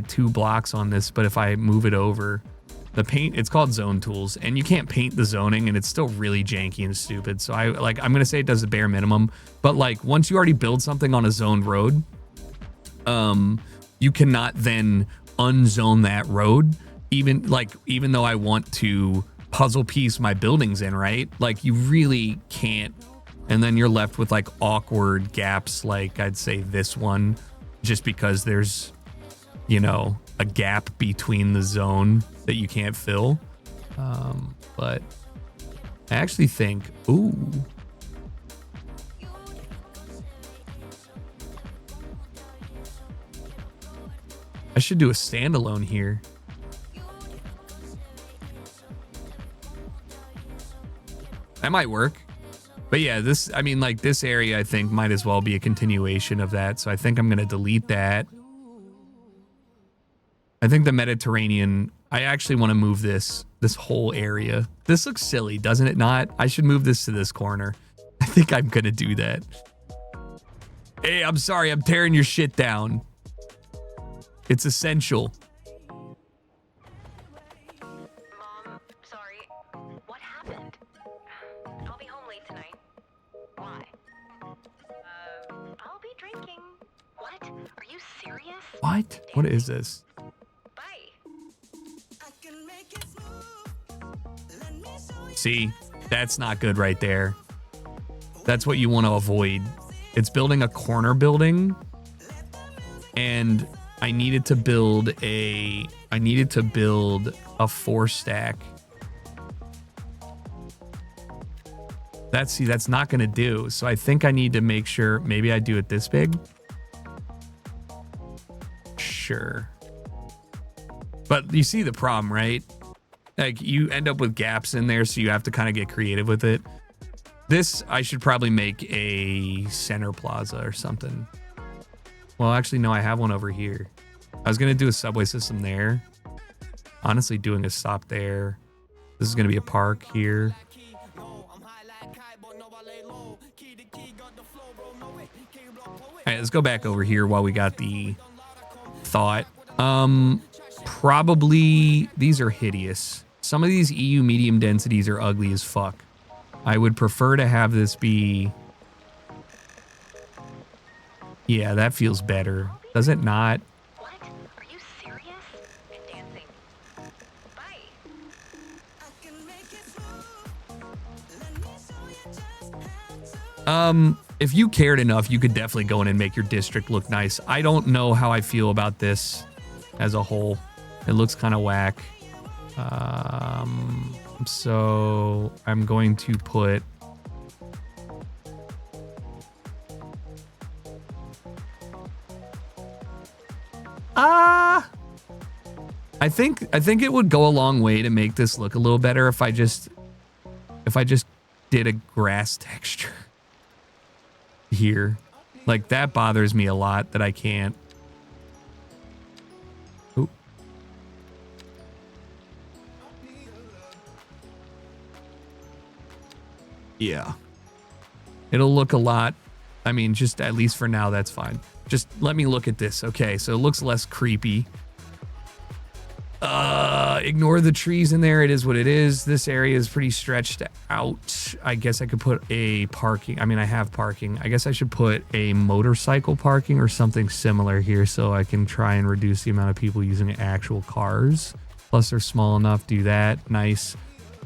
2 blocks on this, but if I move it over, the paint, it's called zone tools, and you can't paint the zoning, and it's still really janky and stupid. So I'm gonna say it does the bare minimum, but like once you already build something on a zoned road, you cannot then unzone that road, even though I want to puzzle piece my buildings in, right? Like you really can't. And then you're left with like awkward gaps, like I'd say this one, just because there's, you know, a gap between the zone that you can't fill. But I actually think, ooh. I should do a standalone here. That might work. But yeah, this, I mean, like this area, I think might as well be a continuation of that. So I think I'm going to delete that. I think the Mediterranean, I actually want to move this whole area. This looks silly, doesn't it not? I should move this to this corner. I think I'm going to do that. Hey, I'm sorry. I'm tearing your shit down. It's essential. Mom, sorry. What happened? I'll be home late tonight. Why? I'll be drinking. What? Are you serious? What? What is this? See, that's not good right there. That's what you want to avoid. It's building a corner building, and I needed to build a 4-stack. That's not going to do. So I think I need to make sure maybe I do it this big. Sure. But you see the problem, right? Like you end up with gaps in there, so you have to kind of get creative with it. This, I should probably make a center plaza or something. Well, actually, no, I have one over here. I was going to do a subway system there. Honestly, doing a stop there. This is going to be a park here. All right, let's go back over here while we got the thought. Probably these are hideous. Some of these EU medium densities are ugly as fuck. I would prefer to have this be... Yeah, that feels better. Does it not? What? Are you serious? And dancing. Bye. If you cared enough, you could definitely go in and make your district look nice. I don't know how I feel about this as a whole. It looks kind of whack. So I'm going to put... I think it would go a long way to make this look a little better if I just did a grass texture here. Like that bothers me a lot that I can't. Ooh. Yeah. It'll look a lot. I mean, just at least for now, that's fine. Just let me look at this. Okay, so it looks less creepy. Ignore the trees in there. It is what it is. This area is pretty stretched out. I guess I could put a parking. I mean, I have parking. I guess I should put a motorcycle parking or something similar here so I can try and reduce the amount of people using actual cars. Plus, they're small enough. Do that. Nice.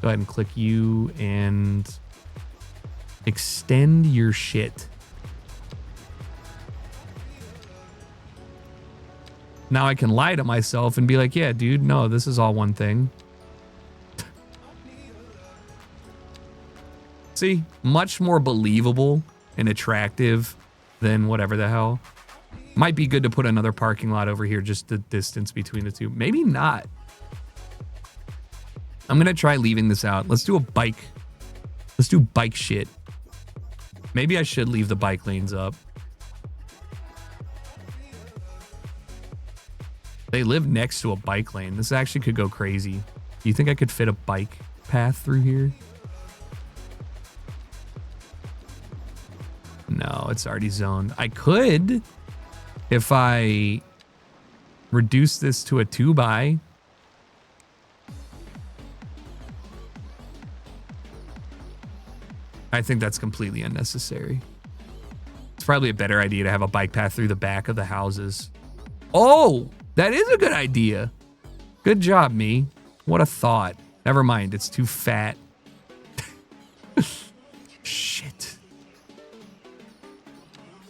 Go ahead and click you and extend your shit. Now I can lie to myself and be like, yeah, dude, no, this is all one thing. See, much more believable and attractive than whatever the hell. Might be good to put another parking lot over here, just the distance between the two. Maybe not. I'm going to try leaving this out. Let's do a bike. Let's do bike shit. Maybe I should leave the bike lanes up. They live next to a bike lane. This actually could go crazy. Do you think I could fit a bike path through here? No, it's already zoned. I could if I reduce this to a 2x. I think that's completely unnecessary. It's probably a better idea to have a bike path through the back of the houses. Oh! That is a good idea. Good job, me. What a thought. Never mind, it's too fat. Shit.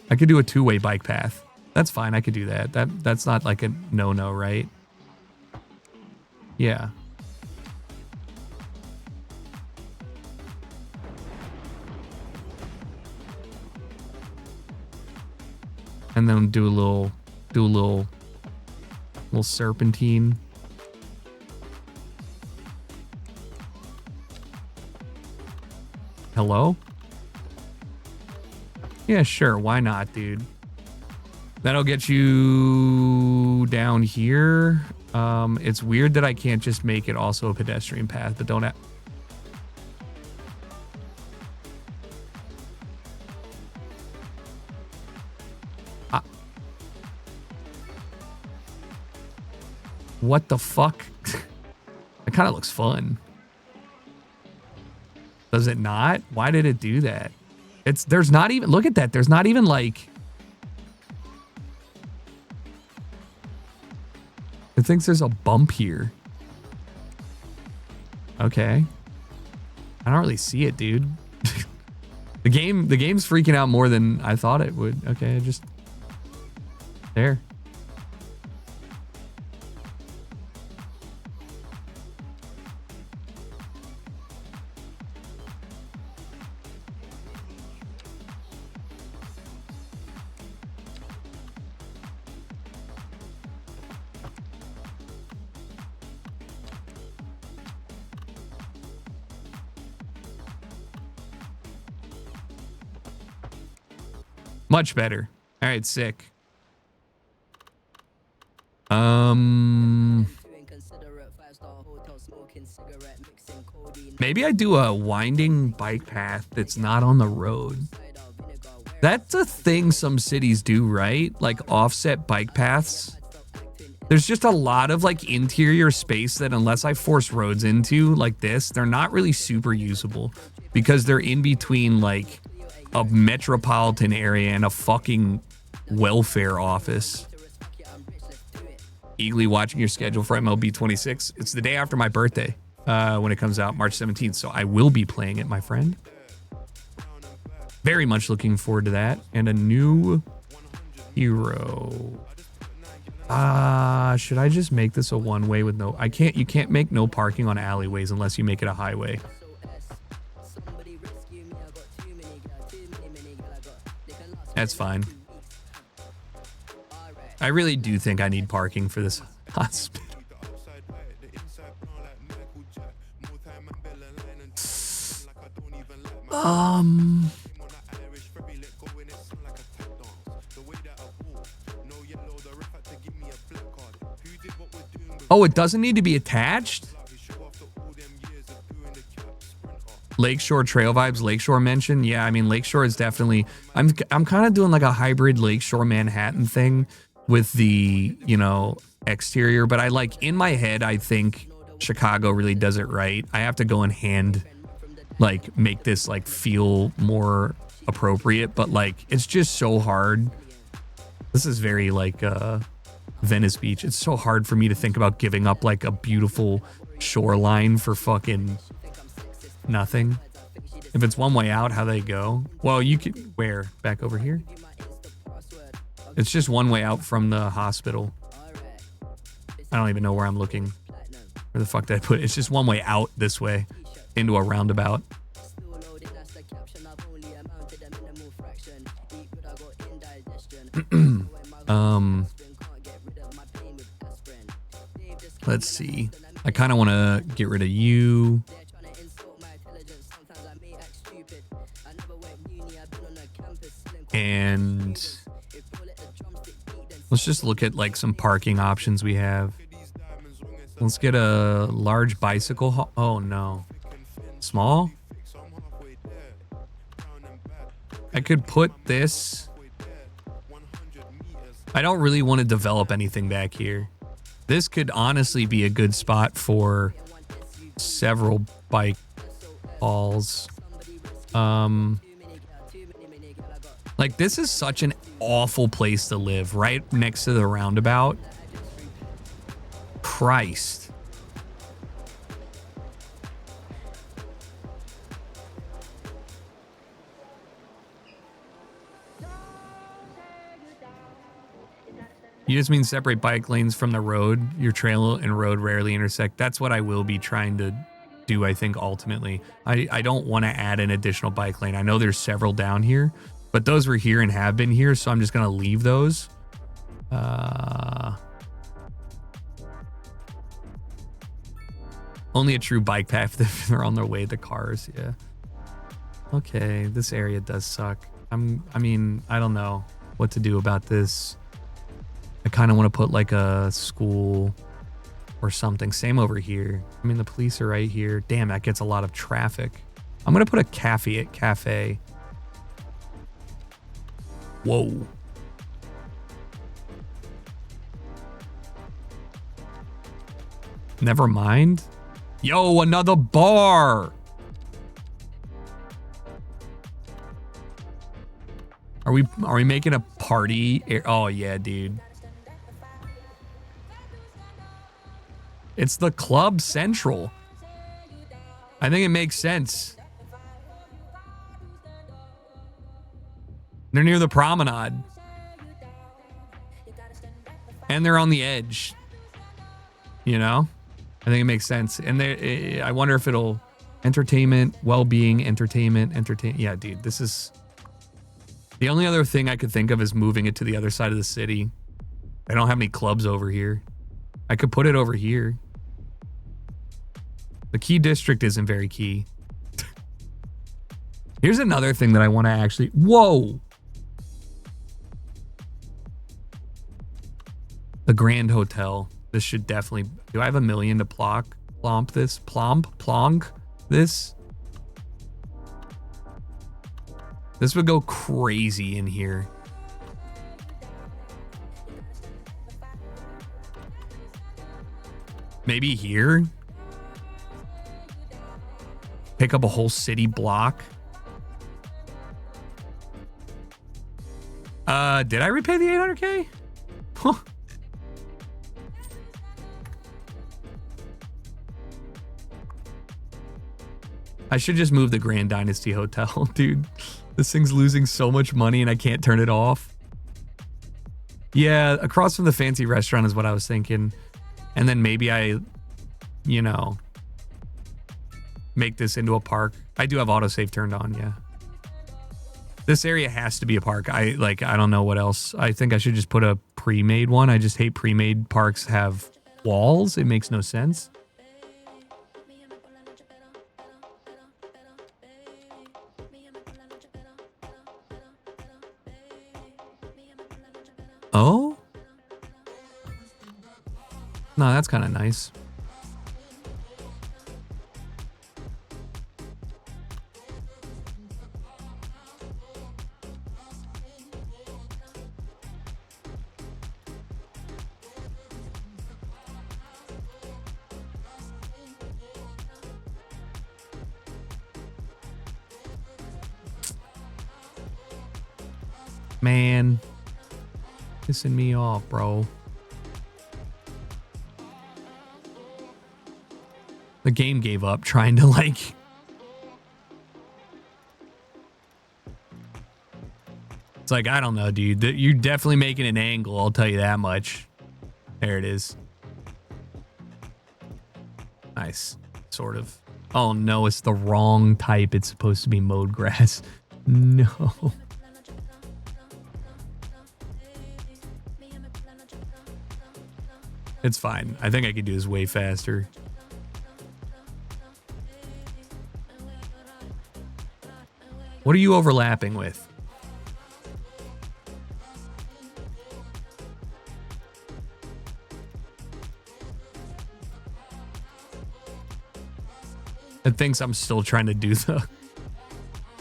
I could do a 2-way bike path. That's fine, I could do that. That's not like a no-no, right? Yeah. And then do a little serpentine. Hello? Yeah, sure. Why not, dude? That'll get you down here. It's weird that I can't just make it also a pedestrian path, but don't have... What the fuck? It kind of looks fun. Does it not? Why did it do that? There's not even, look at that. There's not even like, it thinks there's a bump here. Okay. I don't really see it, dude. The game's freaking out more than I thought it would. Okay, just there. Much better. All right, sick. Maybe I do a winding bike path that's not on the road. That's a thing some cities do, right? Like offset bike paths. There's just a lot of like interior space that unless I force roads into like this, they're not really super usable because they're in between like a metropolitan area and a fucking welfare office. Eagerly watching your schedule for MLB 26. It's the day after my birthday when it comes out, March 17th. So I will be playing it, my friend. Very much looking forward to that. And a new hero. Should I just make this a one-way with no... You can't make no parking on alleyways unless you make it a highway. That's fine. I really do think I need parking for this hospital. Oh, it doesn't need to be attached? Lakeshore trail vibes, Lakeshore mention. Yeah, I mean, Lakeshore is definitely... I'm kind of doing like a hybrid Lakeshore Manhattan thing with the, you know, exterior. But I like, in my head, I think Chicago really does it right. I have to go and like, make this, like, feel more appropriate. But, like, it's just so hard. This is very, like, Venice Beach. It's so hard for me to think about giving up, like, a beautiful shoreline for fucking... nothing. If it's one way out, how they go? Well, you could... Where? Back over here? It's just one way out from the hospital. I don't even know where I'm looking. Where the fuck did I put it? It's just one way out this way into a roundabout. Let's see. I kind of want to get rid of you. And let's just look at like some parking options we have. Let's get a large bicycle. Oh no. Small? I could put this. I don't really want to develop anything back here. This could honestly be a good spot for several bike balls. Like, this is such an awful place to live, right next to the roundabout. Christ. You just mean separate bike lanes from the road? Your trail and road rarely intersect. That's what I will be trying to do, I think, ultimately. I don't want to add an additional bike lane. I know there's several down here, but those were here and have been here, so I'm just going to leave those. Only a true bike path if they're on their way to cars, yeah. Okay, this area does suck. I mean, I don't know what to do about this. I kind of want to put like a school or something. Same over here. I mean, the police are right here. Damn, that gets a lot of traffic. I'm going to put a cafe. Whoa. Never mind. Yo, another bar. Are we making a party? Oh yeah, dude. It's the Club Central. I think it makes sense. They're near the promenade. And they're on the edge. You know? I think it makes sense. And I wonder if it'll entertainment, well-being, entertain. Yeah, dude, this is the only other thing I could think of is moving it to the other side of the city. I don't have any clubs over here. I could put it over here. The key district isn't very key. Here's another thing that I want to actually... Whoa! The Grand Hotel. This should definitely... Do I have $1 million to plonk this? Plonk this? This would go crazy in here. Maybe here? Pick up a whole city block. Did I repay the 800K? Huh. I should just move the Grand Dynasty Hotel, dude. This thing's losing so much money and I can't turn it off. Yeah, across from the fancy restaurant is what I was thinking. And then maybe I, you know, make this into a park. I do have autosave turned on, yeah. This area has to be a park. I don't know what else. I think I should just put a pre-made one. I just hate pre-made parks have walls. It makes no sense. Oh? No, that's kind of nice. Man. Pissing me off, bro. The game gave up trying to like... It's like, I don't know, dude. You're definitely making an angle, I'll tell you that much. There it is. Nice. Sort of. Oh no, it's the wrong type. It's supposed to be mowed grass. No. It's fine. I think I could do this way faster. What are you overlapping with? It thinks I'm still trying to do the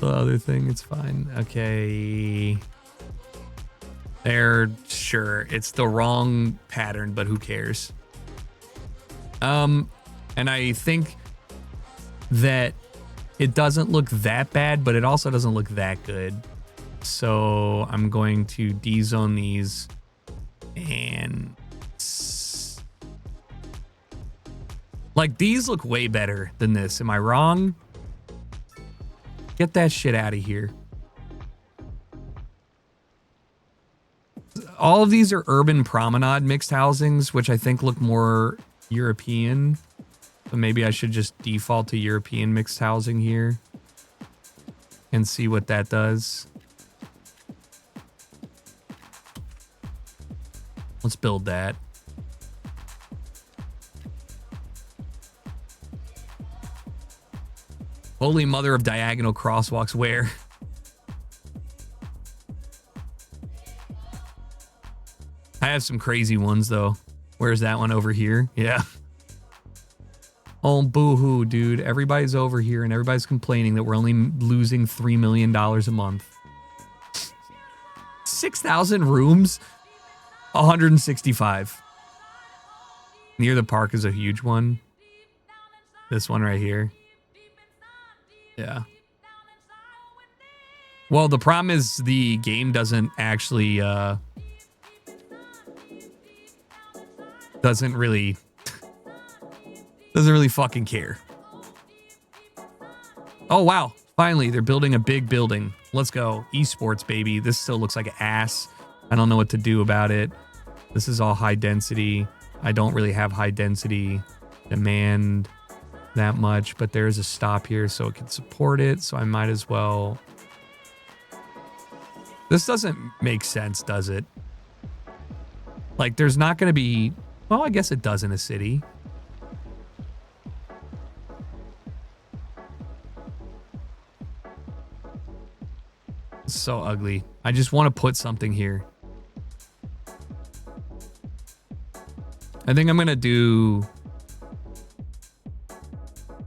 other thing. It's fine. Okay. There, sure. It's the wrong pattern, but who cares? And I think that it doesn't look that bad, but it also doesn't look that good. So I'm going to dezone these and like these look way better than this. Am I wrong? Get that shit out of here. All of these are urban promenade mixed housings, which I think look more European. So maybe I should just default to European mixed housing here and see what that does. Let's build that. Holy mother of diagonal crosswalks, where? I have some crazy ones, though. Where's that one over here? Yeah. Oh, boo-hoo, dude. Everybody's over here, and everybody's complaining that we're only losing $3 million a month. 6,000 rooms? 165. Near the park is a huge one. This one right here. Yeah. Well, the problem is the game doesn't actually, doesn't really fucking care. Oh, wow. Finally, they're building a big building. Let's go. Esports, baby. This still looks like ass. I don't know what to do about it. This is all high density. I don't really have high density demand that much, but there's a stop here so it can support it. So I might as well. This doesn't make sense, does it? Like, there's not going to be. Well, I guess it does in a city. It's so ugly. I just want to put something here. I think I'm going to do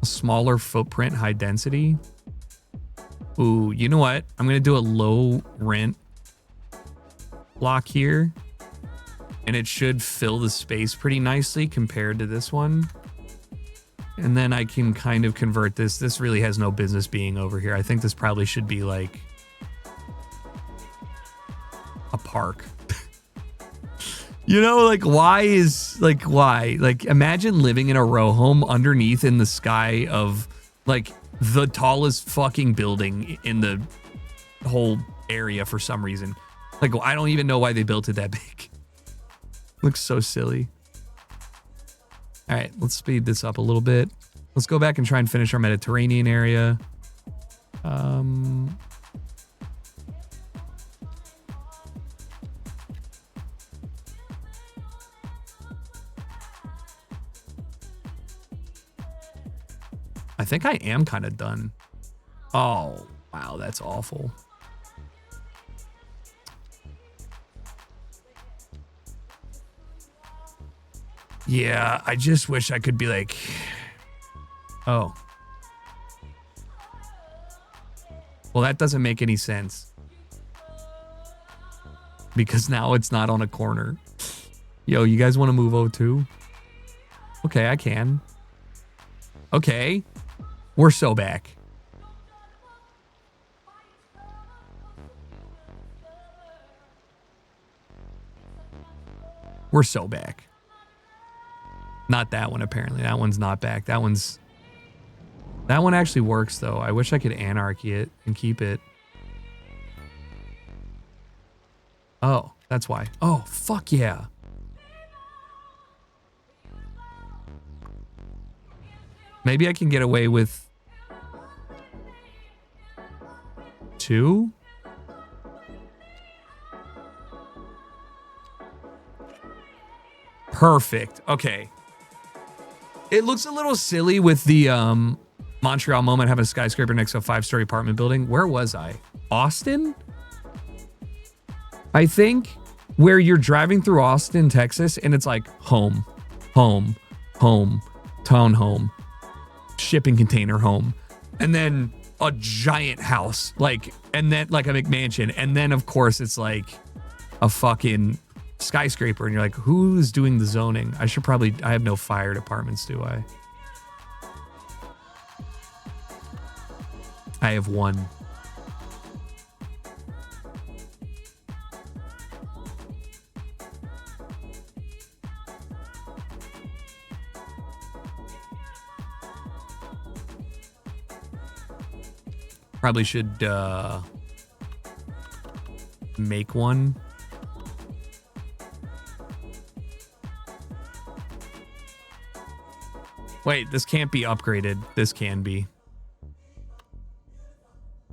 a smaller footprint, high density. Ooh, you know what? I'm going to do a low rent block here. And it should fill the space pretty nicely compared to this one. And then I can kind of convert this. This really has no business being over here. I think this probably should be like a park. You know, like why? Like imagine living in a row home underneath in the sky of like the tallest fucking building in the whole area for some reason. Like I don't even know why they built it that big. Looks so silly. All right, let's speed this up a little bit. Let's go back and try and finish our Mediterranean area. I think I am kind of done. Oh, wow, that's awful. Yeah, I just wish I could be like, oh. Well, that doesn't make any sense. Because now it's not on a corner. Yo, you guys want to move O2? Okay, I can. Okay. We're so back. We're so back. Not that one, apparently. That one's not back. That one actually works, though. I wish I could anarchy it and keep it. Oh, that's why. Oh, fuck yeah. Maybe I can get away with 2? Perfect. Okay. It looks a little silly with the Montreal moment having a skyscraper next to a 5-story apartment building. Where was I? Austin? I think where you're driving through Austin, Texas, and it's like home, home, home, townhome, shipping container home, and then a giant house, like, and then like a McMansion, and then of course it's like a fucking skyscraper, and you're like, who's doing the zoning? I have no fire departments, do I? I have one. Probably should make one. Wait, this can't be upgraded. This can be.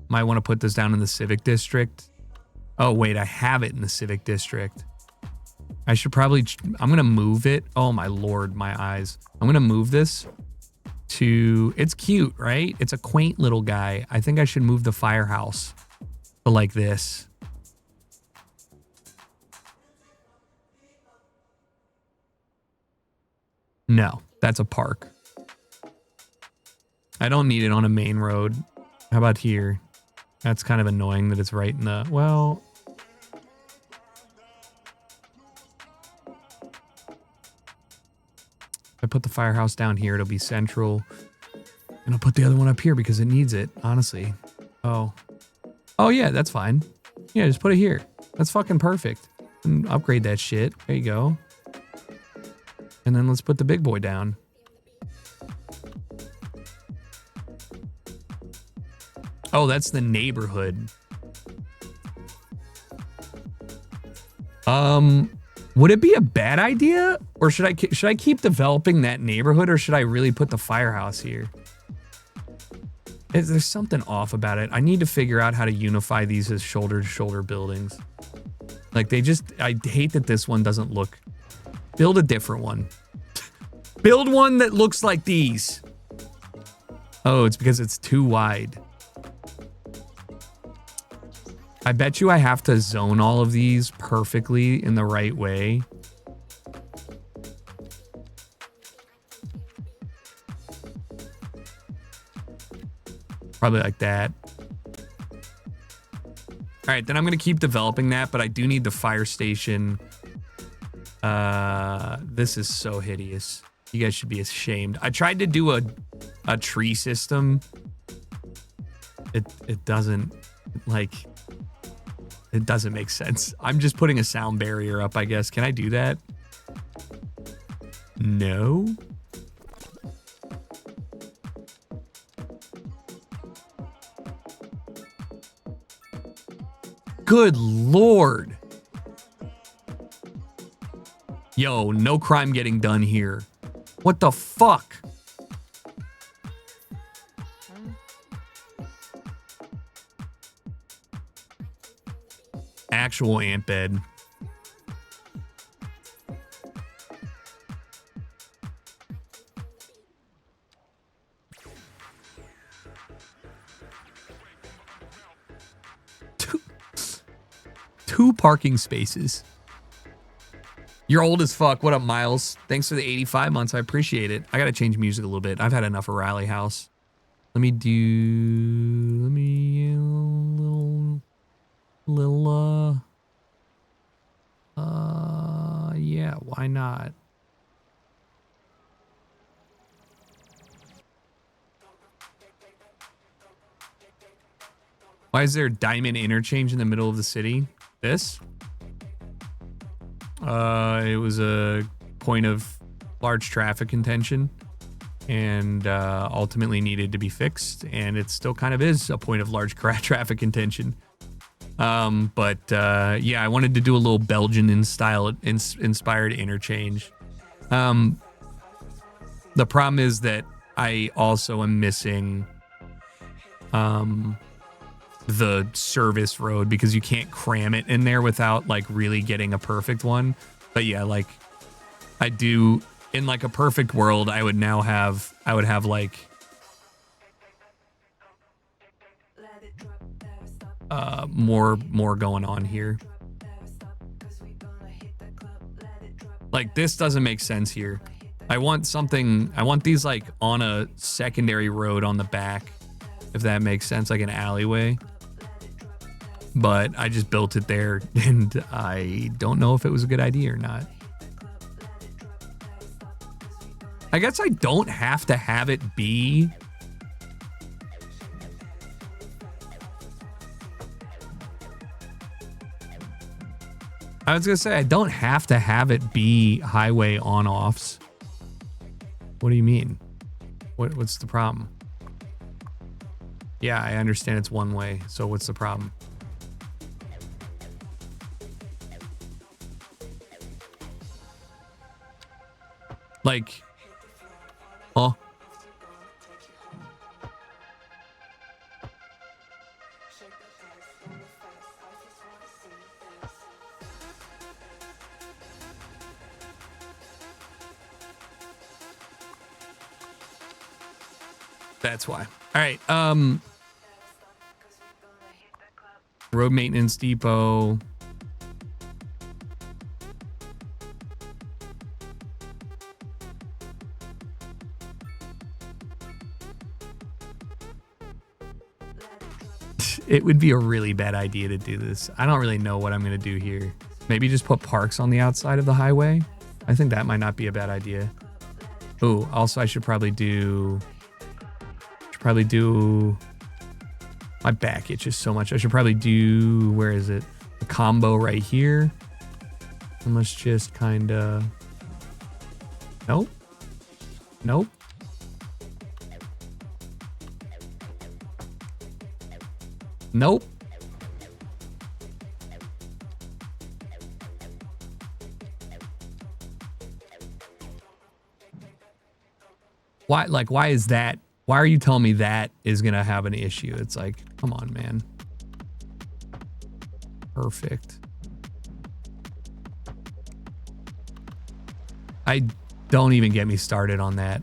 Might want to put this down in the civic district. Oh, wait, I have it in the civic district. I should probably, I'm going to move it. Oh my Lord, my eyes. I'm going to move this to, it's cute, right? It's a quaint little guy. I think I should move the firehouse to like this. No, that's a park. I don't need it on a main road. How about here? That's kind of annoying that it's right in the, well, if I put the firehouse down here, it'll be central. And I'll put the other one up here because it needs it, honestly. Oh. Oh, yeah, that's fine. Yeah, just put it here. That's fucking perfect. And upgrade that shit. There you go. And then let's put the big boy down. Oh, that's the neighborhood. Would it be a bad idea, or should I keep developing that neighborhood, or should I really put the firehouse here? There's something off about it. I need to figure out how to unify these as shoulder-to-shoulder buildings. Like I hate that this one doesn't look. Build a different one. Build one that looks like these. Oh, it's because it's too wide. I bet you I have to zone all of these perfectly in the right way. Probably like that. All right, then I'm going to keep developing that, but I do need the fire station. This is so hideous. You guys should be ashamed. I tried to do a tree system. It doesn't, like... It doesn't make sense. I'm just putting a sound barrier up, I guess. Can I do that? No. Good Lord. Yo, no crime getting done here. What the fuck? Actual ant bed. Two parking spaces. You're old as fuck. What up, Miles? Thanks for the 85 months. I appreciate it. I gotta change music a little bit. I've had enough of Rally House. Let me yeah, why not? Why is there diamond interchange in the middle of the city? This? It was a point of large traffic contention and ultimately needed to be fixed, and it still kind of is a point of large traffic contention. Yeah, I wanted to do a little Belgian inspired interchange. The problem is that I also am missing the service road because you can't cram it in there without like really getting a perfect one. But yeah, like I do in like a perfect world, I would have like more going on here. Like this doesn't make sense here. I want these like on a secondary road on the back, if that makes sense, like an alleyway. But I just built it there and I don't know if it was a good idea or not. I guess I don't have to have it be I was gonna say I don't have to have it be highway on-offs. What do you mean? What's the problem? Yeah, I understand it's one way, so what's the problem? Like, oh. That's why. All right. Road maintenance depot. It would be a really bad idea to do this. I don't really know what I'm going to do here. Maybe just put parks on the outside of the highway. I think that might not be a bad idea. Oh, also I should probably do... My back itches so much. I should probably do... Where is it? A combo right here. And let's just kind of... Nope. Nope. Nope. Why, like, why is that? Why are you telling me that is going to have an issue? It's like, come on, man. Perfect. Don't even get me started on that.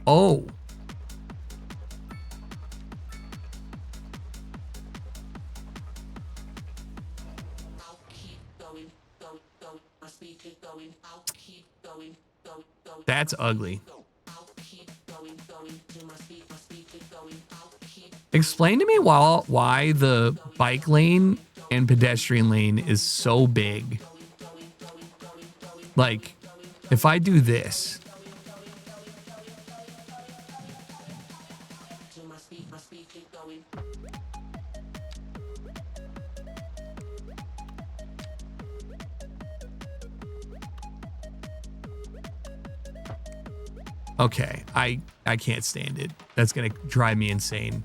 Oh. That's ugly. Explain to me why the bike lane and pedestrian lane is so big. Like, if I do this. Okay, I can't stand it. That's gonna drive me insane.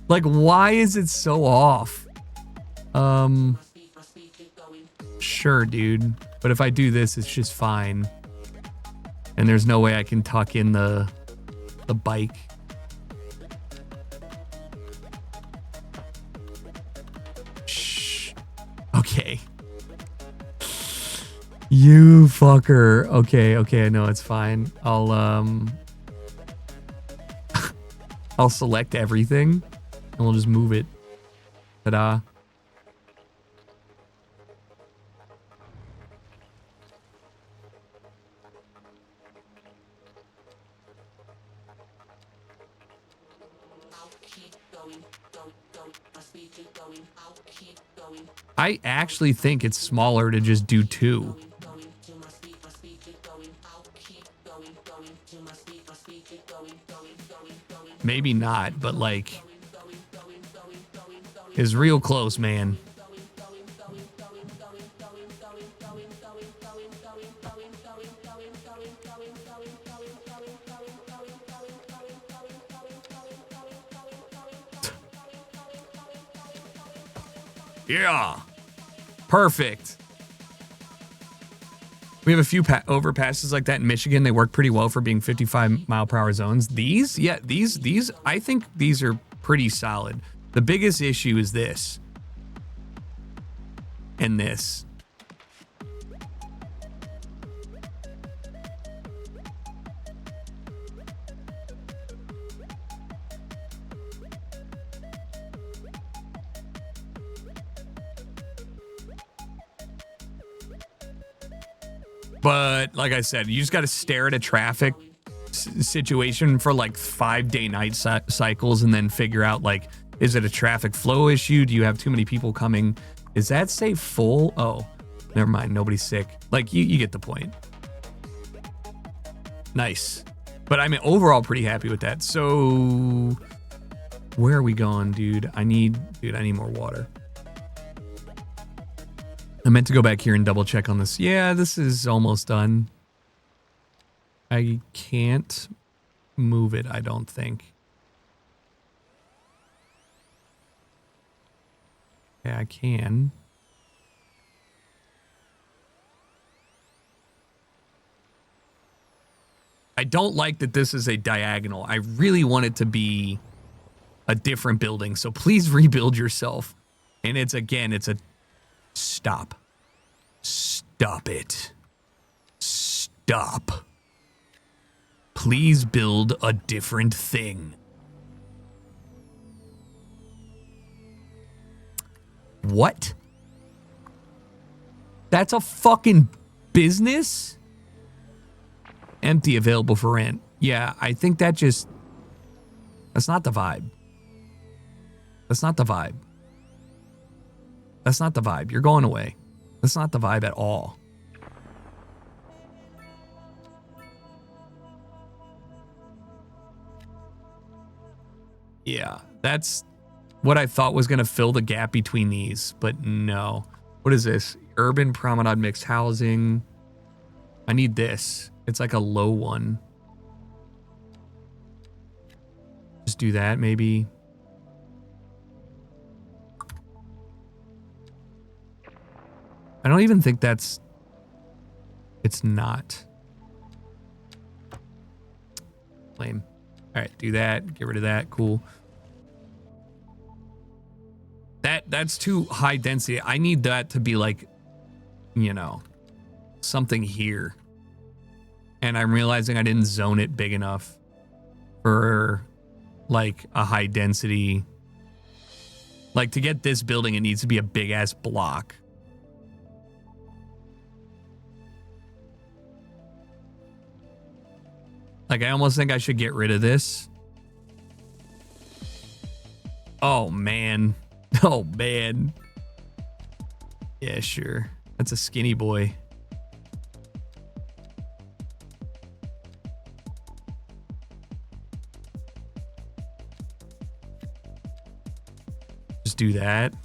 Like, why is it so off? Sure, dude. But if I do this, it's just fine. And there's no way I can tuck in the bike. Shh. Okay. You fucker. Okay, I know it's fine. I'll select everything and we'll just move it. Ta-da. I actually think it's smaller to just do 2. Maybe not, but like, is real close, man. Yeah. Perfect. We have a few overpasses like that in Michigan. They work pretty well for being 55-mile-per-hour zones. These, yeah, these, I think these are pretty solid. The biggest issue is this. And this. But like I said, you just got to stare at a traffic situation for like 5-day night cycles and then figure out, like, is it a traffic flow issue? Do you have too many people coming? Is that say full? Oh, never mind. Nobody's sick. Like, you get the point. Nice. But I mean, overall pretty happy with that. So where are we going, dude? I need more water. I meant to go back here and double check on this. Yeah, this is almost done. I can't move it, I don't think. Yeah, I can. I don't like that this is a diagonal. I really want it to be a a different building. So please rebuild yourself. And it's a stop. Stop it. Stop. Please build a different thing. What? That's a fucking business? Empty, available for rent. Yeah, I think that's not the vibe. That's not the vibe. That's not the vibe. You're going away. That's not the vibe at all. Yeah, that's what I thought was going to fill the gap between these, but no. What is this? Urban promenade mixed housing. I need this. It's like a low one. Just do that, maybe. I don't even think that's... It's not. Lame. All right, do that. Get rid of that. Cool. That's too high density. I need that to be like, you know, something here. And I'm realizing I didn't zone it big enough for like a high density. Like to get this building, it needs to be a big ass block. Like I almost think I should get rid of this. Oh man. Oh man. Yeah, sure. That's a skinny boy. Just do that.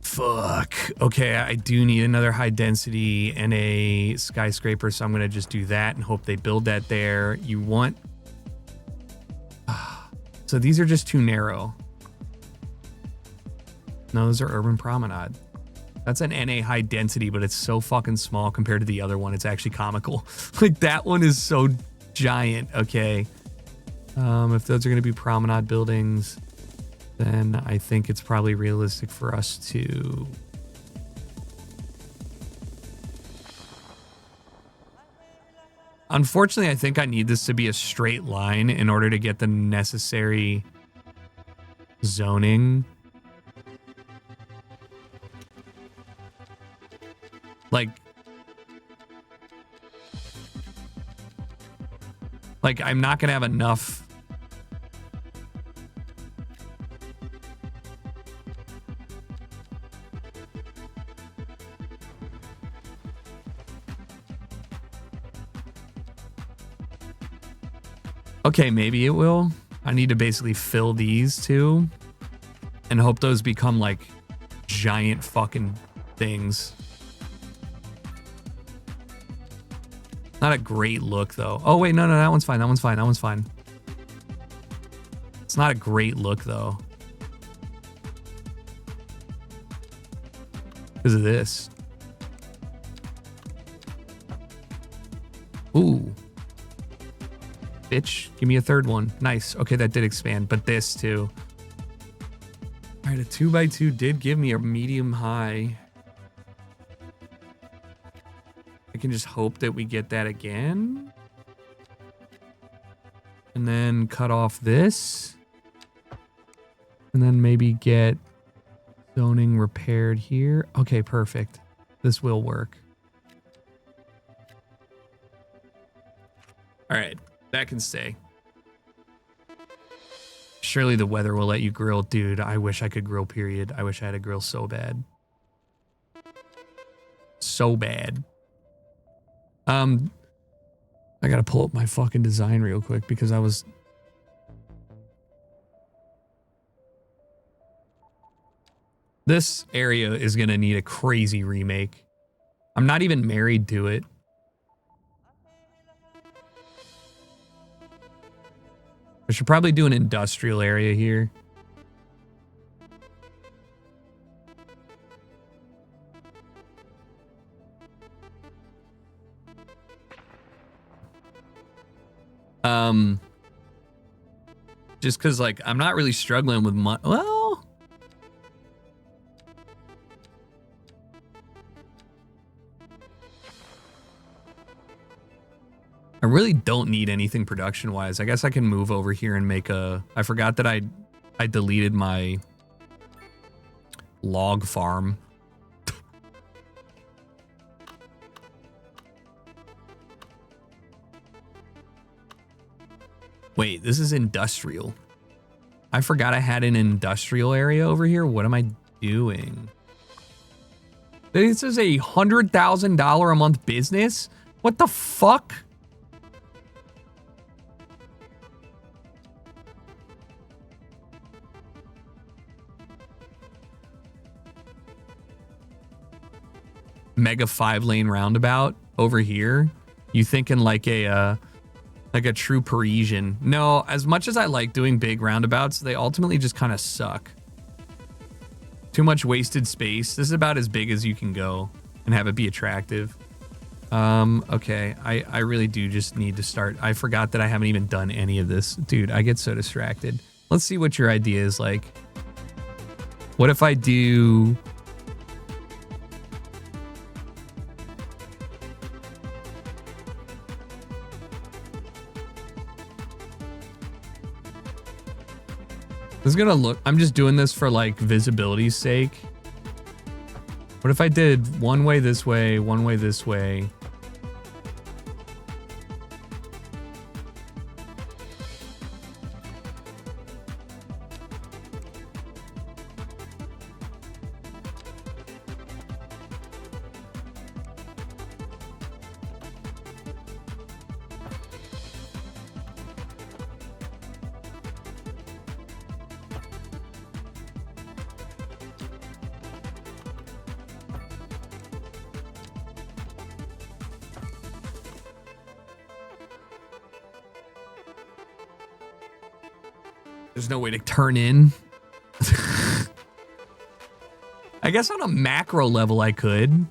Fuck. Okay, I do need another high density and a skyscraper, so I'm gonna just do that and hope they build that there. You want... So these are just too narrow. No, those are urban promenade. That's an NA high density, but it's so fucking small compared to the other one. It's actually comical. Like that one is so giant. Okay. If those are going to be promenade buildings, then I think it's probably realistic for us to... Unfortunately, I think I need this to be a straight line in order to get the necessary zoning. Like I'm not gonna have enough. Okay, maybe it will. I need to basically fill these two and hope those become like giant fucking things. Not a great look, though. Oh, wait, no, that one's fine. That one's fine. That one's fine. It's not a great look, though. Because of this. Ooh. Bitch, give me a third one. Nice. Okay, that did expand, but this, too. All right, a 2x2 did give me a medium high. I can just hope that we get that again. And then cut off this. And then maybe get zoning repaired here. Okay, perfect. This will work. All right, that can stay. Surely the weather will let you grill. Dude, I wish I could grill, period. I wish I had a grill so bad. So bad. I gotta pull up my fucking design real quick because I was... This area is gonna need a crazy remake. I'm not even married to it. I should probably do an industrial area here. Just because, like, I'm not really struggling with money. Well, I really don't need anything production-wise. I guess I can move over here and make a... I forgot that I deleted my log farm. Wait, this is industrial. I forgot I had an industrial area over here. What am I doing? This is a $100,000 a month business? What the fuck? Mega 5-lane roundabout over here. You thinking like a true Parisian. No, as much as I like doing big roundabouts, they ultimately just kind of suck. Too much wasted space. This is about as big as you can go and have it be attractive. Okay, I really do just need to start. I forgot that I haven't even done any of this. Dude, I get so distracted. Let's see what your idea is like. What if I do... This is gonna look, I'm just doing this for like visibility's sake. What if I did one way this way, one way this way? There's no way to turn in. I guess on a macro level I could.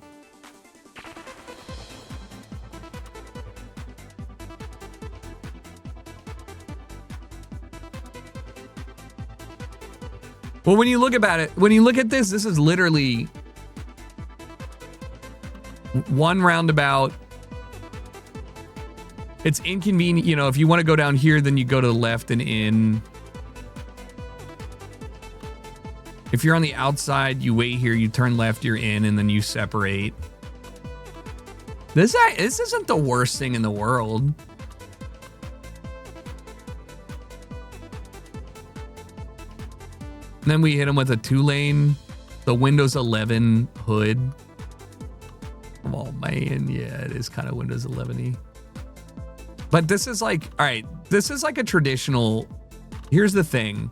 Well, when you look about it, when you look at this, this is literally one roundabout. It's inconvenient. You know, if you want to go down here, then you go to the left and in. If you're on the outside, you wait here, you turn left, you're in, and then you separate. This isn't the worst thing in the world. And then we hit him with a 2-lane, the Windows 11 hood. Oh man, yeah, it is kind of Windows 11-y. But this is like, all right, this is like a traditional, here's the thing.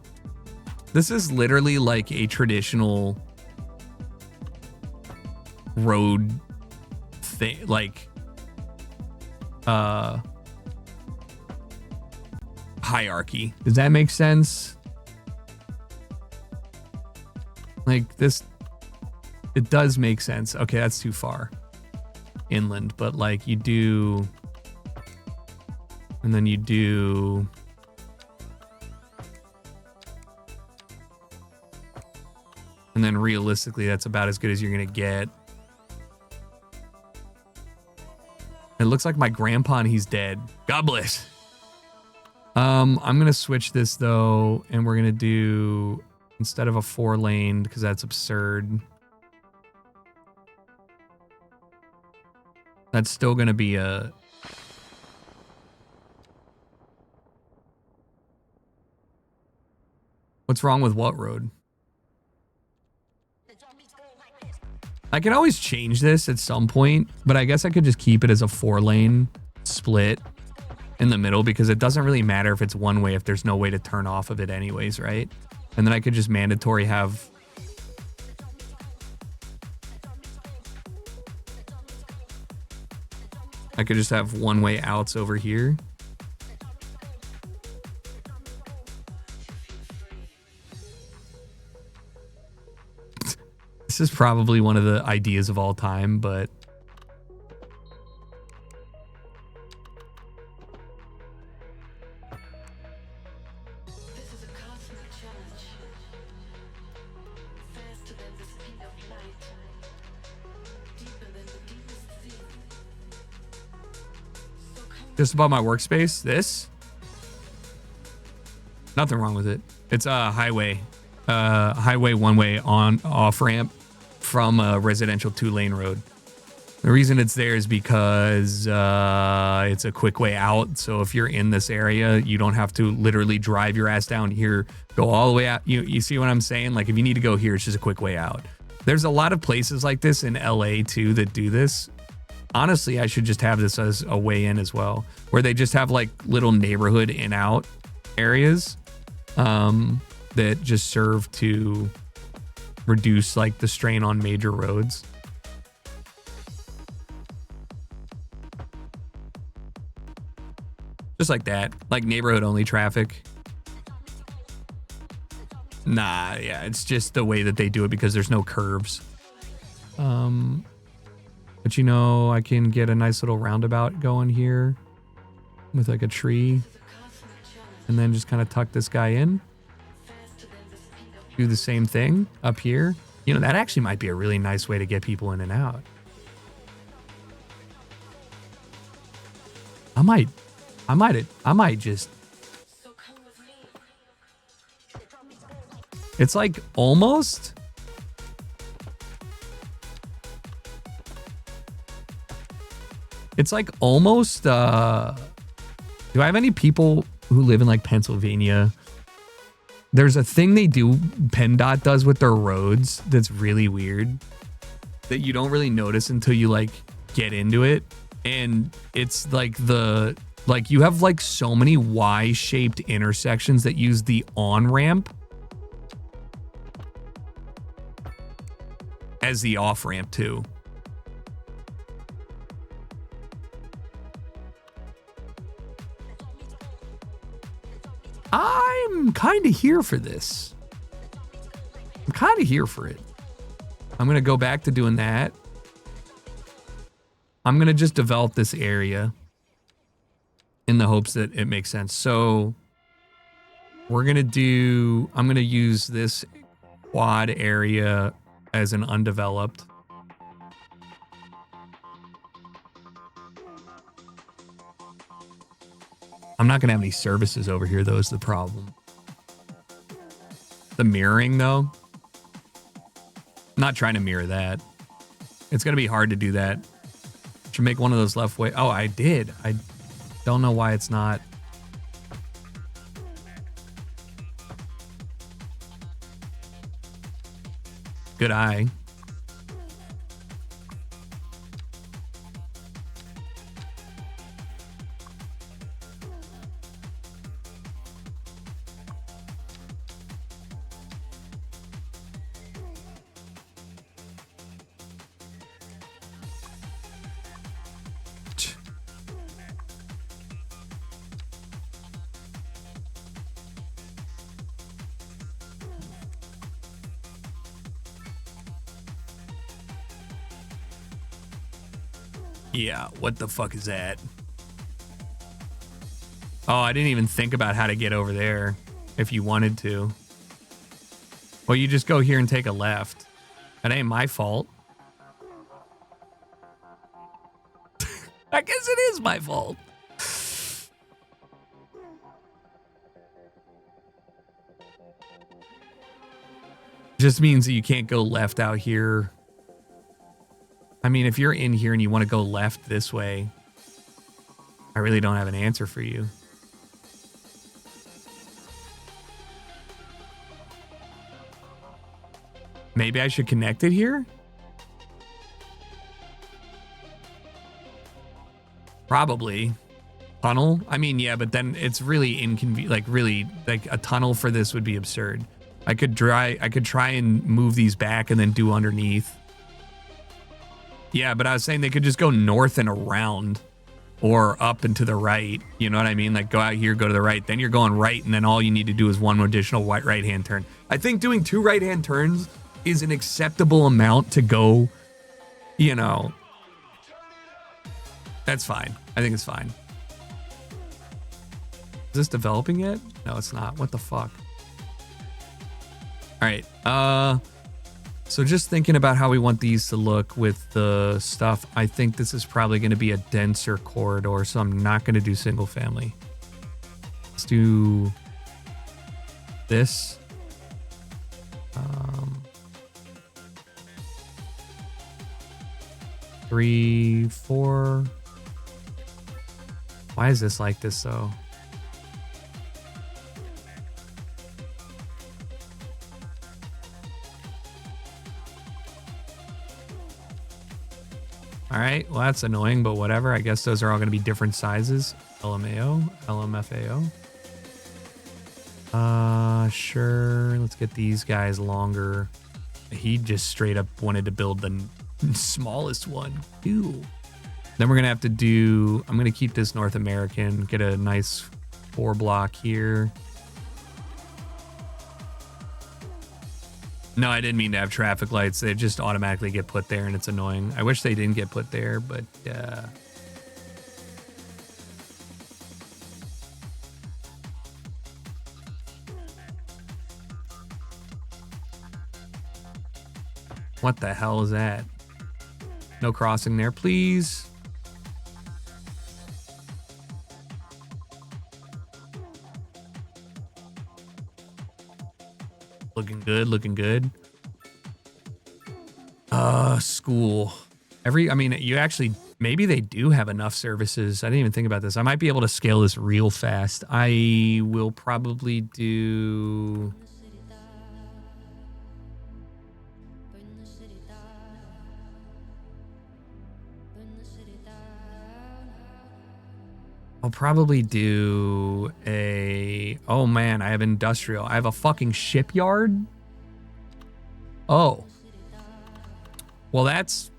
This is literally like a traditional road thing, like hierarchy. Does that make sense? Like this, it does make sense. Okay, that's too far inland, but like you do, and then you do. And then realistically, that's about as good as you're going to get. It looks like my grandpa and he's dead. God bless. I'm going to switch this though. And we're going to do, instead of a 4-lane, because that's absurd. That's still going to be a... What's wrong with what road? I can always change this at some point, but I guess I could just keep it as a 4-lane split in the middle because it doesn't really matter if it's one way if there's no way to turn off of it anyways, right? And then I could just mandatory have... I could just have one-way outs over here. This is probably one of the ideas of all time, but just above my workspace. This. Nothing wrong with it. It's a highway. Highway one-way on off-ramp from a residential 2-lane road. The reason it's there is because it's a quick way out. So if you're in this area, you don't have to literally drive your ass down here, go all the way out. You see what I'm saying? Like if you need to go here, it's just a quick way out. There's a lot of places like this in LA too that do this. Honestly, I should just have this as a way in as well, where they just have like little neighborhood in out areas that just serve to reduce like the strain on major roads. Just like that, like neighborhood only traffic. Nah, yeah, it's just the way that they do it because there's no curves. But you know, I can get a nice little roundabout going here with like a tree and then just kind of tuck this guy in. Do the same thing up here. You know, that actually might be a really nice way to get people in and out. I might just. It's like almost. It's like almost. Do I have any people who live in like Pennsylvania? There's a thing they do, PennDOT does with their roads that's really weird that you don't really notice until you like get into it. And it's like you have like so many Y-shaped intersections that use the on-ramp as the off-ramp too. I'm kind of here for this. I'm kind of here for it. I'm going to go back to doing that. I'm going to just develop this area in the hopes that it makes sense. So I'm going to use this quad area as an undeveloped. I'm not going to have any services over here, though, is the problem. The mirroring, though. I'm not trying to mirror that. It's going to be hard to do that. Should make one of those left way. Oh, I did. I don't know why it's not. Good eye. Yeah, what the fuck is that? Oh, I didn't even think about how to get over there if you wanted to. Well, you just go here and take a left. That ain't my fault. I guess it is my fault. Just means that you can't go left out here. I mean, if you're in here and you want to go left this way, I really don't have an answer for you. Maybe I should connect it here? Probably. Tunnel? I mean, yeah, but then it's really inconvenient. Like, really, like a tunnel for this would be absurd. I could try and move these back and then do underneath. Yeah, but I was saying they could just go north and around or up and to the right. You know what I mean? Like go out here, go to the right. Then you're going right, and then all you need to do is one additional right-hand turn. I think doing 2 right-hand turns is an acceptable amount to go, you know. That's fine. I think it's fine. Is this developing yet? No, it's not. What the fuck? All right. So just thinking about how we want these to look with the stuff, I think this is probably going to be a denser corridor, so I'm not going to do single family. Let's do this. 3, 4. Why is this like this though? All right, well, that's annoying, but whatever. I guess those are all going to be different sizes. LMAO, LMFAO. Sure. Let's get these guys longer. He just straight up wanted to build the smallest one. Ew. Then we're going to have to do, I'm going to keep this North American, get a nice 4 block here. No, I didn't mean to have traffic lights. They just automatically get put there and it's annoying. I wish they didn't get put there, but what the hell is that? No crossing there, please. Looking good, looking good. School. I mean, you actually, maybe they do have enough services. I didn't even think about this. I might be able to scale this real fast. I will probably do... I'll probably do a... Oh man, I have industrial. I have a fucking shipyard? Oh. Well, that's...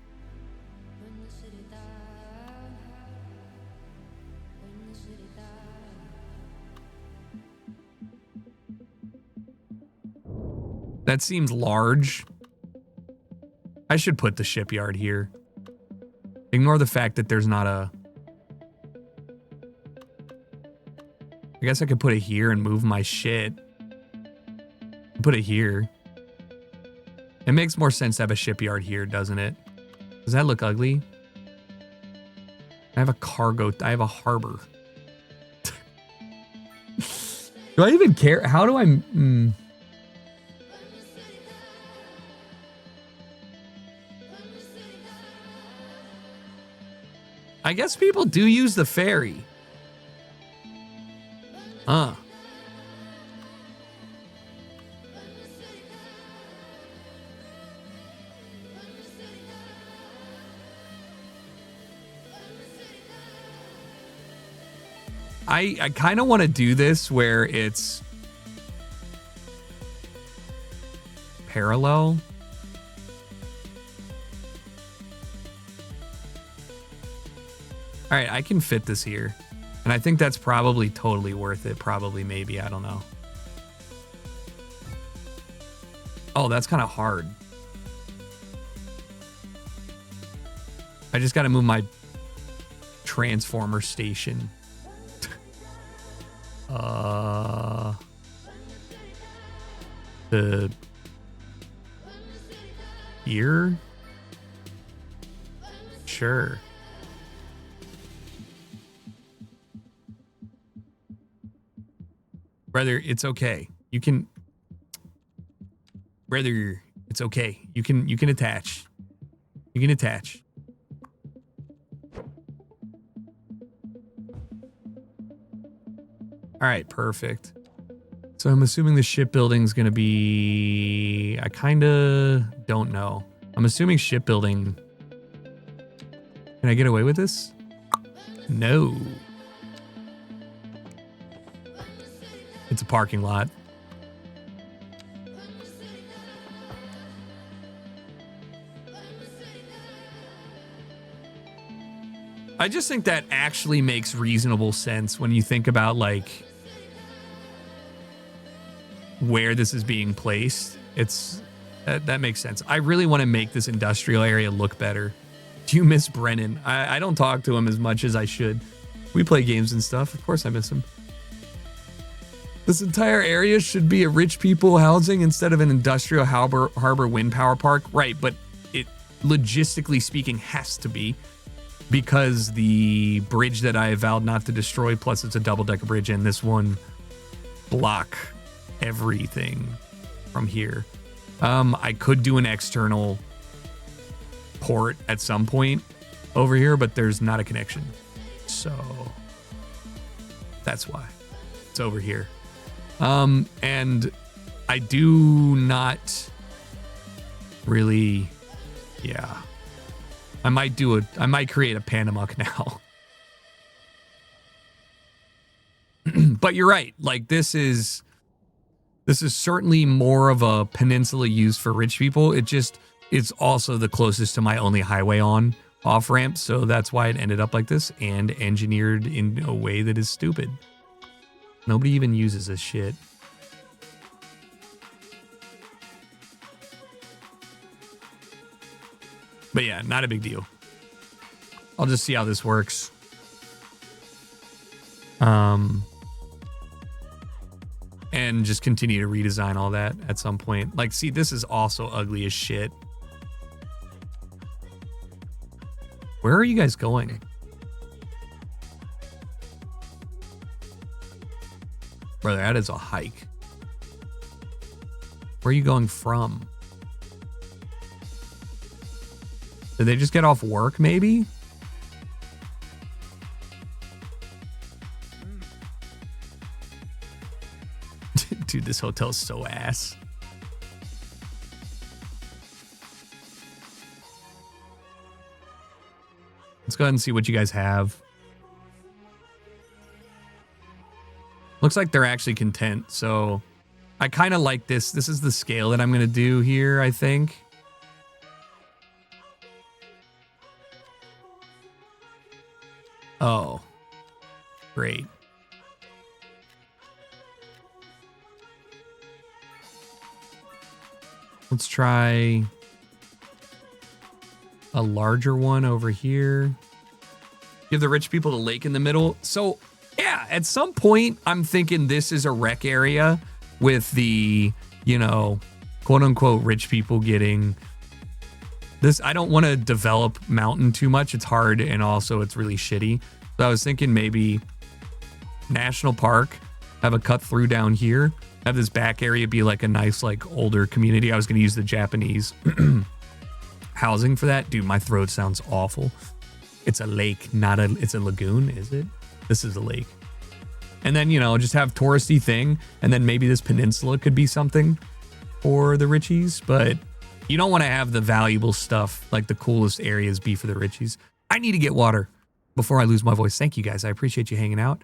That seems large. I should put the shipyard here. Ignore the fact that there's not a... I guess I could put it here and move my shit. Put it here. It makes more sense to have a shipyard here, doesn't it? Does that look ugly? I have a cargo. I have a harbor. Do I even care? How do I... I guess people do use the ferry. Huh. I kind of want to do this where it's parallel. All right, I can fit this here. And I think that's probably totally worth it. Probably, maybe, I don't know. Oh, that's kind of hard. I just got to move my transformer station. The here? Sure. Brother, it's okay. You can... Brother, it's okay. You can attach. You can attach. All right, perfect. So I'm assuming the shipbuilding's going to be... I kind of don't know. I'm assuming shipbuilding... Can I get away with this? No. It's a parking lot. I just think that actually makes reasonable sense when you think about like where this is being placed. It's that makes sense. I really want to make this industrial area look better. Do you miss Brennan? I don't talk to him as much as I should. We play games and stuff. Of course I miss him. This entire area should be a rich people housing instead of an industrial harbor wind power park. Right, but it logistically speaking has to be, because the bridge that I vowed not to destroy, plus it's a double-decker bridge, and this one block everything from here. I could do an external port at some point over here, but there's not a connection. So that's why it's over here. And I do not really, yeah. I might create a Panama Canal. But you're right. Like this is certainly more of a peninsula used for rich people. It's also the closest to my only highway on off ramp. So that's why it ended up like this and engineered in a way that is stupid. Nobody even uses this shit. But yeah, not a big deal. I'll just see how this works. And just continue to redesign all that at some point. Like, see, this is also ugly as shit. Where are you guys going? Brother, that is a hike. Where are you going from? Did they just get off work, maybe? Dude, this hotel's so ass. Let's go ahead and see what you guys have. Looks like they're actually content, so I kind of like this. This is the scale that I'm going to do here, I think. Oh, great. Let's try a larger one over here. Give the rich people the lake in the middle. So, yeah, at some point, I'm thinking this is a rec area with the, you know, quote unquote rich people getting this. I don't want to develop mountain too much. It's hard, and also it's really shitty. So I was thinking maybe national park, have a cut through down here, have this back area be like a nice, like older community. I was going to use the Japanese housing for that. Dude, my throat sounds awful. It's a lake, it's a lagoon, is it? This is a lake. And then, you know, just have touristy thing. And then maybe this peninsula could be something for the Richies. But you don't want to have the valuable stuff, like the coolest areas, be for the Richies. I need to get water before I lose my voice. Thank you guys. I appreciate you hanging out.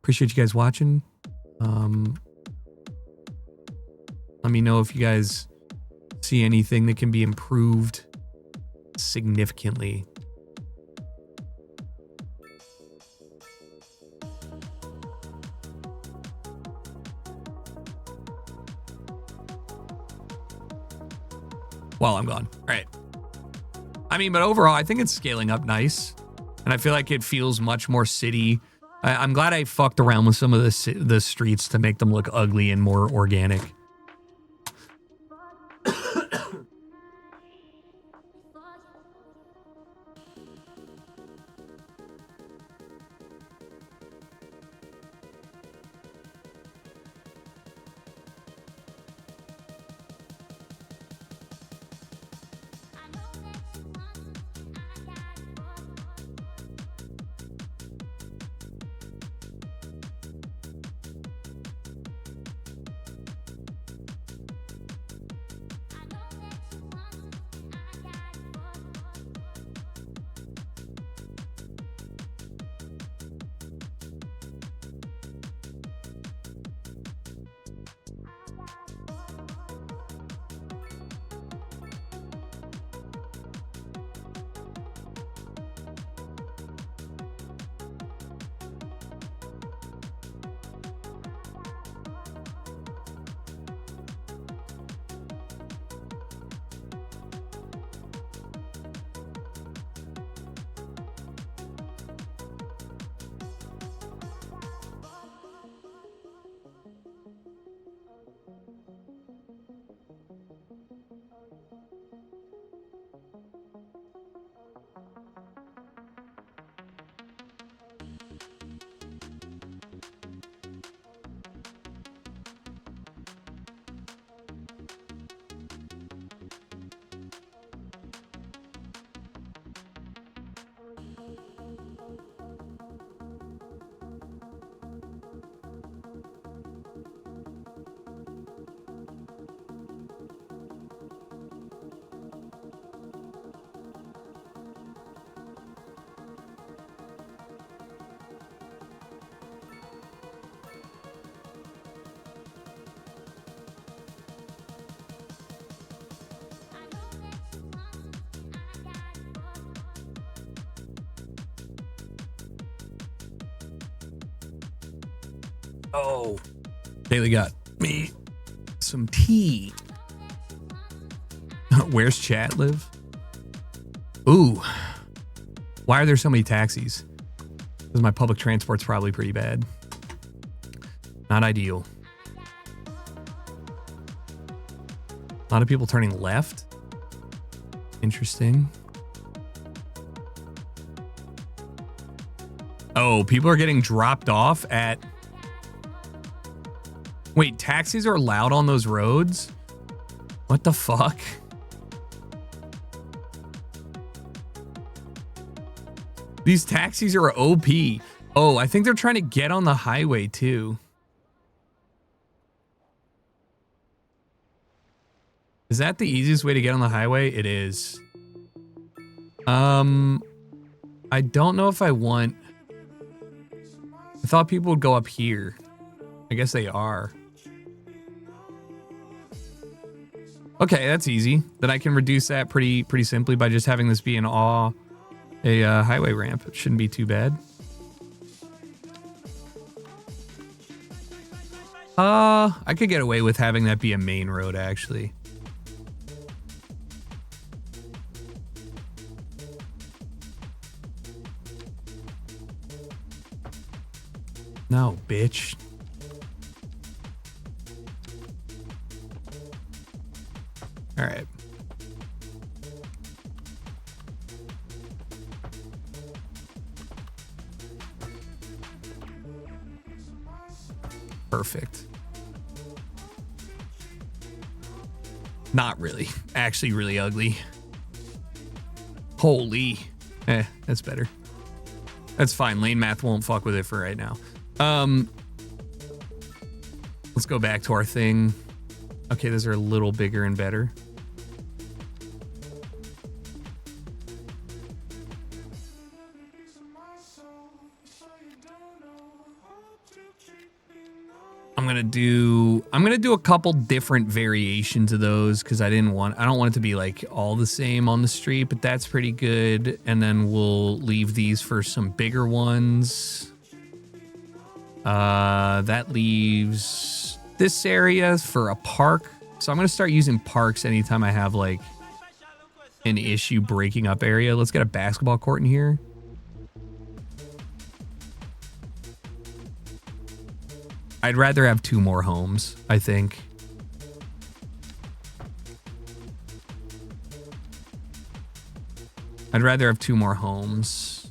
Appreciate you guys watching. Let me know if you guys see anything that can be improved significantly. While I'm gone. All right. I mean, but overall, I think it's scaling up nice. And I feel like it feels much more city. I'm glad I fucked around with some of the streets to make them look ugly and more organic. Oh, Daily got me some tea. Where's chat live? Ooh. Why are there so many taxis? Because my public transport's probably pretty bad. Not ideal. A lot of people turning left. Interesting. Oh, people are getting dropped off at... Wait, taxis are allowed on those roads? What the fuck? These taxis are OP. Oh, I think they're trying to get on the highway too. Is that the easiest way to get on the highway? It is. I don't know if I want... I thought people would go up here. I guess they are. Okay, that's easy. Then I can reduce that pretty simply by just having this be a highway ramp. It shouldn't be too bad. I could get away with having that be a main road, actually. No, bitch. All right. Perfect. Not really. Actually really ugly. Holy. That's better. That's fine. Lane math won't fuck with it for right now. Let's go back to our thing. Okay, those are a little bigger and better. I'm gonna do a couple different variations of those because I don't want it to be like all the same on the street, but that's pretty good. And then we'll leave these for some bigger ones. That leaves this area for a park. So I'm gonna start using parks anytime I have like an issue breaking up area. Let's get a basketball court in here. I'd rather have 2 more homes, I think. I'd rather have 2 more homes.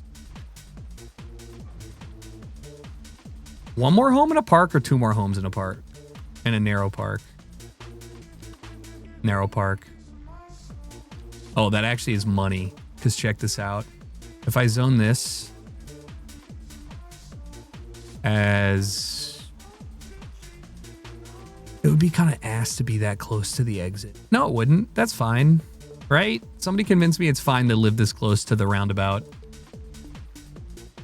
1 more home in a park or 2 more homes in a park? In a narrow park. Narrow park. Oh, that actually is money. Because check this out. If I zone this as... It would be kind of ass to be that close to the exit. No, it wouldn't. That's fine. Right? Somebody convinced me it's fine to live this close to the roundabout.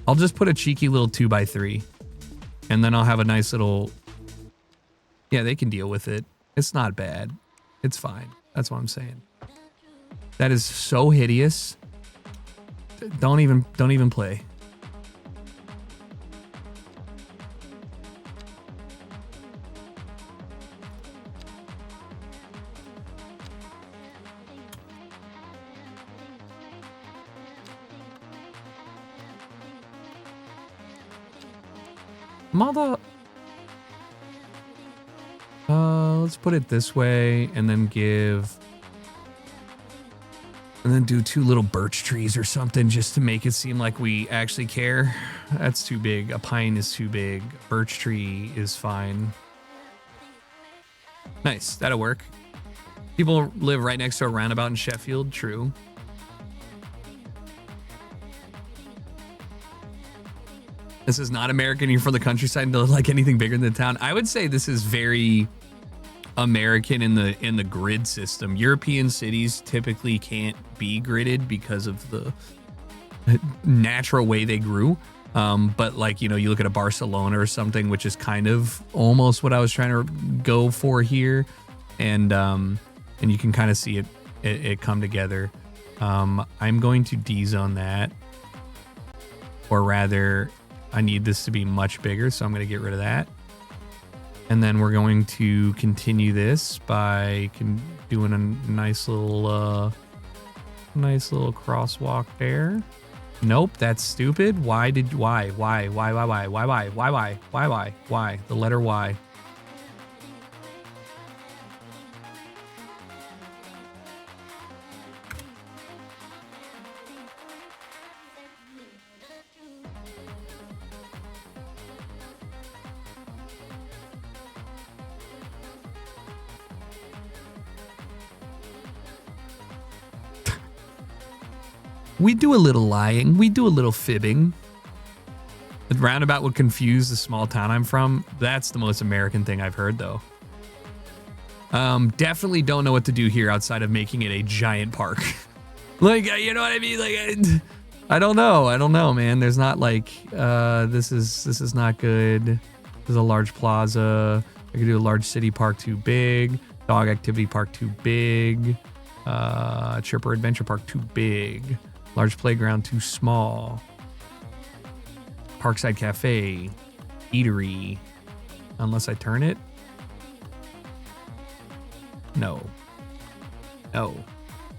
I'll just put a cheeky little 2x3. And then I'll have a nice little... Yeah, they can deal with it. It's not bad. It's fine. That's what I'm saying. That is so hideous. Don't even play. Mother. Let's put it this way and then do 2 little birch trees or something just to make it seem like we actually care. That's too big. A pine is too big. A birch tree is fine. Nice. That'll work. People live right next to a roundabout in Sheffield. True. This is not American. You're from the countryside and don't like anything bigger than the town. I would say this is very American in the grid system. European cities typically can't be gridded because of the natural way they grew. But like, you know, you look at a Barcelona or something, which is kind of almost what I was trying to go for here. And you can kind of see it come together. I'm going to D-zone that, or rather, I need this to be much bigger, so I'm going to get rid of that. And then we're going to continue this by doing a nice little crosswalk there. Nope, that's stupid. Why? The letter Y. We do a little lying. We do a little fibbing. The roundabout would confuse the small town I'm from. That's the most American thing I've heard, though. Definitely don't know what to do here outside of making it a giant park. Like, you know what I mean? Like, I don't know, man. There's not like, this is not good. There's a large plaza. I could do a large city park too big. Dog activity park too big. Chirper Adventure Park too big. Large playground too small. Parkside Cafe. Eatery. Unless I turn it. No. A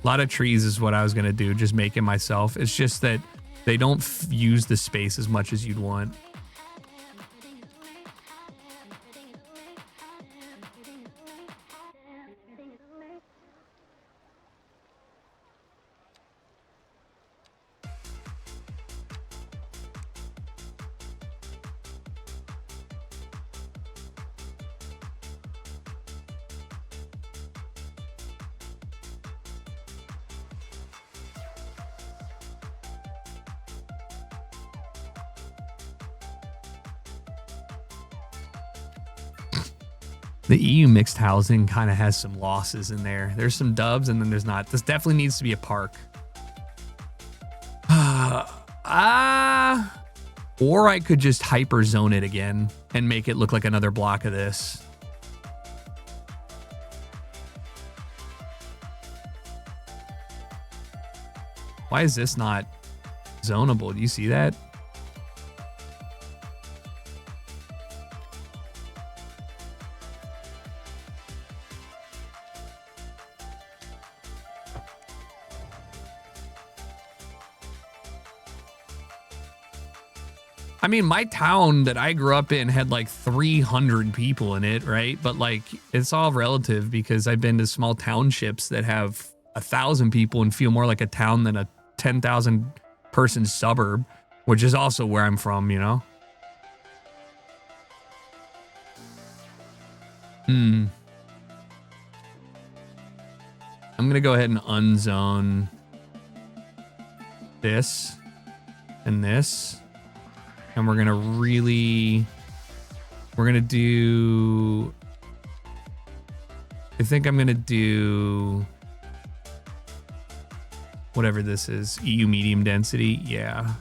lot of trees is what I was going to do. Just make it myself. It's just that they don't use the space as much as you'd want. The EU mixed housing kind of has some losses in there. There's some dubs and then there's not. This definitely needs to be a park. Or I could just hyper zone it again and make it look like another block of this. Why is this not zonable? Do you see that? I mean, my town that I grew up in had like 300 people in it, right? But like, it's all relative because I've been to small townships that have 1,000 people and feel more like a town than a 10,000 person suburb, which is also where I'm from, you know? I'm gonna go ahead and unzone this and this. And we're gonna do, I think I'm gonna do whatever this is, EU medium density, yeah.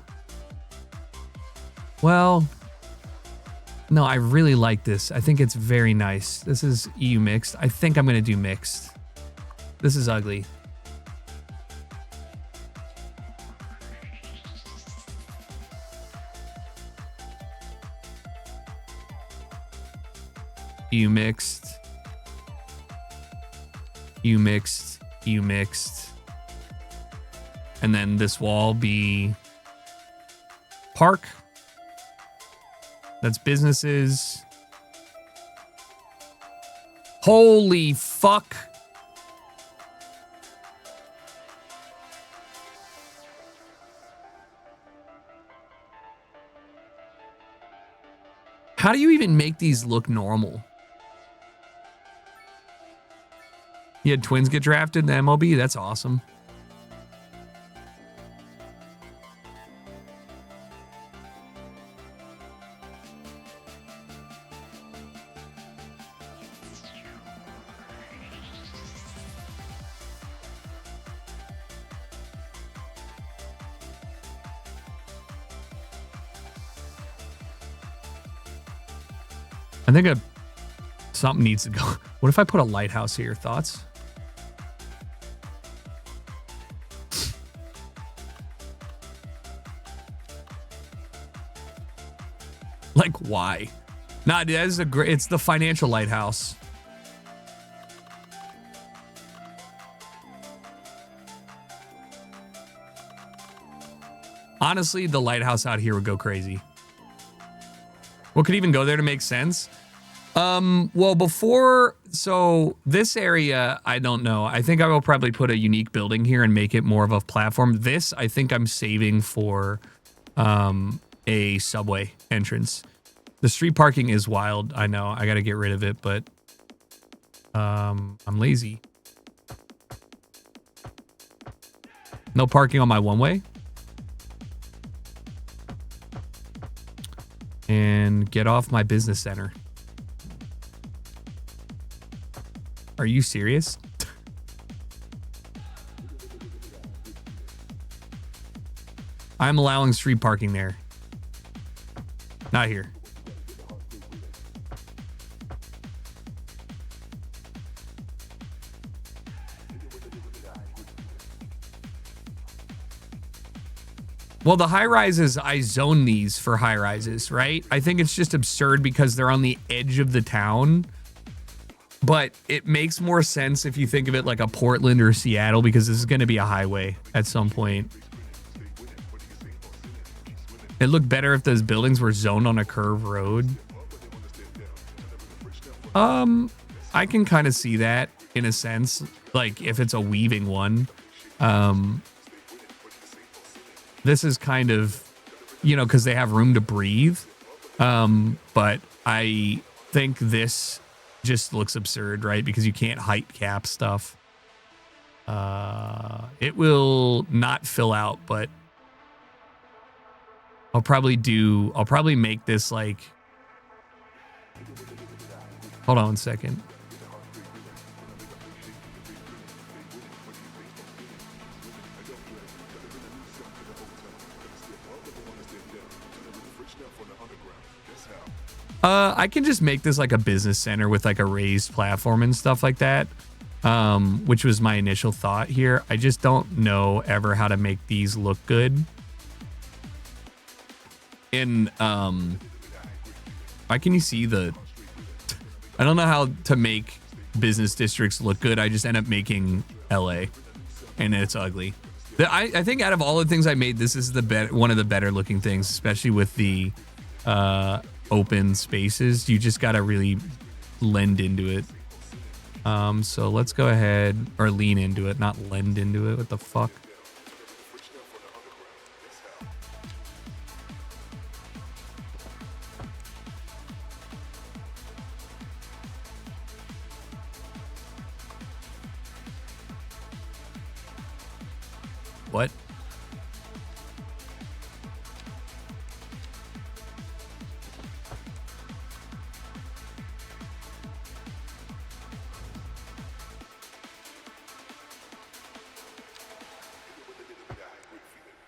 Well, no, I really like this. I think it's very nice. This is EU mixed. I think I'm gonna do mixed. This is ugly. EU mixed, EU mixed, EU mixed. And then this will all be park. That's businesses. Holy fuck. How do you even make these look normal? You had twins get drafted in the MLB? That's awesome. I think something needs to go. What if I put a lighthouse here? Thoughts? Like, why? Nah, dude, that is a great. It's the financial lighthouse. Honestly, the lighthouse out here would go crazy. What could even go there to make sense? Well, so this area, I don't know. I think I will probably put a unique building here and make it more of a platform. This, I think I'm saving for a subway entrance. The street parking is wild. I know. I got to get rid of it, but I'm lazy. No parking on my one way. And get off my business center. Are you serious? I'm allowing street parking there. Not here. Well, the high rises, I zone these for high rises, right? I think it's just absurd because they're on the edge of the town. But it makes more sense if you think of it like a Portland or Seattle, because this is going to be a highway at some point. It looked better if those buildings were zoned on a curved road. I can kind of see that in a sense, like if it's a weaving one. This is kind of, you know, because they have room to breathe. But I think this just looks absurd, right? Because you can't height cap stuff. It will not fill out, but I'll probably make this like, hold on one second. I can just make this like a business center with like a raised platform and stuff like that, which was my initial thought here. I just don't know ever how to make these look good. And why can you see the... I don't know how to make business districts look good. I just end up making LA, and it's ugly. I think out of all the things I made, this is one of the better looking things, especially with the open spaces. You just gotta really lend into it. So let's go ahead, or lean into it, not lend into it. What the fuck? What?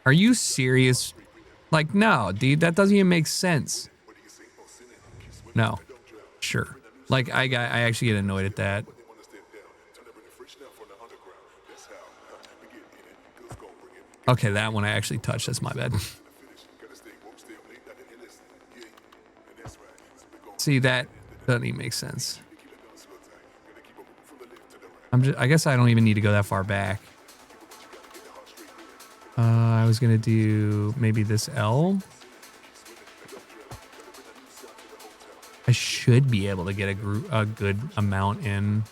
Are you serious? Like, no, dude, that doesn't even make sense. No. Sure. Like, I actually get annoyed at that. Okay, that one I actually touched. That's my bad. See, that doesn't even make sense. I guess I don't even need to go that far back. I was gonna do maybe this L. I should be able to get a good amount in.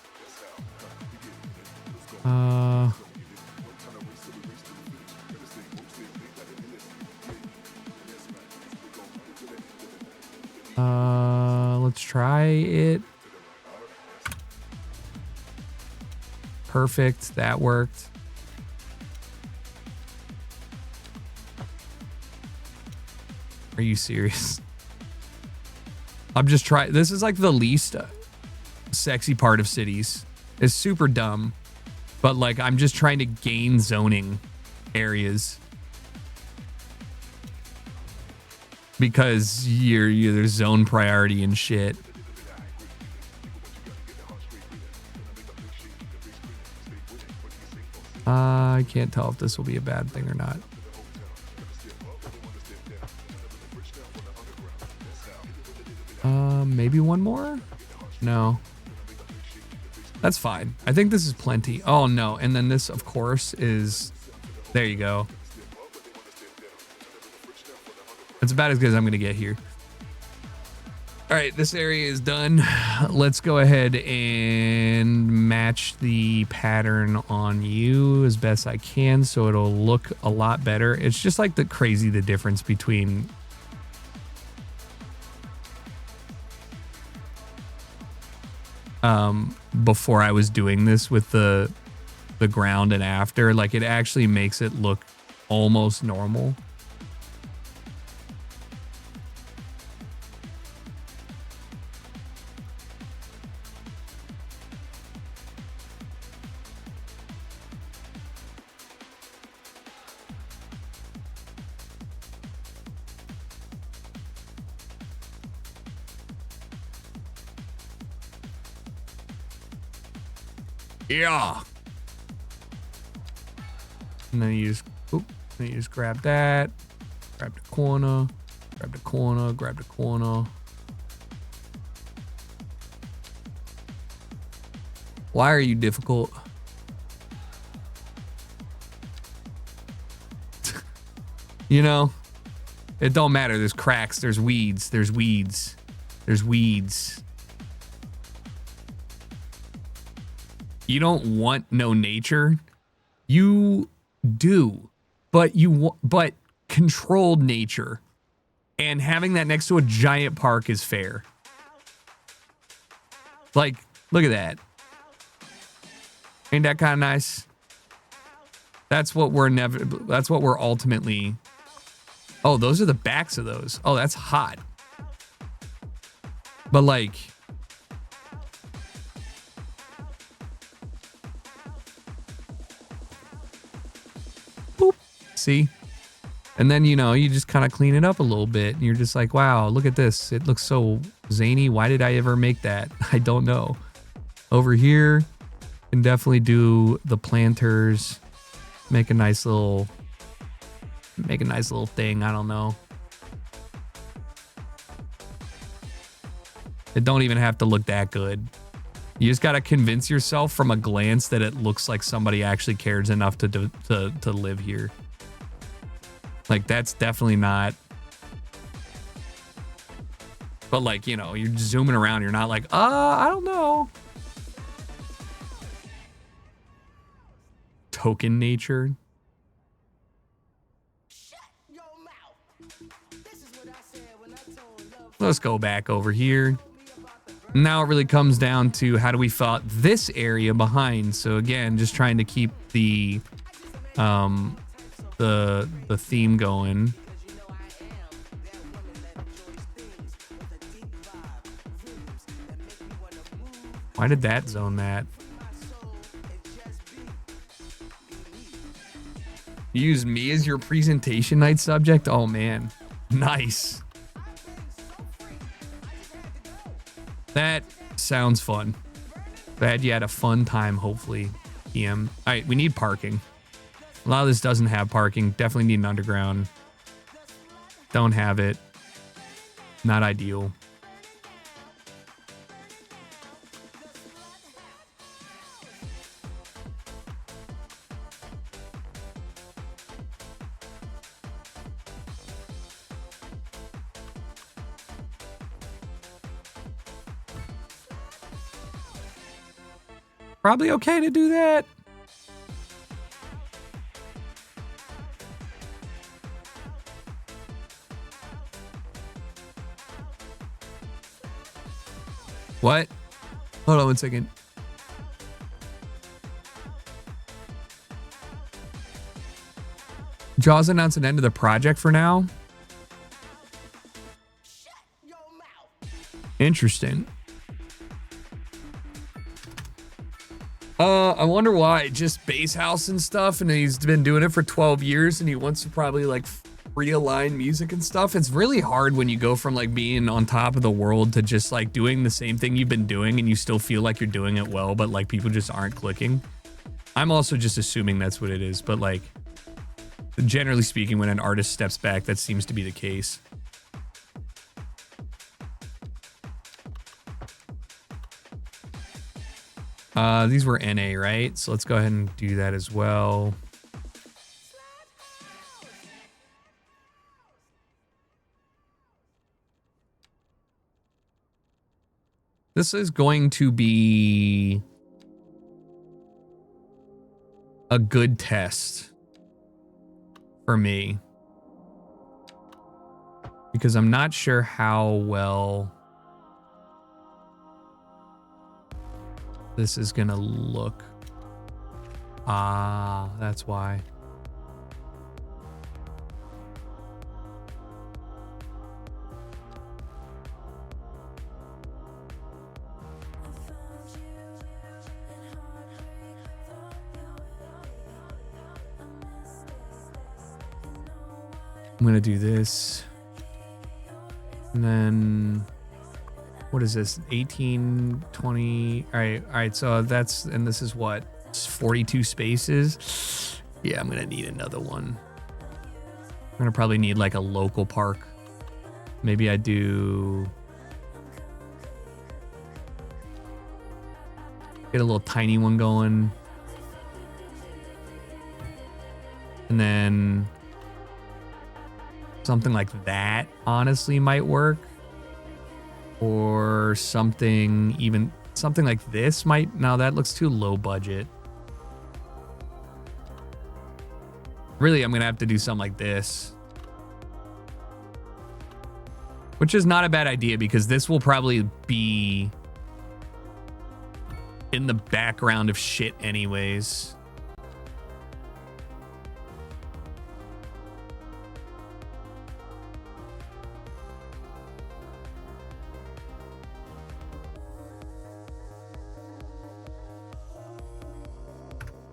Let's try it. Perfect. That worked. Are you serious? I'm just trying. This is like the least sexy part of cities. It's super dumb, but like I'm just trying to gain zoning areas because there's zone priority and shit. I can't tell if this will be a bad thing or not. Maybe one more? No. That's fine. I think this is plenty. Oh no, and then this of course is, there you go. It's about as good as I'm gonna get here. All right, this area is done. Let's go ahead and match the pattern on you as best I can so it'll look a lot better. It's just like the difference between before I was doing this with the ground and after. Like it actually makes it look almost normal. Yeah. And then you just grab that, grab the corner, grab the corner, grab the corner. Why are you difficult? You know, it don't matter. There's cracks, there's weeds, there's weeds, there's weeds. You don't want no nature. You do, but but controlled nature, and having that next to a giant park is fair. Like, look at that. Ain't that kind of nice? That's what we're ultimately. Oh, those are the backs of those. Oh, that's hot. But like. See? And then, you know, you just kind of clean it up a little bit and you're just like, wow, look at this. It looks so zany. Why did I ever make that? I don't know. Over here, can definitely do the planters. Make a nice little thing. I don't know. It don't even have to look that good. You just got to convince yourself from a glance that it looks like somebody actually cares enough to live here. Like, that's definitely not. But, like, you know, you're zooming around. You're not like, I don't know. Token nature. Let's go back over here. Now it really comes down to how do we fill out this area behind. So, again, just trying to keep the theme going. Why did that zone that? You use me as your presentation night subject? Oh man, nice. That sounds fun. Glad you had a fun time, hopefully, PM. All right, we need parking. A lot of this doesn't have parking. Definitely need an underground. Don't have it. Not ideal. Probably okay to do that. What? Hold on one second. Jaws announced an end to the project for now. Interesting. I wonder why. Just base house and stuff, and he's been doing it for 12 years, and he wants to probably like realign music and stuff. It's really hard when you go from like being on top of the world to just like doing the same thing you've been doing, and you still feel like you're doing it well, but like people just aren't clicking. I'm also just assuming that's what it is, but like generally speaking, when an artist steps back, that seems to be the case. These were NA, right? So let's go ahead and do that as well. This is going to be a good test for me because I'm not sure how well this is gonna look. Ah, that's why. I'm gonna do this. And then what is this? 18, 20. All right. So that's, and this is what? It's 42 spaces. Yeah, I'm gonna need another one. I'm gonna probably need like a local park. Maybe I do get a little tiny one going. And then something like that honestly might work. Or something like this might, no, that looks too low budget. Really, I'm gonna have to do something like this. Which is not a bad idea because this will probably be in the background of shit anyways.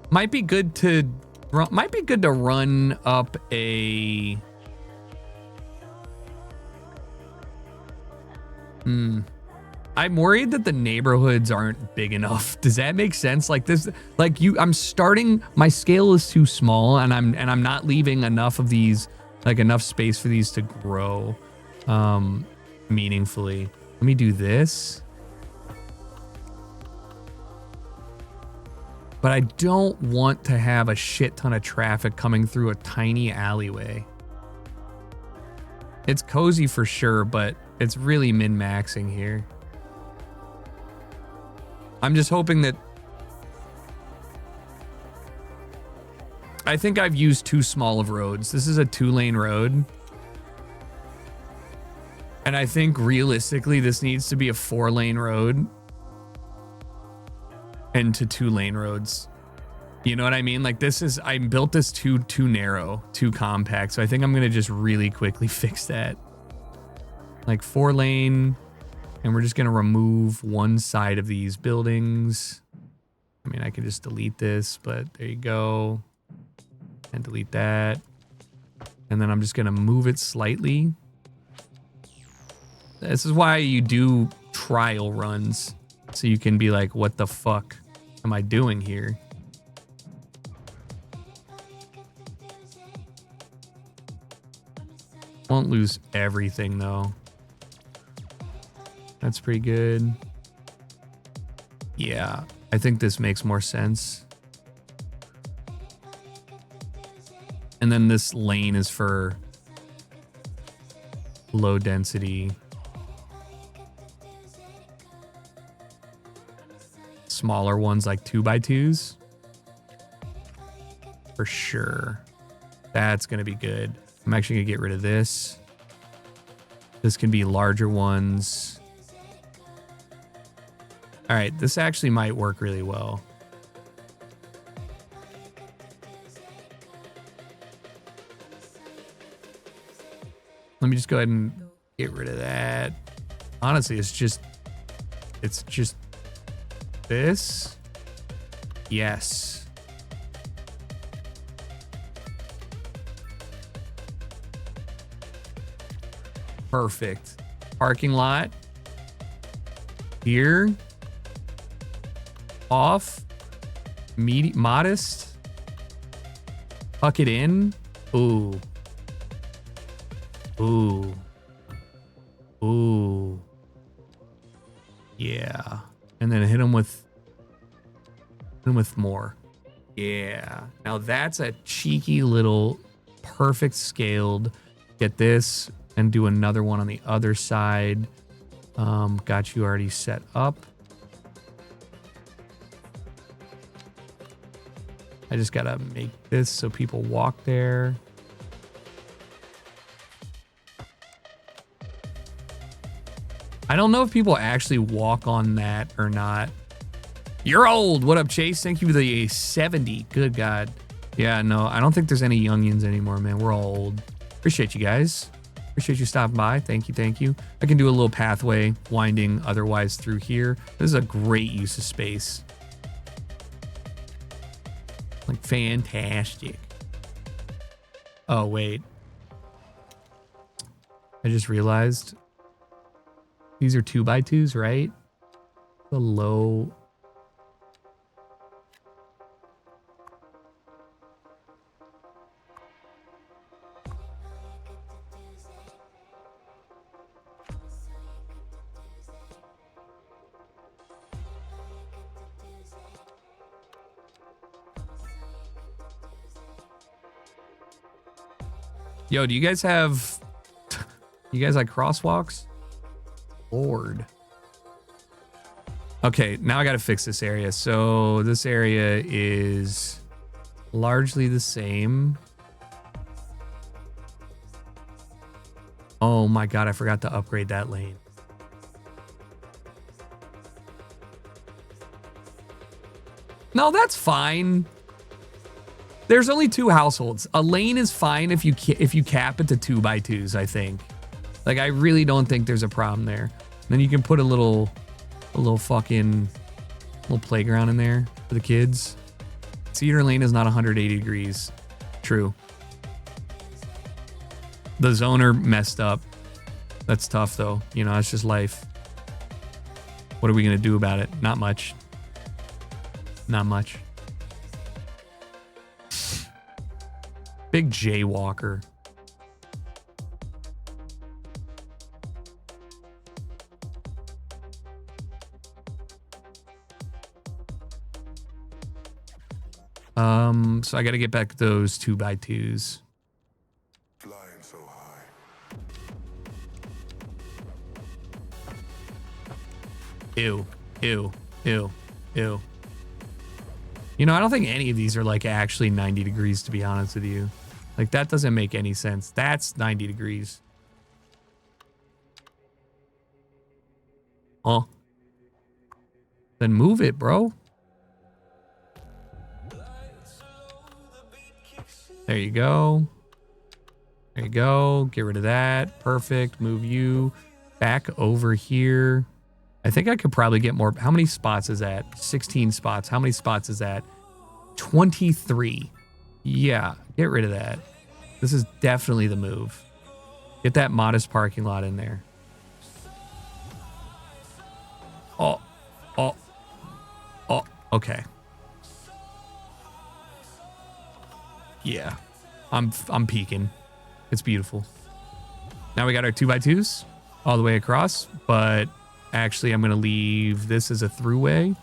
Might be good to run up a I'm worried that the neighborhoods aren't big enough. Does that make sense? Like this, like I'm starting, my scale is too small and I'm not leaving enough of these, like enough space for these to grow meaningfully. Let me do this. But I don't want to have a shit ton of traffic coming through a tiny alleyway. It's cozy for sure, but it's really min-maxing here. I'm just hoping that... I think I've used too small of roads. This is a 2-lane road. And I think realistically, this needs to be a 4-lane road. And to 2-lane roads. You know what I mean? Like I built this too narrow, too compact. So I think I'm gonna just really quickly fix that. Like 4-lane, and we're just gonna remove one side of these buildings. I mean, I can just delete this, but there you go. And delete that. And then I'm just gonna move it slightly. This is why you do trial runs. So you can be like, what the fuck am I doing here? Won't lose everything though. That's pretty good. Yeah, I think this makes more sense. And then this lane is for low density. Smaller ones like 2x2s. For sure. That's gonna be good. I'm actually gonna get rid of this. This can be larger ones. All right, this actually might work really well. Let me just go ahead and get rid of that. Honestly, it's just this. Yes. Perfect. Parking lot. Here. Off. Modest. Tuck it in. Ooh. Ooh. Ooh. Yeah. And then hit them with And with more. Yeah. Now that's a cheeky little perfect scaled. Get this and do another one on the other side. Got you already set up. I just gotta make this so people walk there. I don't know if people actually walk on that or not. You're old. What up, Chase? Thank you for the 70. Good God. Yeah, no, I don't think there's any youngins anymore, man. We're all old. Appreciate you guys. Appreciate you stopping by. Thank you, thank you. I can do a little pathway winding otherwise through here. This is a great use of space. Like, fantastic. Oh, wait. I just realized these are 2x2s, right? The low. Yo, do you guys have, you guys like crosswalks? Lord. Okay, now I gotta fix this area. So this area is largely the same. Oh my God, I forgot to upgrade that lane. No, that's fine. There's only 2 households. A lane is fine if you cap it to 2x2s, I think. Like, I really don't think there's a problem there. And then you can put a little fucking playground in there for the kids. Cedar Lane is not 180 degrees. True. The zoner messed up. That's tough though. You know, it's just life. What are we gonna do about it? Not much. Not much. Big jaywalker. So I got to get back those 2x2s. Flying so high. Ew, ew, ew, ew. You know, I don't think any of these are like actually 90 degrees, to be honest with you. Like, that doesn't make any sense. That's 90 degrees. Huh? Then move it, bro. There you go. There you go. Get rid of that. Perfect. Move you back over here. I think I could probably get more. How many spots is that? 16 spots. How many spots is that? 23. Yeah, get rid of that. This is definitely the move. Get that modest parking lot in there. Oh, oh, oh, okay. Yeah, I'm peaking. It's beautiful. Now we got our 2x2s all the way across, but actually I'm going to leave this as a throughway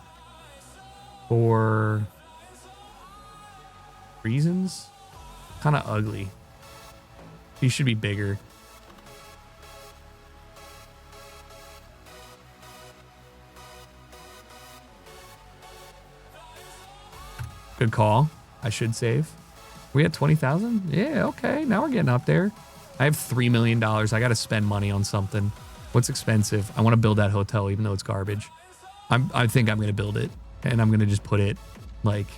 for reasons. Kind of ugly. These should be bigger. Good call. I should save. We at 20,000? Yeah, okay. Now we're getting up there. I have $3 million. I got to spend money on something. What's expensive? I want to build that hotel, even though it's garbage. I think I'm going to build it. And I'm going to just put it, like...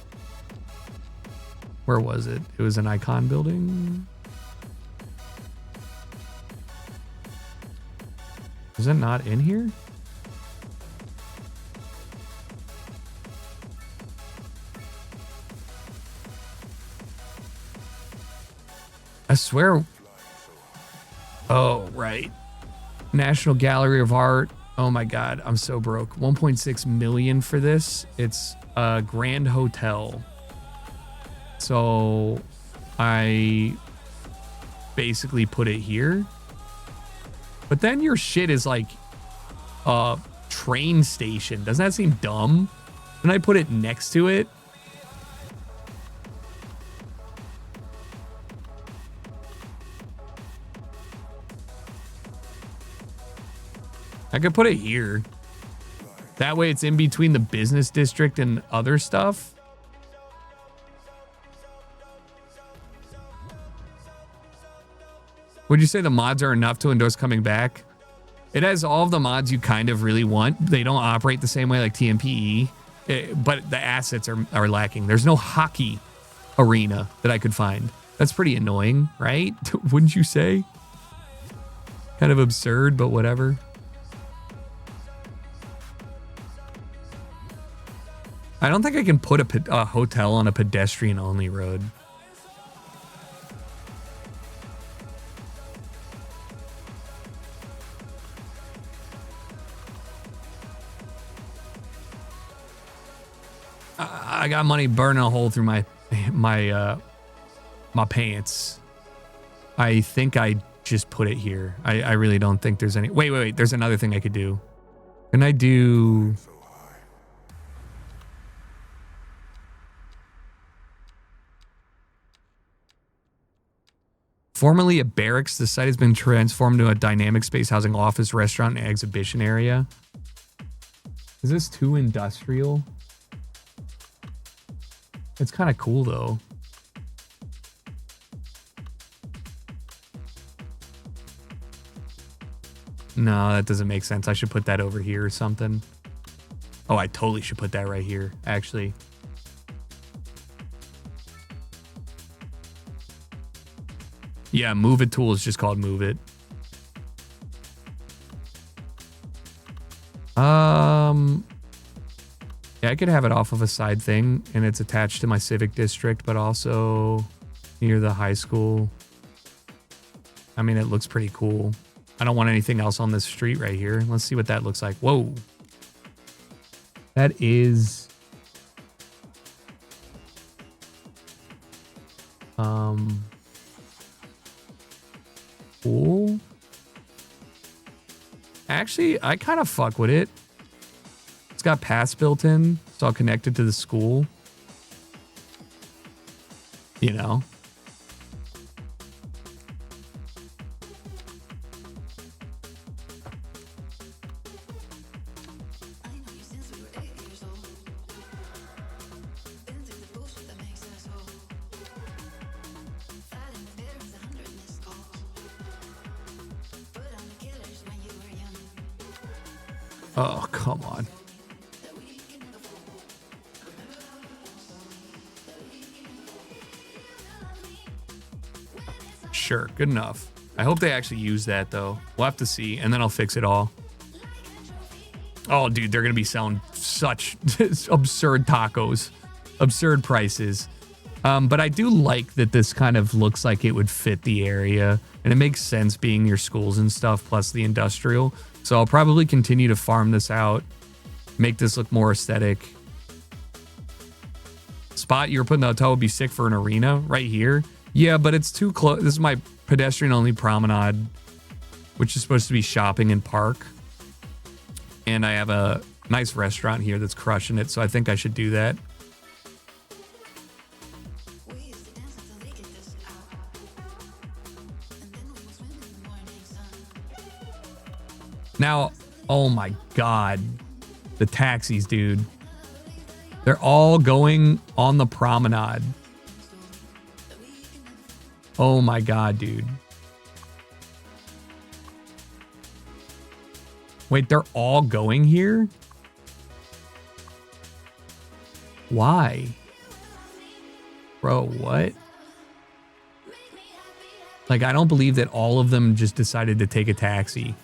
Where was it? It was an Icon building. Is it not in here? I swear. Oh, right. National Gallery of Art. Oh my God, I'm so broke. 1.6 million for this. It's a grand hotel. So I basically put it here. But then your shit is like a train station. Doesn't that seem dumb? Can I put it next to it? I could put it here. That way it's in between the business district and other stuff. Would you say the mods are enough to endorse coming back? It has all of the mods you kind of really want. They don't operate the same way like TMPE, but the assets are lacking. There's no hockey arena that I could find. That's pretty annoying, right? Wouldn't you say? Kind of absurd, but whatever. I don't think I can put a hotel on a pedestrian-only road. I got money burning a hole through my pants. I think I just put it here. I really don't think there's any. Wait. There's another thing I could do. Can I do? Formerly a barracks, the site has been transformed to a dynamic space housing office, restaurant, and exhibition area. Is this too industrial? It's kind of cool, though. No, that doesn't make sense. I should put that over here or something. Oh, I totally should put that right here, actually. Yeah, move it tool is just called move it. Yeah, I could have it off of a side thing and it's attached to my civic district, but also near the high school. I mean, it looks pretty cool. I don't want anything else on this street right here. Let's see what that looks like. Whoa. That is... cool. Actually, I kind of fuck with it. It's got paths built in. It's all connected to the school. You know. Oh, come on. Sure, good enough. I hope they actually use that, though. We'll have to see, and then I'll fix it all. Oh, dude, they're going to be selling such absurd tacos. Absurd prices. But I do like that this kind of looks like it would fit the area. And it makes sense being your schools and stuff, plus the industrial. So I'll probably continue to farm this out. Make this look more aesthetic. Spot you were putting the hotel would be sick for an arena right here. Yeah, but it's too close. This is my pedestrian-only promenade, which is supposed to be shopping and park. And I have a nice restaurant here that's crushing it, so I think I should do that. Now, oh my God, the taxis, dude. They're all going on the promenade. Oh my God, dude. Wait, they're all going here? Why? Bro, what? Like, I don't believe that all of them just decided to take a taxi.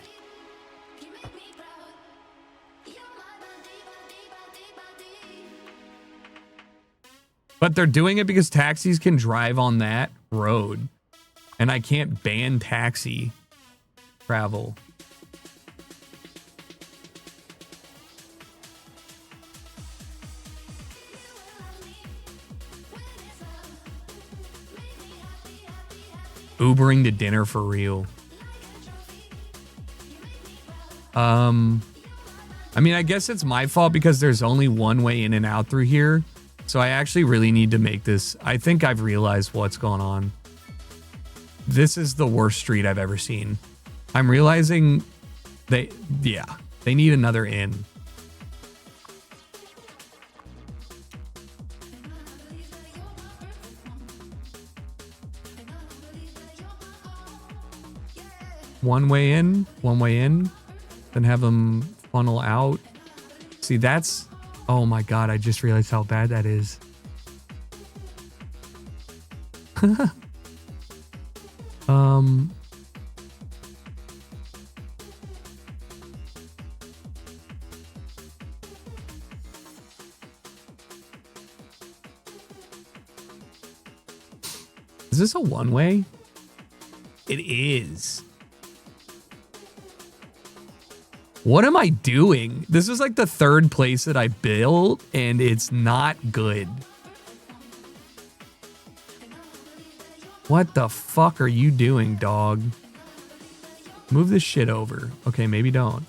But they're doing it because taxis can drive on that road. And I can't ban taxi travel. Ubering to dinner for real. I I mean, I guess it's my fault because there's only one way in and out through here. So I actually really need to make this. I think I've realized what's going on. This is the worst street I've ever seen. I'm realizing they need another inn. One way in, then have them funnel out. See, that's, oh my God, I just realized how bad that is. Is this a one-way? It is. What am I doing? This is like the third place that I built, and it's not good. What the fuck are you doing, dog? Move this shit over. Okay, maybe don't.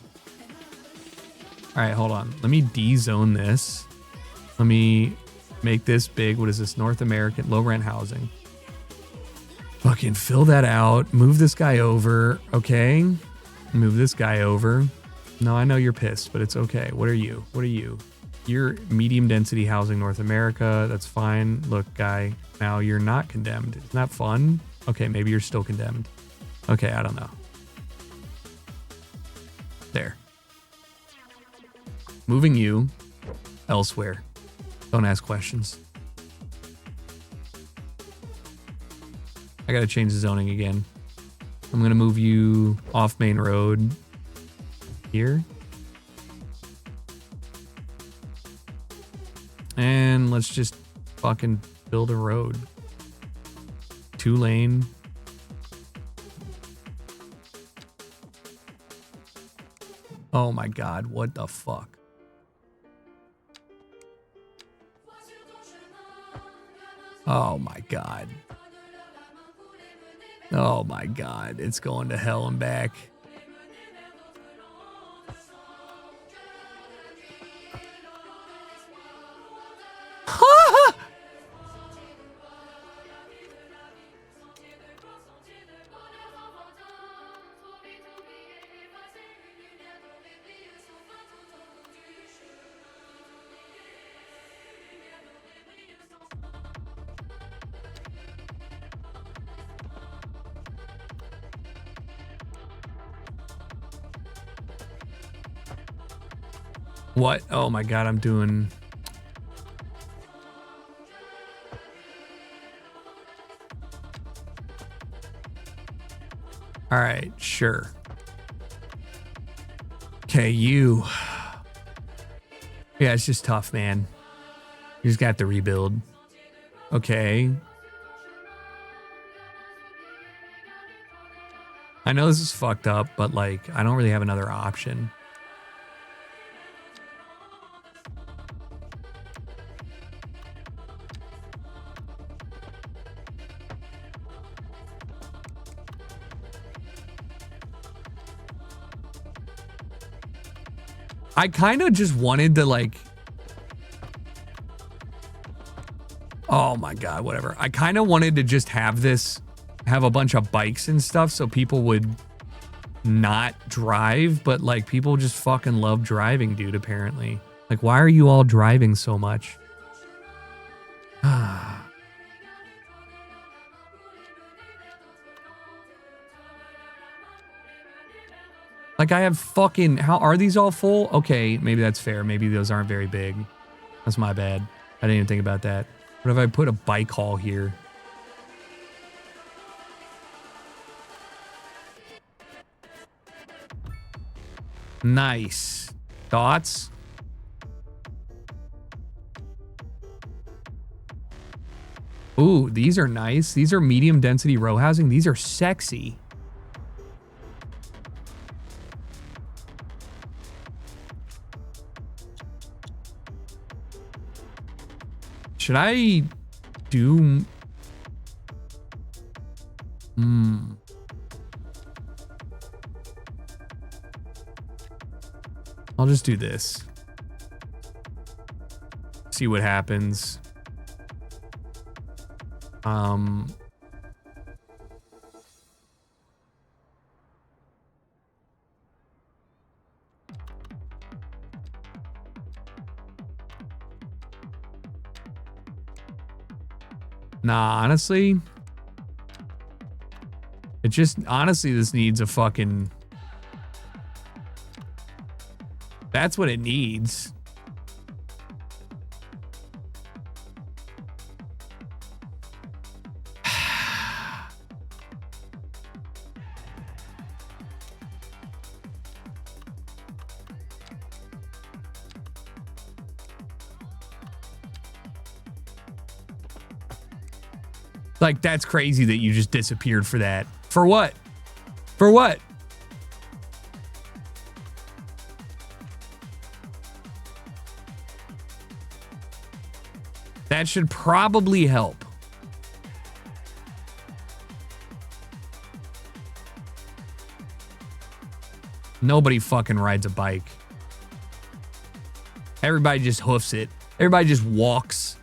All right, hold on. Let me de-zone this. Let me make this big. What is this? North American low rent housing. Fucking fill that out. Move this guy over. Okay. Move this guy over. No, I know you're pissed, but it's okay. What are you? What are you? You're medium density housing North America. That's fine. Look, guy, now you're not condemned. It's not fun. Okay, maybe you're still condemned. Okay, I don't know. There. Moving you elsewhere. Don't ask questions. I gotta change the zoning again. I'm gonna move you off main road here. And let's just fucking build a road. 2-lane. Oh my God, what the fuck? Oh my God. Oh my God, it's going to hell and back. What? Oh my God, I'm doing... All right, sure. Okay, you. Yeah, it's just tough, man. You just got to rebuild. Okay. I know this is fucked up, but like, I don't really have another option. I kind of just wanted to like, oh my God, whatever. I kind of wanted to just have this, have a bunch of bikes and stuff so people would not drive, but like people just fucking love driving, dude, apparently. Like, why are you all driving so much? Like I have fucking, how are these all full? Okay, maybe that's fair. Maybe those aren't very big. That's my bad. I didn't even think about that. What if I put a bike haul here? Nice. Thoughts? Ooh, these are nice. These are medium density row housing. These are sexy. Should I do... I'll just do this. See what happens. Nah, honestly. It just, honestly, this needs a fucking... That's what it needs. Like, that's crazy that you just disappeared for that. For what? For what? That should probably help. Nobody fucking rides a bike. Everybody just hoofs it. Everybody just walks.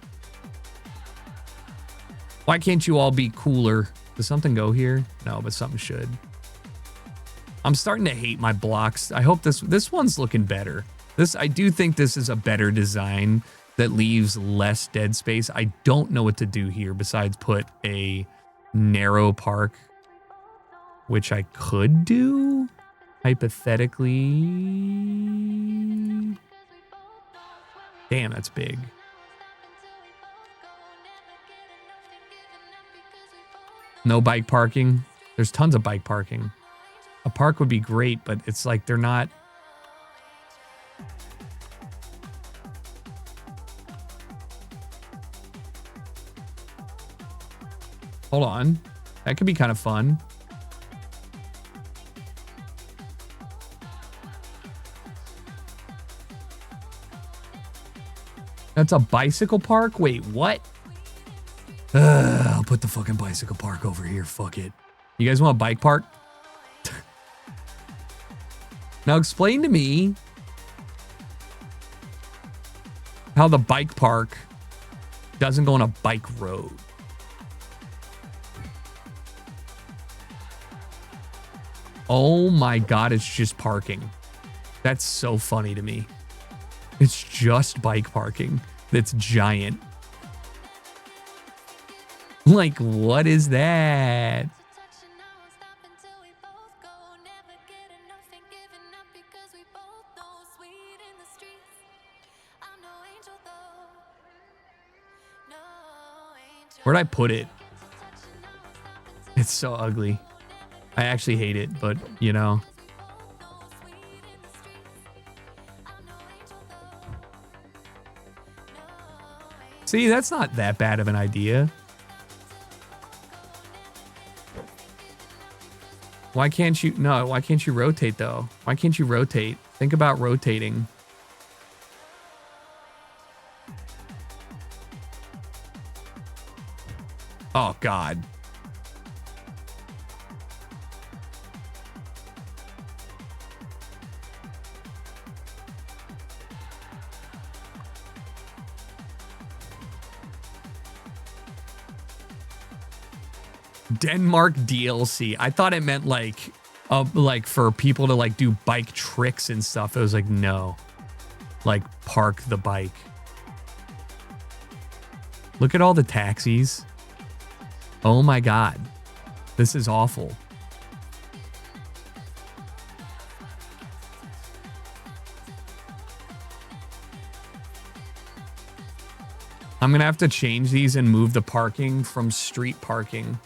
Why can't you all be cooler? Does something go here? No, but something should. I'm starting to hate my blocks. I hope this one's looking better. I do think this is a better design that leaves less dead space. I don't know what to do here besides put a narrow park, which I could do, hypothetically. Damn, that's big. No bike parking. There's tons of bike parking. A park would be great, but it's like they're not. Hold on. That could be kind of fun. That's a bicycle park? Wait, what? I'll put the fucking bicycle park over here. Fuck it. You guys want a bike park? Now explain to me how the bike park doesn't go on a bike road. Oh my God, it's just parking. That's so funny to me. It's just bike parking. That's giant. Like, what is that? Where'd I put it? It's so ugly. I actually hate it, but you know. See, that's not that bad of an idea. Why can't you? No, why can't you rotate though? Why can't you rotate? Think about rotating. Oh, God. Denmark DLC. I thought it meant like for people to like do bike tricks and stuff. It was like, no, like park the bike. Look at all the taxis. Oh my God, this is awful. I'm gonna have to change these and move the parking from street parking.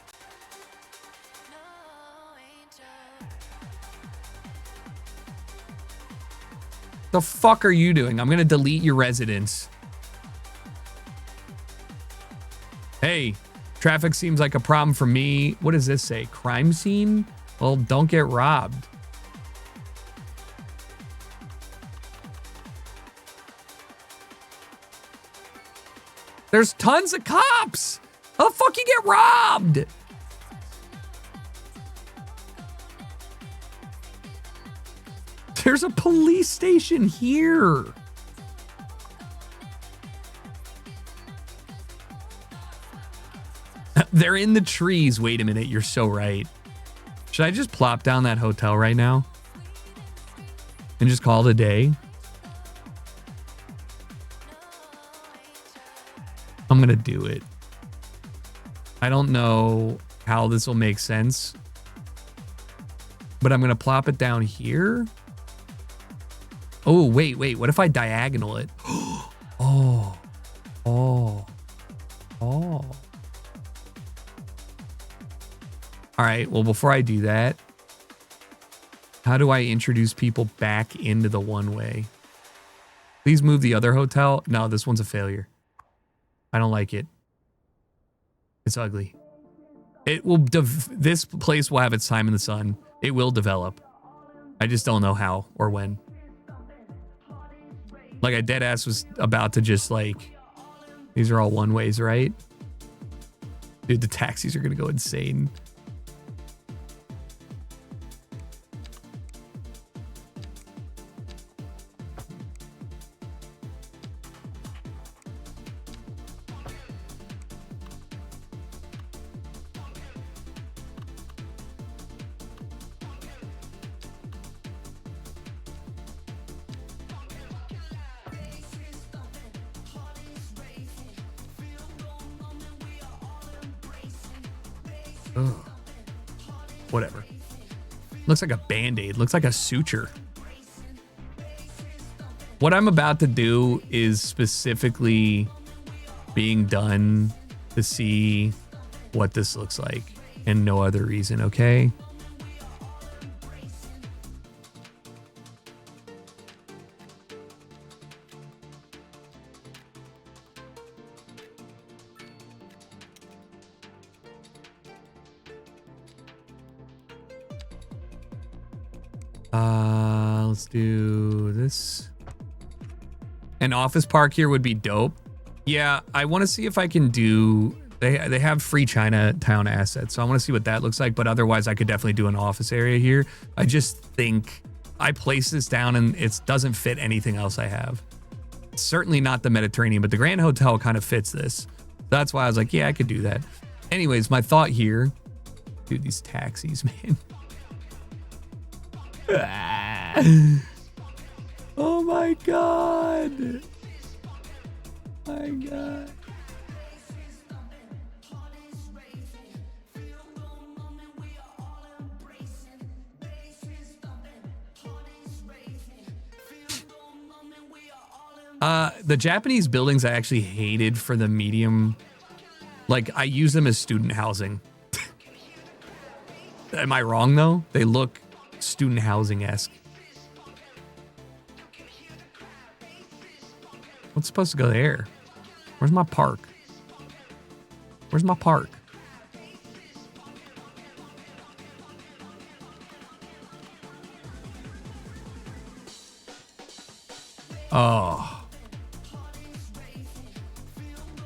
The fuck are you doing? I'm gonna delete your residence. Hey, traffic seems like a problem for me. What does this say? Crime scene? Well, don't get robbed. There's tons of cops. How the fuck you get robbed? There's a police station here. They're in the trees. Wait a minute. You're so right. Should I just plop down that hotel right now and just call it a day? I'm going to do it. I don't know how this will make sense, but I'm going to plop it down here. Oh, wait. What if I diagonal it? Oh. All right, well, before I do that, how do I introduce people back into the one-way? Please move the other hotel. No, this one's a failure. I don't like it. It's ugly. It will. This place will have its time in the sun. It will develop. I just don't know how or when. Like, I dead ass was about to just like, these are all one-ways, right? Dude, the taxis are gonna go insane. Ugh. Whatever. Looks like a band-aid. Looks like a suture. What I'm about to do is specifically being done to see what this looks like and no other reason, okay? Let's do this. An office park here would be dope. Yeah, I want to see if I can do... They have free Chinatown assets, so I want to see what that looks like, but otherwise I could definitely do an office area here. I just think I place this down and it doesn't fit anything else I have. It's certainly not the Mediterranean, but the Grand Hotel kind of fits this. That's why I was like, yeah, I could do that. Anyways, my thought here... Dude, these taxis, man. Oh my god. My god. The Japanese buildings I actually hated for the medium. Like, I use them as student housing. Am I wrong though? They look student housing-esque. What's supposed to go there? Where's my park? Where's my park? Oh.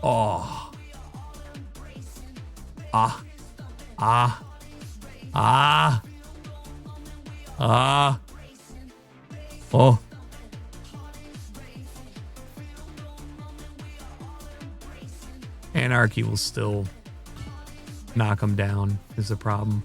Oh. Ah. Ah. Ah. Ah. Oh. Anarchy will still knock them down is the problem.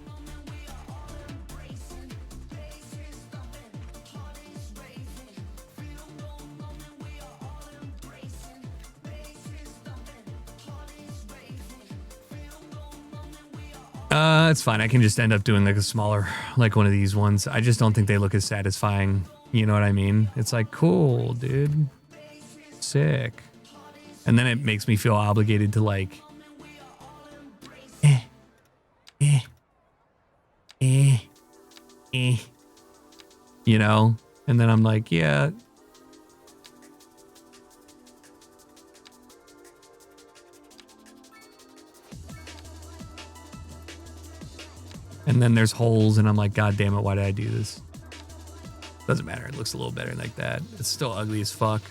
It's fine. I can just end up doing like a smaller, like one of these ones. I just don't think they look as satisfying. You know what I mean? It's like, cool, dude. Sick. And then it makes me feel obligated to like, you know? And then I'm like, yeah. And then there's holes and I'm like, God damn it, why did I do this? Doesn't matter. It looks a little better like that. It's still ugly as fuck.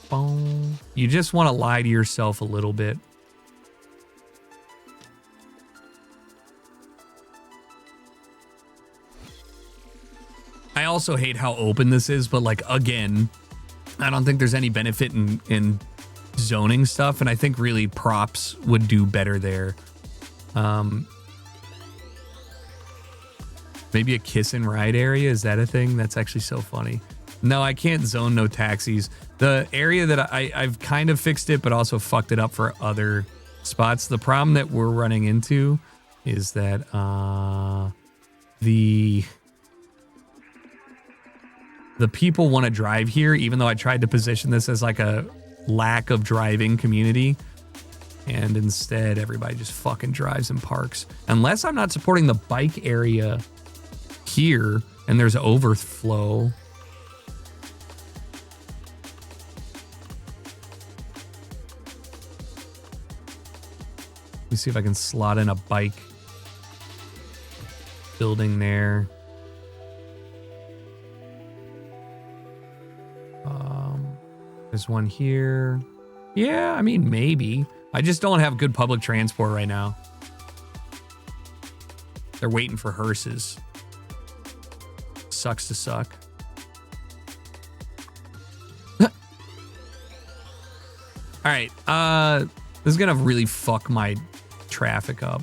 Boom. You just want to lie to yourself a little bit. I also hate how open this is, but like, again, I don't think there's any benefit in zoning stuff, and I think really props would do better there. Maybe a kiss and ride area, is that a thing? That's actually so funny. No, I can't zone no taxis. The area that I've kind of fixed it, but also fucked it up for other spots. The problem that we're running into is that the people want to drive here, even though I tried to position this as like a lack of driving community. And instead, everybody just fucking drives and parks. Unless I'm not supporting the bike area here and there's overflow. Let me see if I can slot in a bike building there. There's one here. Yeah, I mean, maybe. I just don't have good public transport right now. They're waiting for hearses. Sucks to suck. All right. This is gonna really fuck my traffic up.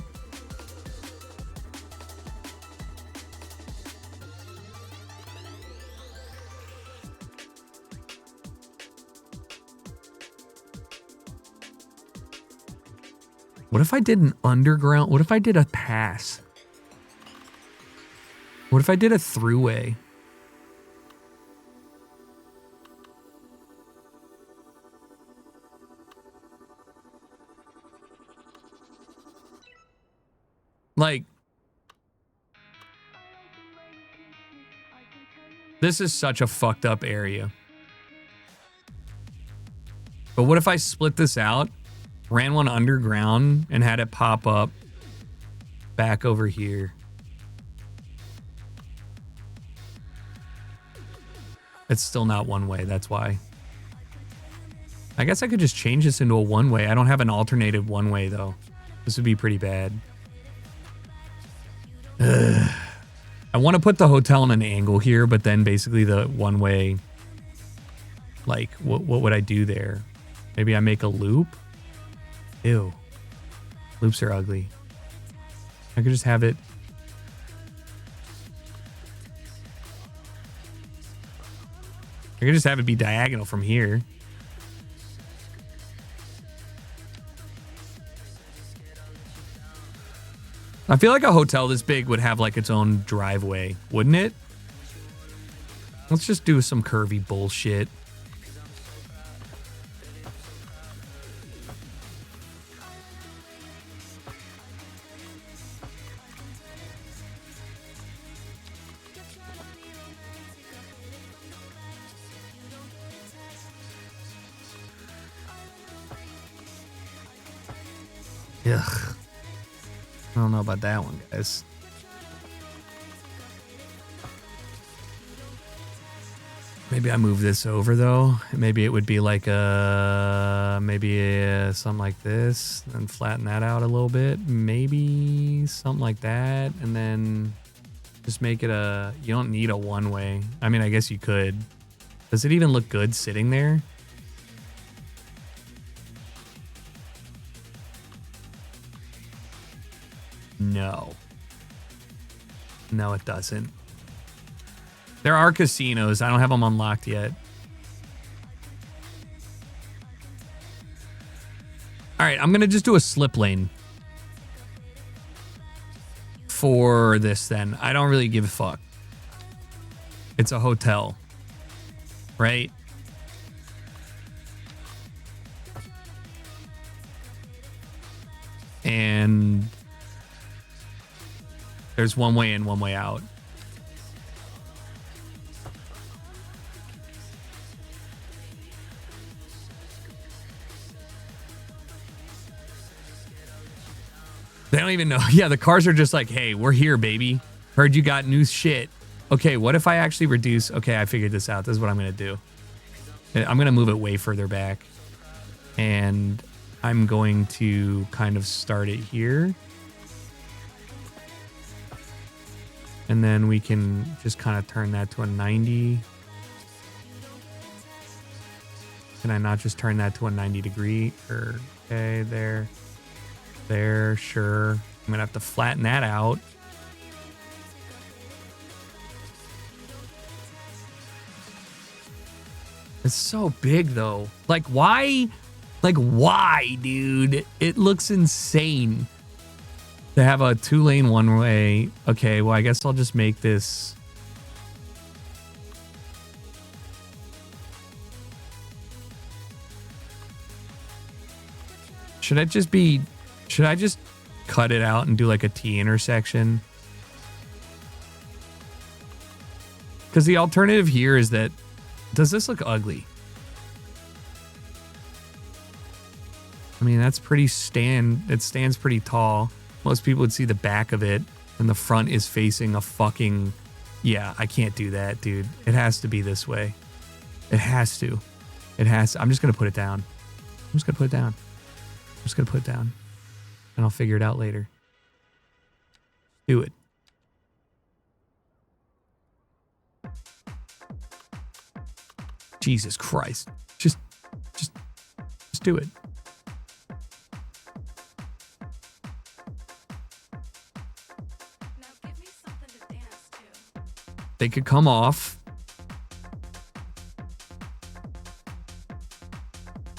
What if I did an underground? What if I did a pass? What if I did a throughway? Like, this is such a fucked up area. But what if I split this out, ran one underground, and had it pop up back over here? It's still not one way, that's why. I guess I could just change this into a one way. I don't have an alternative one way though. This would be pretty bad. Ugh. I want to put the hotel in an angle here, but then basically the one way, like, what would I do there? Maybe I make a loop? Ew. Loops are ugly. I could just have it. I could just have it be diagonal from here. I feel like a hotel this big would have like its own driveway, wouldn't it? Let's just do some curvy bullshit. Ugh. I don't know about that one, guys. Maybe I move this over though. Maybe it would be like something like this and flatten that out a little bit. Maybe something like that, and then just make it a. You don't need a one way. I mean, I guess you could. Does it even look good sitting there? No. No, it doesn't. There are casinos. I don't have them unlocked yet. All right, I'm going to just do a slip lane for this then. I don't really give a fuck. It's a hotel, right? And there's one way in, one way out. They don't even know. Yeah, the cars are just like, hey, we're here, baby. Heard you got new shit. Okay, what if I actually reduce? Okay, I figured this out. This is what I'm going to do. I'm going to move it way further back. And I'm going to kind of start it here. And then we can just kind of turn that to a 90. Can I not just turn that to a 90 degree? Or, okay, there. There, sure. I'm going to have to flatten that out. It's so big, though. Like, why? Like, why, dude? It looks insane. To have a 2-lane one-way. Okay, well, I guess I'll just make this. Should I just cut it out and do like a T intersection? Because the alternative here is that, does this look ugly? I mean, that's pretty it stands pretty tall. Most people would see the back of it, and the front is facing a fucking... Yeah, I can't do that, dude. It has to be this way. It has to. It has to. I'm just going to put it down. I'm just going to put it down. I'm just going to put it down. And I'll figure it out later. Do it. Jesus Christ. Just do it. They could come off.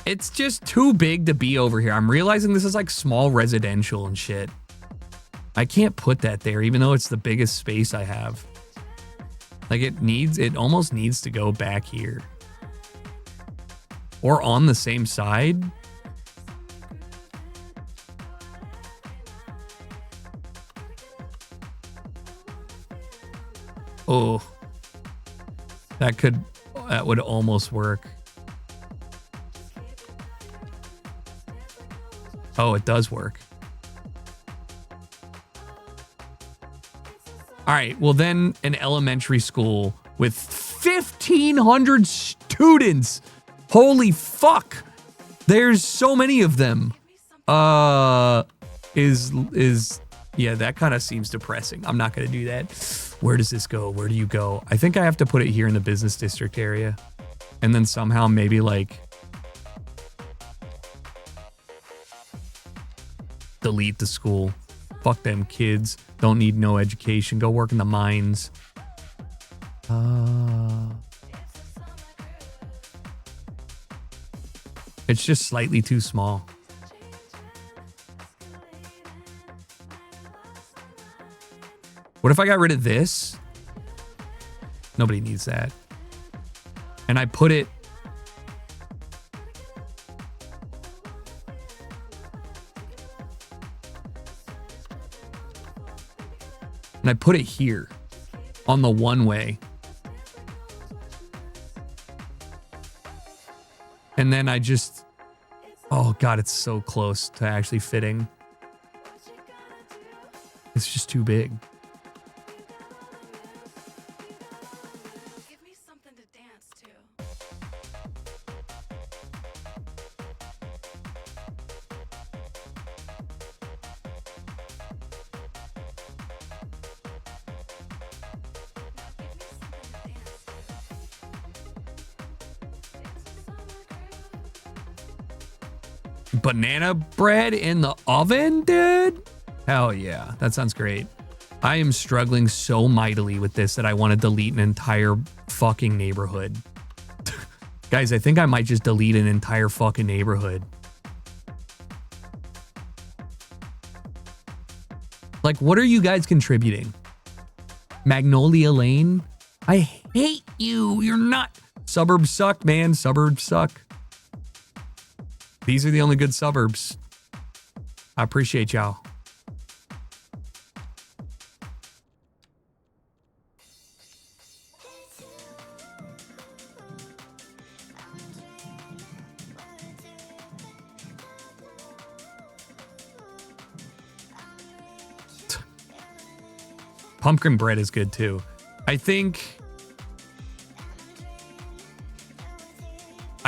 It's just too big to be over here. I'm realizing this is like small residential and shit. I can't put that there, even though it's the biggest space I have. Like it almost needs to go back here. Or on the same side. Oh, that would almost work. Oh, it does work. All right, well then an elementary school with 1,500 students. Holy fuck. There's so many of them. Yeah, that kind of seems depressing. I'm not going to do that. Where does this go? Where do you go? I think I have to put it here in the business district area. And then somehow maybe like delete the school. Fuck them kids. Don't need no education. Go work in the mines. It's just slightly too small. What if I got rid of this? Nobody needs that. And I put it... And I put it here on the one-way. And then I just... Oh, God, it's so close to actually fitting. It's just too big. Give me something to dance to. Banana bread in the oven, dude? Hell yeah, that sounds great. I am struggling so mightily with this that I want to delete an entire fucking neighborhood. Guys, I think I might just delete an entire fucking neighborhood. Like, what are you guys contributing? Magnolia Lane? I hate you. You're not... Suburbs suck, man. Suburbs suck. These are the only good suburbs. I appreciate y'all. Pumpkin bread is good too. I think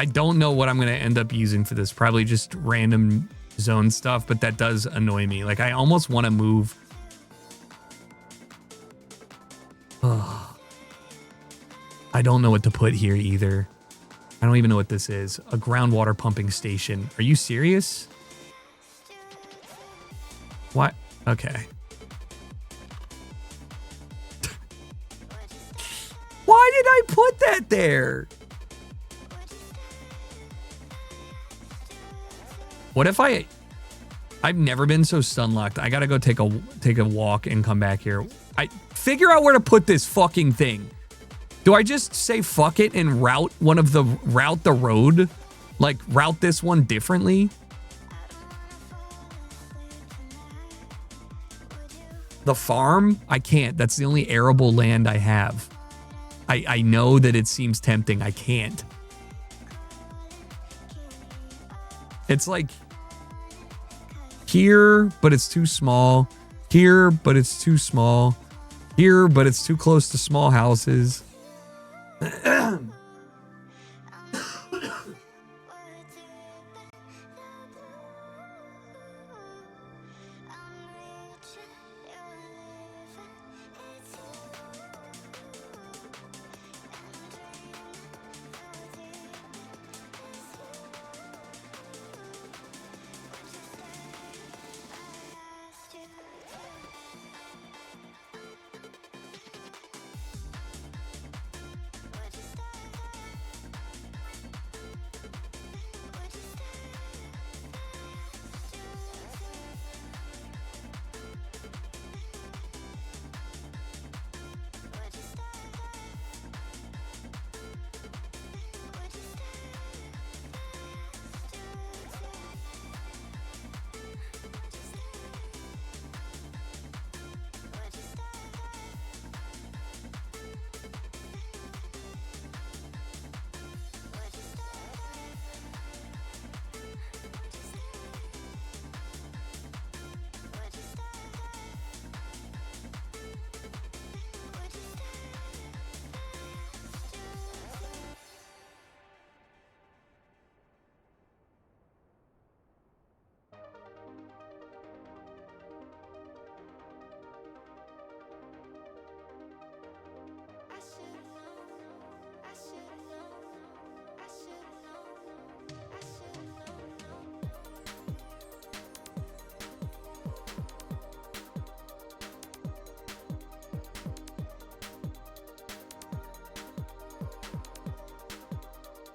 I don't know what I'm going to end up using for this. Probably just random zone stuff, but that does annoy me. Like, I almost want to move. I don't know what to put here either. I don't even know what this is. A groundwater pumping station. Are you serious? What? Okay. Why did I put that there? What if I've never been so stun locked. I gotta go take a walk and come back here. I figure out where to put this fucking thing. Do I just say fuck it and route the road? Like, route this one differently? The farm? I can't. That's the only arable land I have. I know that it seems tempting. I can't. It's like here, but it's too small. Here, but it's too small. Here, but it's too close to small houses.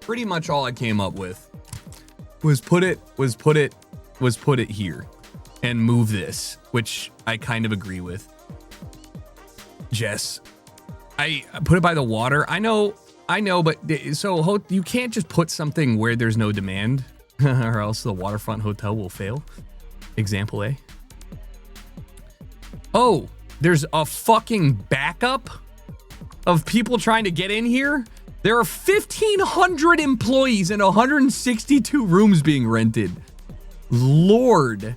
Pretty much all I came up with was put it here and move this, which I kind of agree with. Jess, I put it by the water. I know, but so you can't just put something where there's no demand or else the waterfront hotel will fail. Example A. Oh, there's a fucking backup of people trying to get in here. There are 1,500 employees and 162 rooms being rented. Lord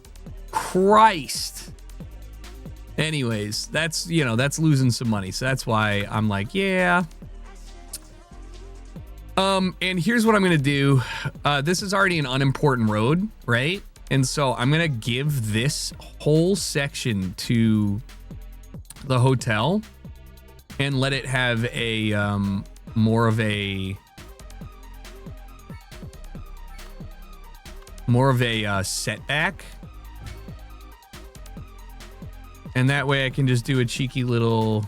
Christ. Anyways, that's losing some money. So that's why I'm like, yeah. And here's what I'm going to do. This is already an unimportant road, right? And so I'm going to give this whole section to the hotel and let it have a, more of a setback, and that way I can just do a cheeky little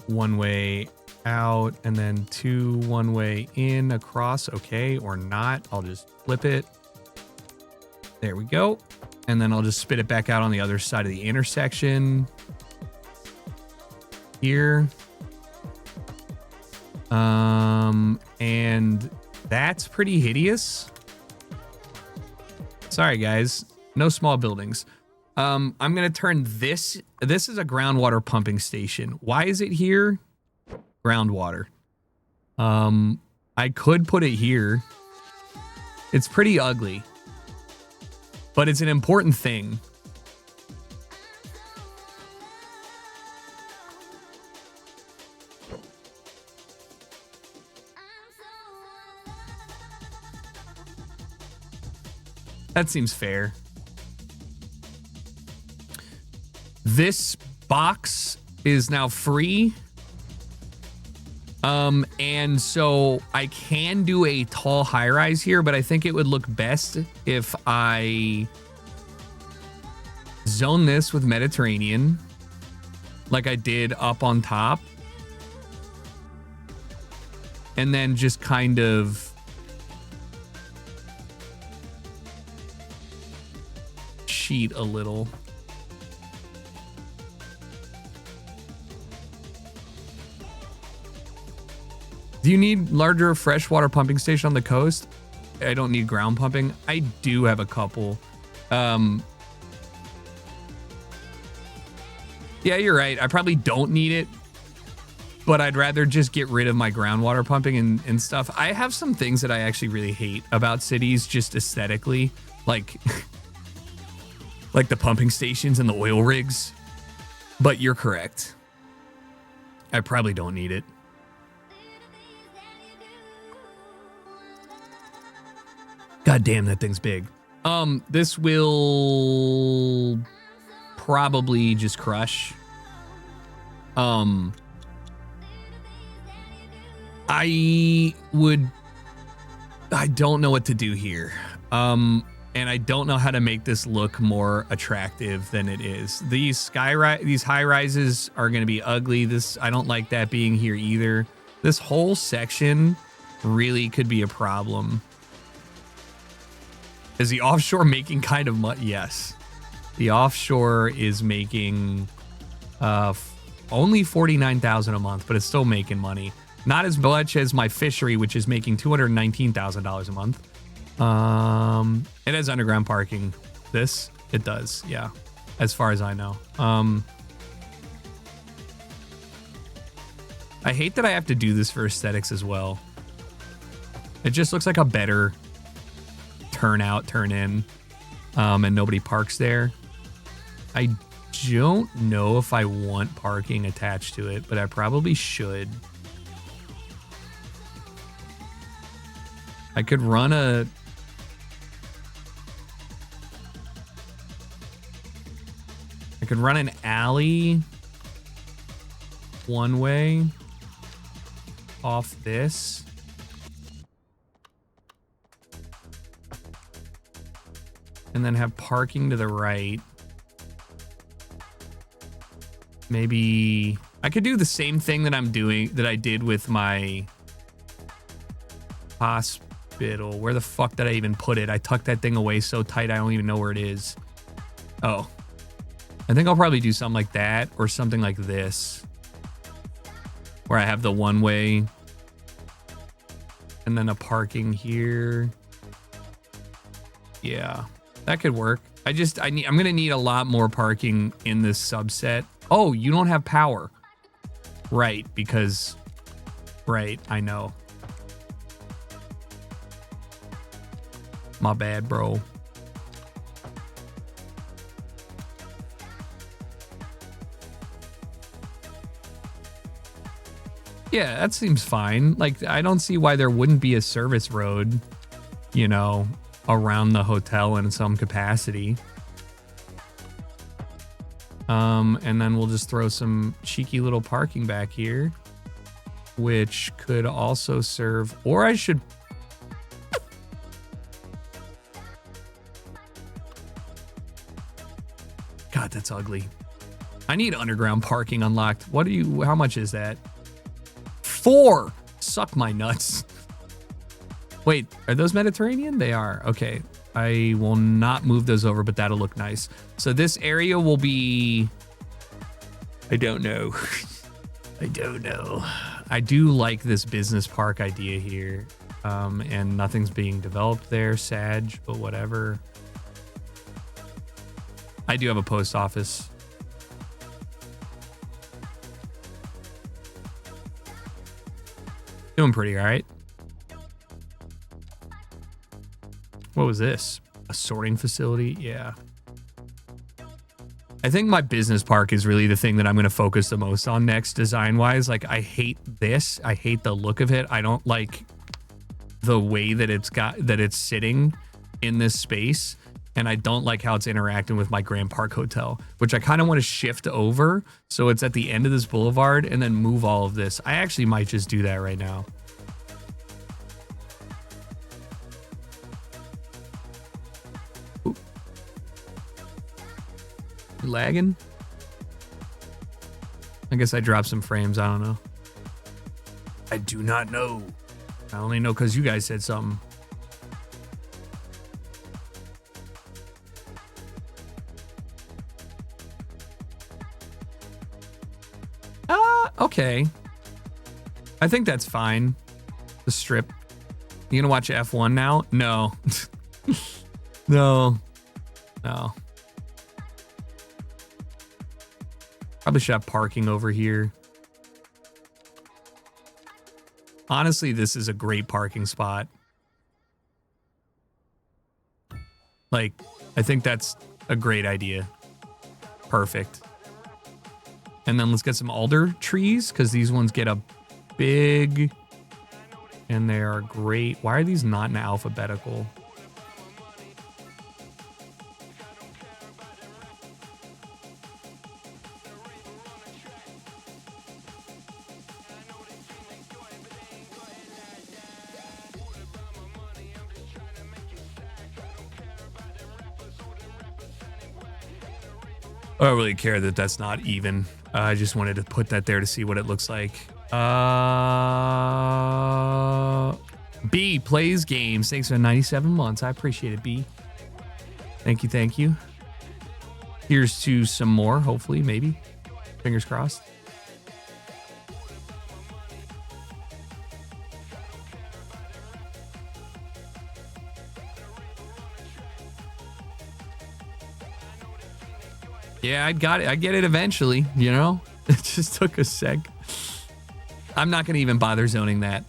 one way out and then 2 one-way in across. Okay, or not, I'll just flip it. There we go. And then I'll just spit it back out on the other side of the intersection. Here. And that's pretty hideous. Sorry, guys. No small buildings. I'm going to turn this. This is a groundwater pumping station. Why is it here? Groundwater. I could put it here. It's pretty ugly. But it's an important thing. That seems fair. This box is now free. And so I can do a tall high rise here, but I think it would look best if I zone this with Mediterranean like I did up on top. And then just kind of cheat a little. Do you need larger freshwater pumping station on the coast? I don't need ground pumping. I do have a couple. Yeah, you're right. I probably don't need it, but I'd rather just get rid of my groundwater pumping and stuff. I have some things that I actually really hate about cities just aesthetically, like like the pumping stations and the oil rigs. But you're correct. I probably don't need it. God damn, that thing's big. This will probably just crush. I don't know what to do here. And I don't know how to make this look more attractive than it is. These high rises are going to be ugly. I don't like that being here either. This whole section really could be a problem. Is the offshore making kind of money? Yes. The offshore is making only $49,000 a month, but it's still making money. Not as much as my fishery, which is making $219,000 a month. It has underground parking. It does, yeah. As far as I know. I hate that I have to do this for aesthetics as well. It just looks like a better turn out, turn in, and nobody parks there. I don't know if I want parking attached to it, but I probably should. I could run an alley one way off this. And then have parking to the right. Maybe I could do the same thing that I did with my hospital. Where the fuck did I even put it? I tucked that thing away so tight I don't even know where it is. Oh. I think I'll probably do something like that or something like this. Where I have the one way and then a parking here. Yeah. That could work. I'm going to need a lot more parking in this subset. Oh, you don't have power. Right, because... Right, I know. My bad, bro. Yeah, that seems fine. Like, I don't see why there wouldn't be a service road, you know, around the hotel in some capacity. And then we'll just throw some cheeky little parking back here, which could also serve, or I should. God, that's ugly. I need underground parking unlocked. How much is that? 4. Suck my nuts. Wait, are those Mediterranean? They are. Okay. I will not move those over, but that'll look nice. So this area will be... I don't know. I don't know. I do like this business park idea here. And nothing's being developed there. Sad, but whatever. I do have a post office. Doing pretty all right. What was this? A sorting facility? Yeah. I think my business park is really the thing that I'm going to focus the most on next design-wise. Like, I hate this. I hate the look of it. I don't like the way that it's sitting in this space. And I don't like how it's interacting with my Grand Park Hotel, which I kind of want to shift over so it's at the end of this boulevard and then move all of this. I actually might just do that right now. Ooh. You lagging? I guess I dropped some frames. I don't know. I do not know. I only know because you guys said something. Okay. I think that's fine. The strip. You gonna watch F1 now? No. No. No. Probably should have parking over here. Honestly, this is a great parking spot. Like, I think that's a great idea. Perfect. And then let's get some alder trees because these ones get a big and they are great. Why are these not in alphabetical? I don't really care that that's not even. I just wanted to put that there to see what it looks like. B plays games. Thanks for 97 months. I appreciate it, B. Thank you, thank you. Here's to some more, hopefully, maybe. Fingers crossed. Yeah, I got it. I get it eventually, you know? It just took a sec. I'm not going to even bother zoning that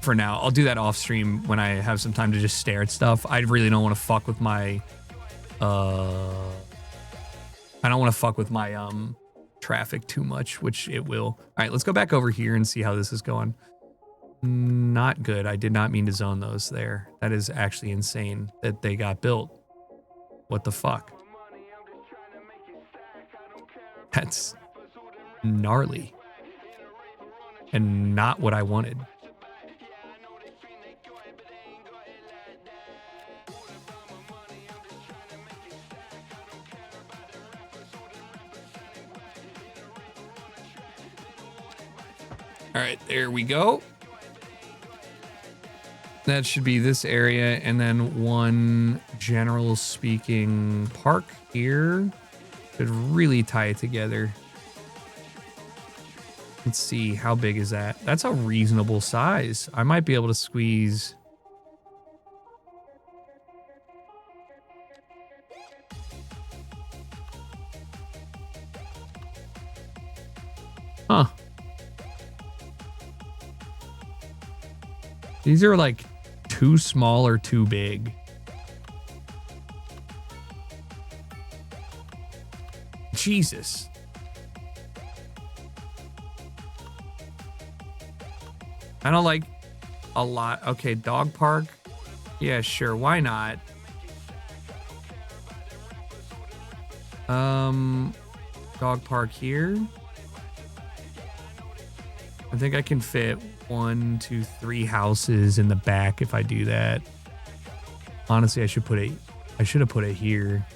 for now. I'll do that off stream when I have some time to just stare at stuff. I really don't want to fuck with my I don't want to fuck with my traffic too much, which it will. All right, let's go back over here and see how this is going. Not good. I did not mean to zone those there. That is actually insane that they got built. What the fuck? That's gnarly and not what I wanted. All right, there we go. That should be this area, and then one general speaking park here. Could really tie it together. Let's see, how big is that? That's a reasonable size. I might be able to squeeze. Huh. These are like too small or too big. Jesus. I don't like a lot. Okay, dog park. Yeah, sure. Why not? Dog park here. I think I can fit 1, 2, 3 houses in the back if I do that. Honestly, I should have put it here.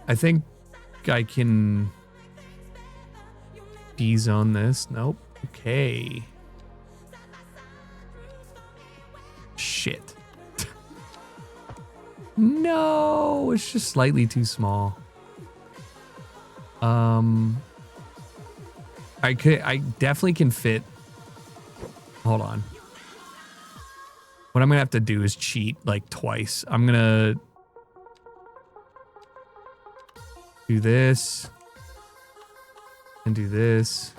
I think I can de-zone this. Nope. Okay. Shit. No, it's just slightly too small. I definitely can fit. Hold on. What I'm gonna have to do is cheat like twice. I'm gonna do this and do this.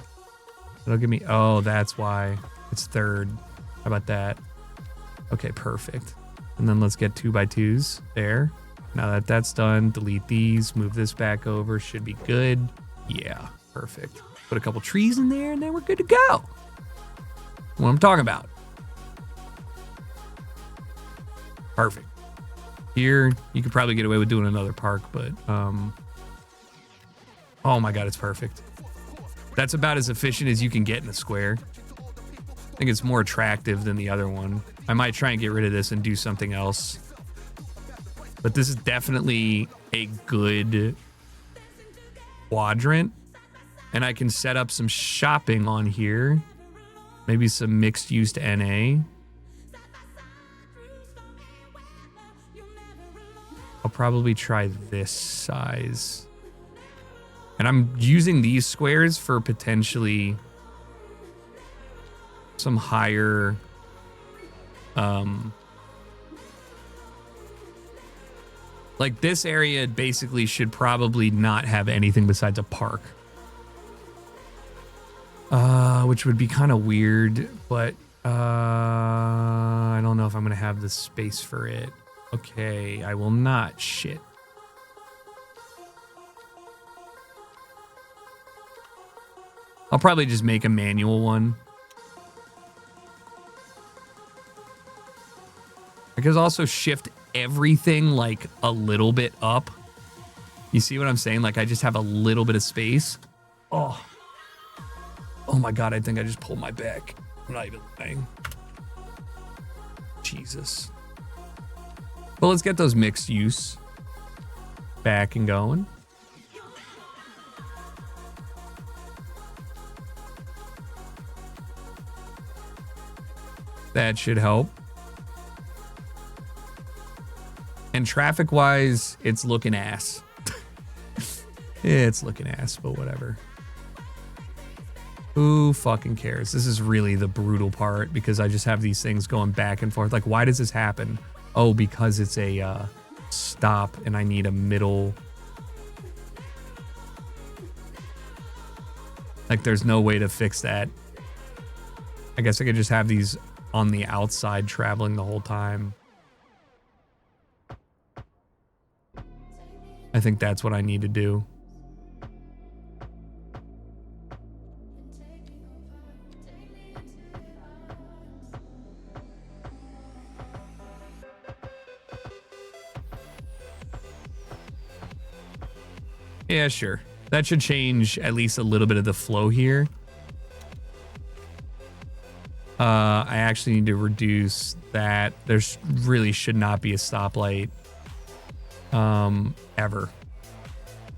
It'll give me, oh, that's why it's third. How about that? Okay, perfect. And then let's get 2x2s there. Now that that's done, delete these, move this back over. Should be good. Yeah, perfect. Put a couple trees in there, and then we're good to go. What I'm talking about. Perfect. Here, you could probably get away with doing another park, but oh my god, it's perfect. That's about as efficient as you can get in a square. I think it's more attractive than the other one. I might try and get rid of this and do something else. But this is definitely a good quadrant. And I can set up some shopping on here. Maybe some mixed use to NA. I'll probably try this size. And I'm using these squares for potentially some higher like this area basically should probably not have anything besides a park. Which would be kind of weird, but I don't know if I'm gonna have the space for it. Okay, I will not. Shit. I'll probably just make a manual one. I could also shift everything like a little bit up. You see what I'm saying? Like I just have a little bit of space. Oh my god, I think I just pulled my back. I'm not even lying. Jesus. Well, let's get those mixed use back and going. That should help. And traffic-wise, it's looking ass. It's looking ass, but whatever. Who fucking cares? This is really the brutal part because I just have these things going back and forth. Like, why does this happen? Oh, because it's a stop and I need a middle. Like, there's no way to fix that. I guess I could just have these on the outside traveling the whole time. I think that's what I need to do. Yeah, sure. That should change at least a little bit of the flow here. I actually need to reduce that. There's really should not be a stoplight. Ever.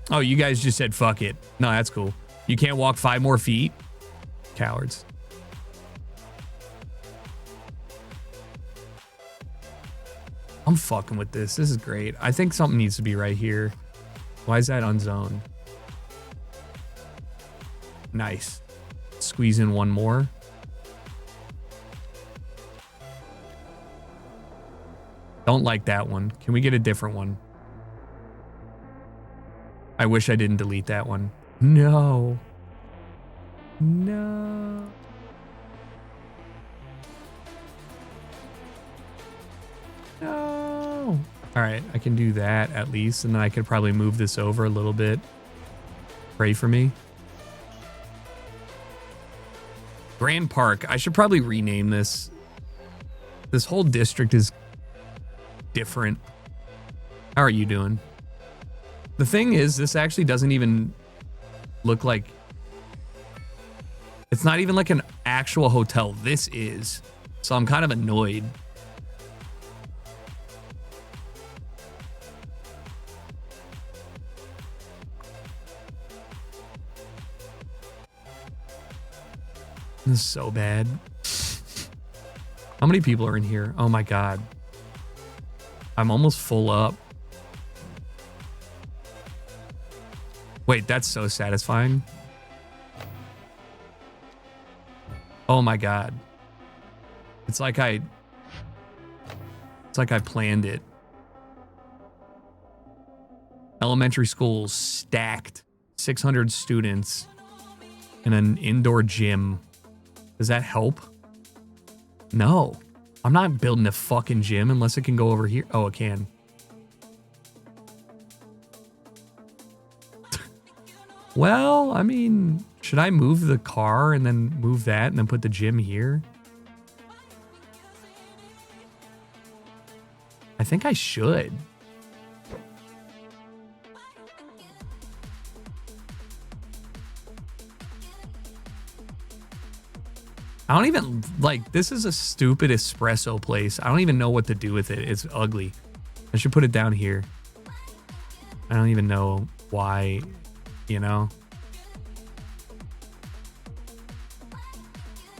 Oh, you guys just said fuck it. No, that's cool. You can't walk 5 more feet? Cowards. I'm fucking with this. This is great. I think something needs to be right here. Why is that unzoned? Nice. Squeeze in one more. Don't like that one. Can we get a different one? I wish I didn't delete that one. No. No. No. All right, I can do that at least, and then I could probably move this over a little bit. Pray for me. Grand Park. I should probably rename this. This whole district is different. How are you doing? The thing is, this actually doesn't even look like... It's not even like an actual hotel. This is. So I'm kind of annoyed. This is so bad. How many people are in here? Oh my god. I'm almost full up. Wait, that's so satisfying. Oh my god. It's like I planned it. Elementary schools stacked. 600 students in an indoor gym. Does that help? No. I'm not building a fucking gym unless it can go over here. Oh, it can. Well, I mean, Should I move the car and then move that and then put the gym here? I think I should. I don't even, like, this is a stupid espresso place. I don't even know what to do with it. It's ugly. I should put it down here. I don't even know why, you know?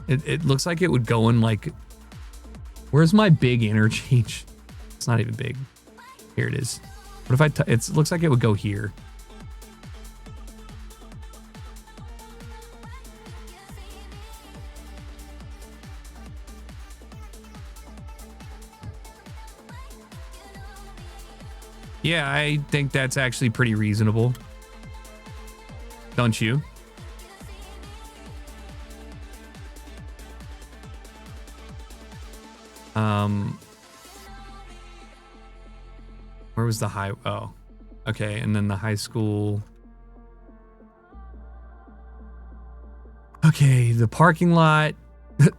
It looks like it would go in, like, where's my big interchange? It's not even big. Here it is. What if it looks like it would go here. Yeah, I think that's actually pretty reasonable. Don't you? Where was the high? Oh, okay. And then the high school. Okay, the parking lot.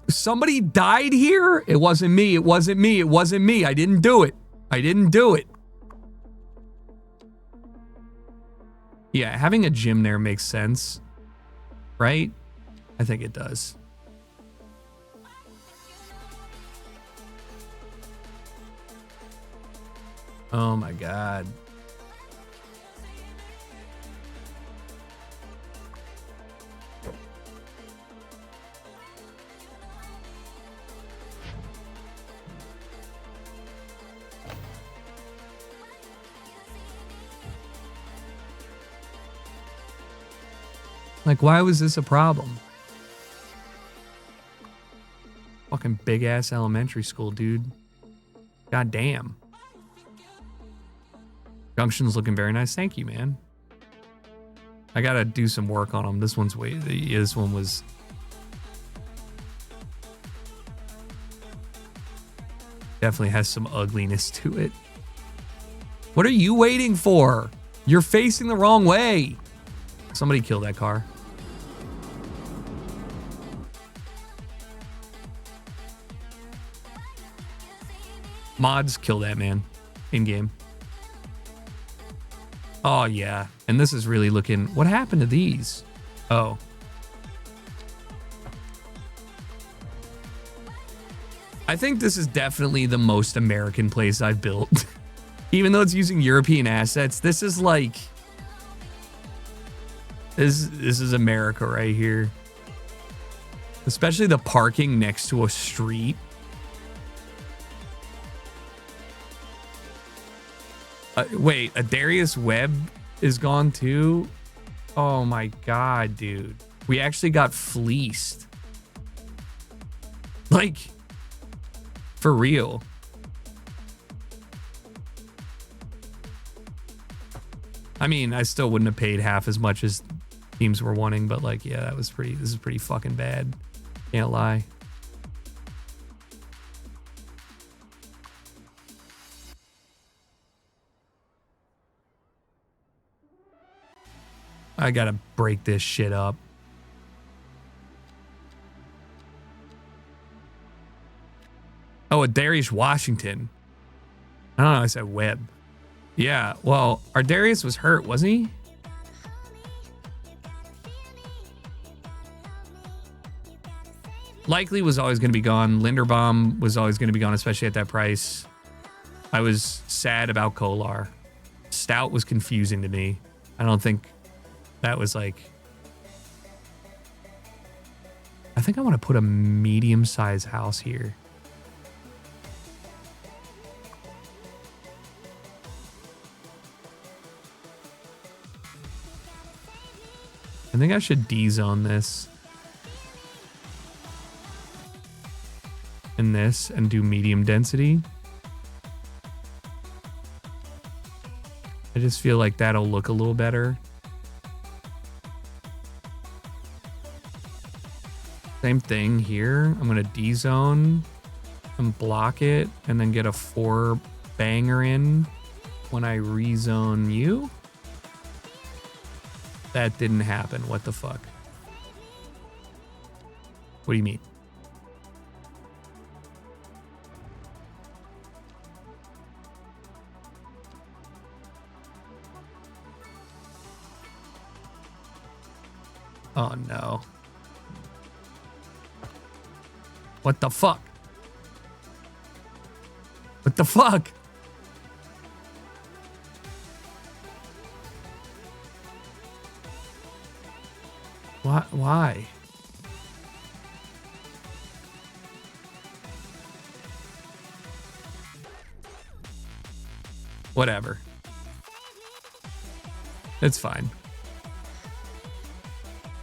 Somebody died here? It wasn't me. It wasn't me. It wasn't me. I didn't do it. I didn't do it. Yeah, having a gym there makes sense, right? I think it does. Oh my God. Like, why was this a problem? Fucking big ass elementary school, dude. God damn. Junction's looking very nice. Thank you, man. I gotta do some work on them. This one was definitely has some ugliness to it. What are you waiting for? You're facing the wrong way. Somebody kill that car. Mods, kill that man in game. Oh yeah, and this is really looking. What happened to these? Oh. I think this is definitely the most American place I've built. Even though it's using European assets, this is like this is America right here. Especially the parking next to a street. Wait, a Darius Webb is gone too? Oh my God, dude. We actually got fleeced. Like, for real. I mean, I still wouldn't have paid half as much as teams were wanting, but like, yeah, this is pretty fucking bad. Can't lie. I gotta break this shit up. Oh, a Darius Washington. I don't know, I said Webb. Yeah, well, our Darius was hurt, wasn't he? Likely was always going to be gone. Linderbaum was always going to be gone, especially at that price. I was sad about Kolar. Stout was confusing to me. I don't think that was like... I think I want to put a medium-sized house here. I think I should D-zone this. And this, and do medium density. I just feel like that'll look a little better. Same thing here. I'm gonna D-zone and block it, and then get a 4 banger in when I rezone you. That didn't happen. What the fuck? What do you mean? Oh no. What the fuck? What the fuck? Why? Whatever. It's fine.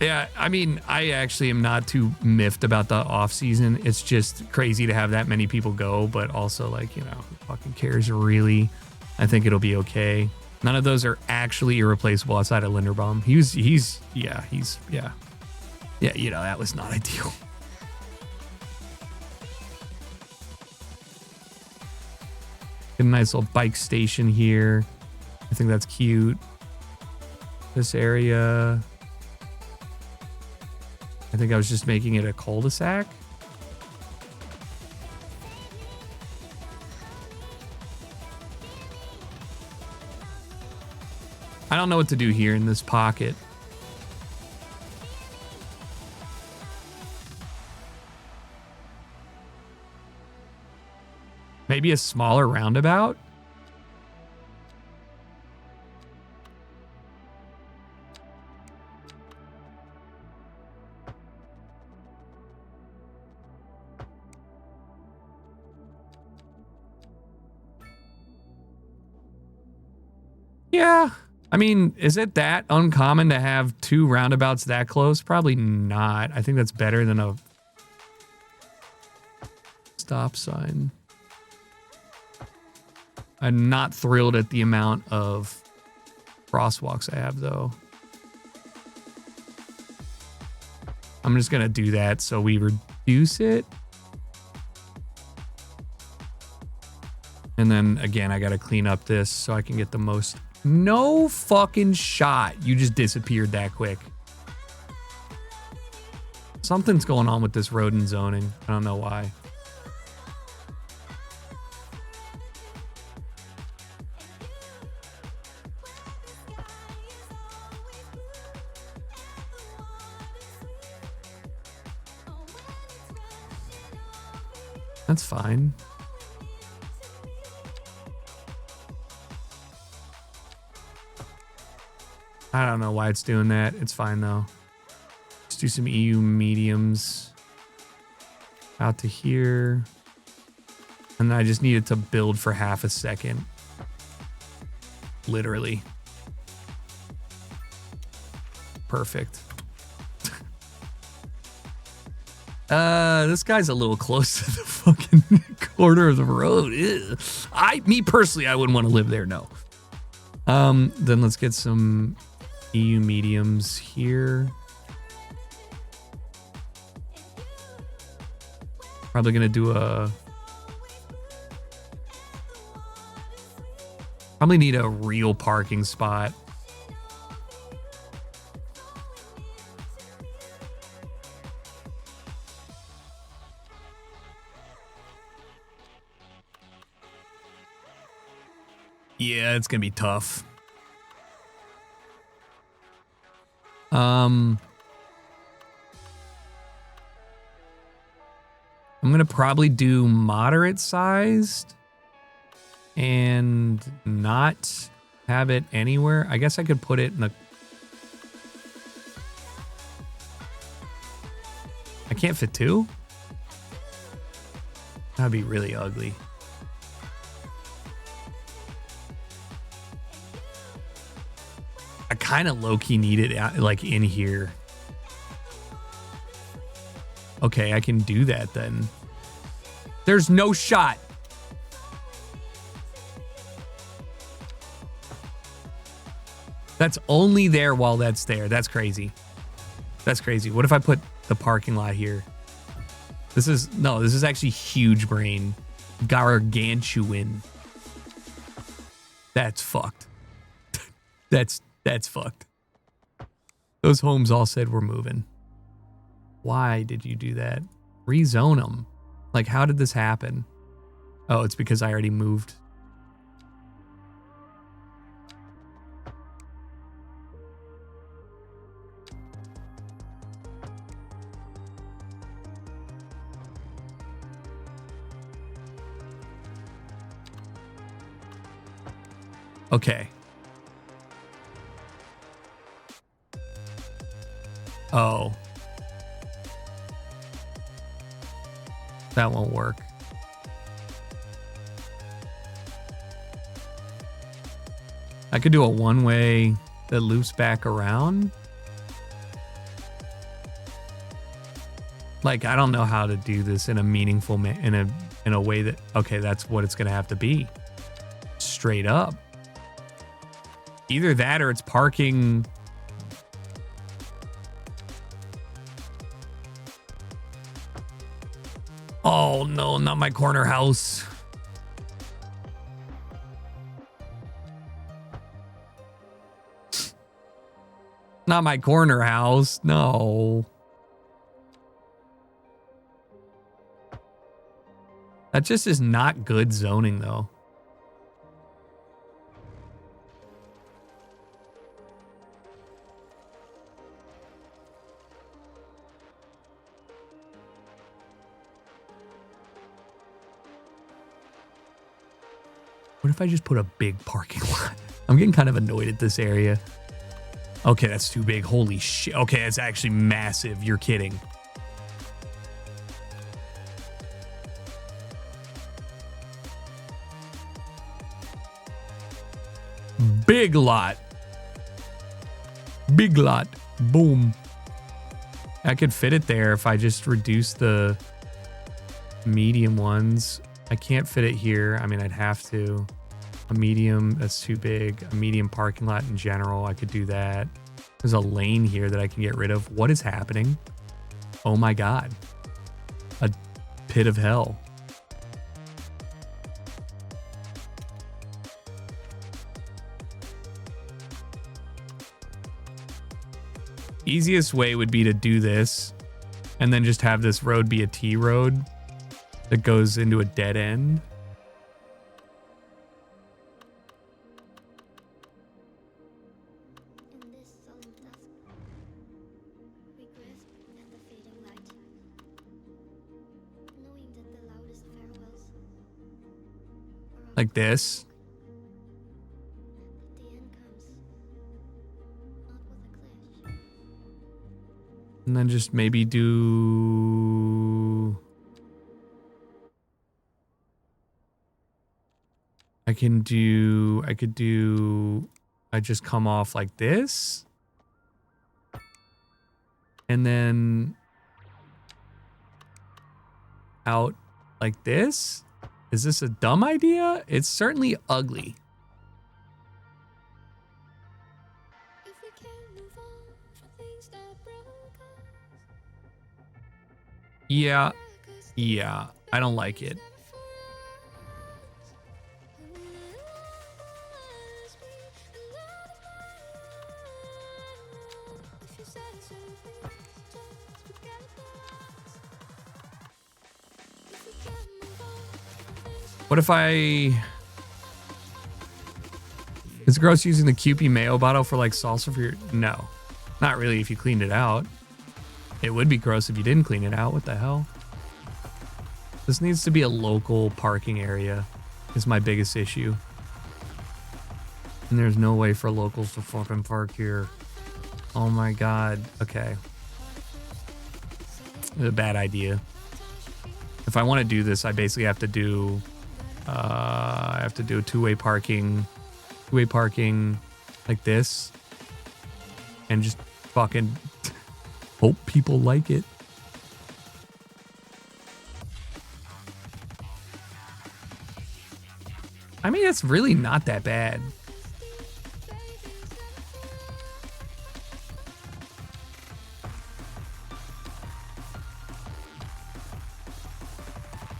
Yeah, I mean, I actually am not too miffed about the off season. It's just crazy to have that many people go, but also like, you know, who fucking cares really? I think it'll be okay. None of those are actually irreplaceable outside of Linderbaum. Yeah, you know, that was not ideal. Get a nice little bike station here. I think that's cute. This area. I think I was just making it a cul-de-sac. I don't know what to do here in this pocket. Maybe a smaller roundabout? Yeah. I mean, is it that uncommon to have two roundabouts that close? Probably not. I think that's better than a stop sign. I'm not thrilled at the amount of crosswalks I have, though. I'm just going to do that so we reduce it. And then, again, I got to clean up this so I can get the most... No fucking shot. You just disappeared that quick. Something's going on with this road and zoning. I don't know why. That's fine. I don't know why it's doing that. It's fine though. Let's do some EU mediums out to here. And then I just needed to build for half a second. Literally. Perfect. This guy's a little close to the fucking corner of the road. Ew. Me personally, I wouldn't want to live there, no. Then let's get some EU mediums here. Probably gonna do probably need a real parking spot. Yeah, it's gonna be tough. I'm gonna probably do moderate sized and not have it anywhere. I guess I could put it in the... I can't fit two? That'd be really ugly. I kind of low-key need it like in here. Okay, I can do that then. There's no shot. That's only there while that's there. That's crazy. That's crazy. What if I put the parking lot here? This is actually huge brain. Gargantuan. That's fucked. That's fucked. Those homes all said we're moving. Why did you do that? Rezone them. Like, how did this happen? Oh, it's because I already moved. Okay. Oh. That won't work. I could do a one-way that loops back around. Like, I don't know how to do this in a meaningful in a way that, okay, that's what it's going to have to be. Straight up. Either that or it's parking. Oh no, not my corner house. Not my corner house. No. That just is not good zoning though. What if I just put a big parking lot? I'm getting kind of annoyed at this area. Okay, that's too big. Holy shit. Okay, it's actually massive. You're kidding. Big lot. Big lot. Boom. I could fit it there if I just reduce the medium ones. I can't fit it here. I mean, I'd have to. A medium, that's too big. A medium parking lot in general, I could do that. There's a lane here that I can get rid of. What is happening? Oh my God. A pit of hell. Easiest way would be to do this and then just have this road be a T road that goes into a dead end. In this solemn dusk, we grasp at the fading light, knowing that the loudest farewells are Like this. that the end comes, not with a clash. And then just maybe do... I could do, I just come off like this. And then out like this. Is this a dumb idea? It's certainly ugly. If we can't move on from things that broke us, Yeah. Yeah. I don't like it. What if I... Is it gross using the Kewpie mayo bottle for like salsa for your... No. Not really if you cleaned it out. It would be gross if you didn't clean it out. What the hell? This needs to be a local parking area is my biggest issue. And there's no way for locals to fucking park here. Oh my God. Okay. It's a bad idea. If I want to do this, I basically have to do... I have to do a two-way parking like this, and just fucking hope people like it. I mean, it's really not that bad.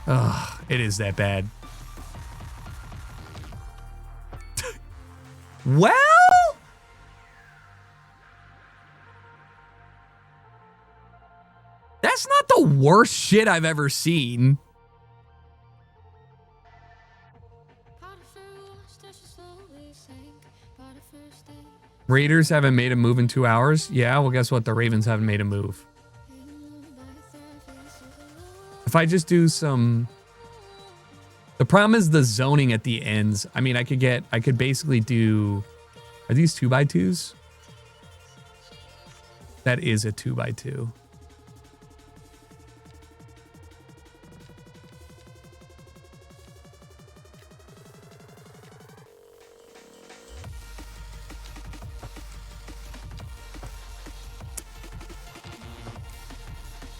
Ugh, it is that bad. Well, worst shit I've ever seen. Raiders haven't made a move in 2 hours. Yeah, well, guess what? The Ravens haven't made a move. If I just do some... The problem is the zoning at the ends. I mean, I could basically do... Are these 2x2s? That is a 2x2.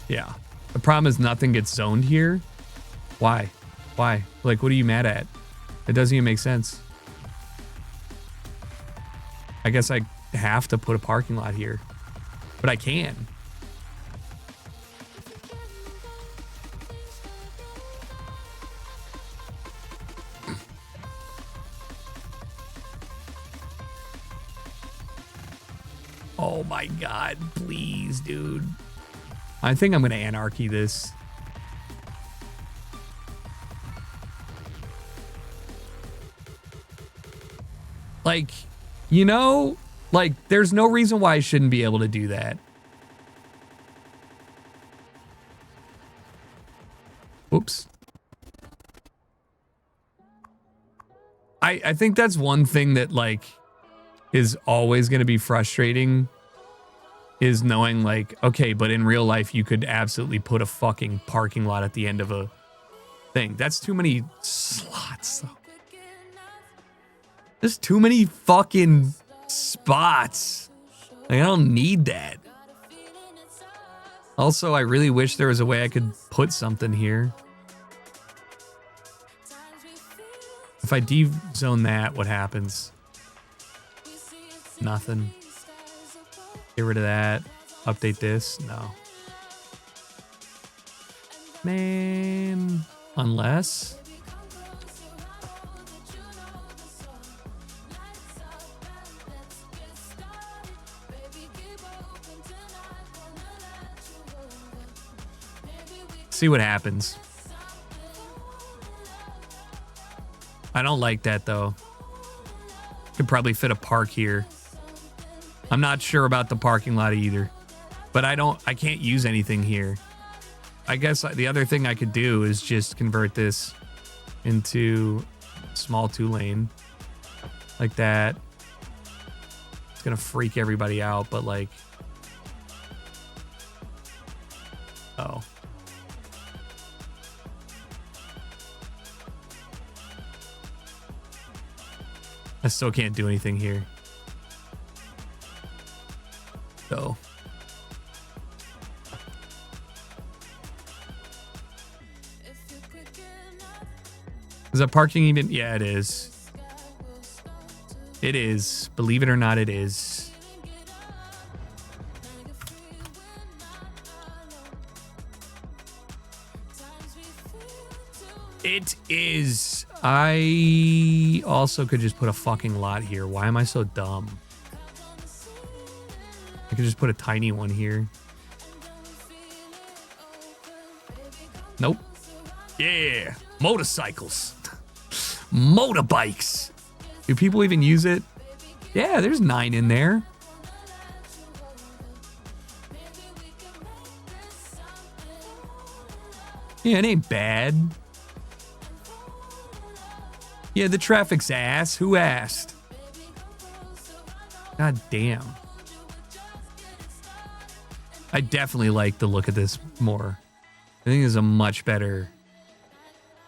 Yeah. The problem is nothing gets zoned here. Why? Why? Like, what are you mad at? It doesn't even make sense. I guess I have to put a parking lot here. But I can. Oh my God, please, dude. I think I'm going to anarchy this. Like, you know, like, there's no reason why I shouldn't be able to do that. Oops. I think that's one thing that, like, is always going to be frustrating, is knowing, like, okay, but in real life, you could absolutely put a fucking parking lot at the end of a thing. That's too many slots, though. There's too many fucking spots. Like, I don't need that. Also, I really wish there was a way I could put something here. If I de-zone that, what happens? Nothing. Get rid of that. Update this. No. Man. Unless... See what happens. I don't like that, though. Could probably fit a park here. I'm not sure about the parking lot either. But I can't use anything here. I guess the other thing I could do is just convert this into small 2-lane. Like that. It's gonna freak everybody out, but like... Oh. I still can't do anything here. So. Is that parking even? Yeah, it is. It is. Believe it or not, it is. It is. I also could just put a fucking lot here. Why am I so dumb? I could just put a tiny one here. Nope. Yeah. Motorcycles. Motorbikes. Do people even use it? Yeah, there's 9 in there. Yeah, it ain't bad. Yeah, the traffic's ass. Who asked? God damn. I definitely like the look of this more. I think it's a much better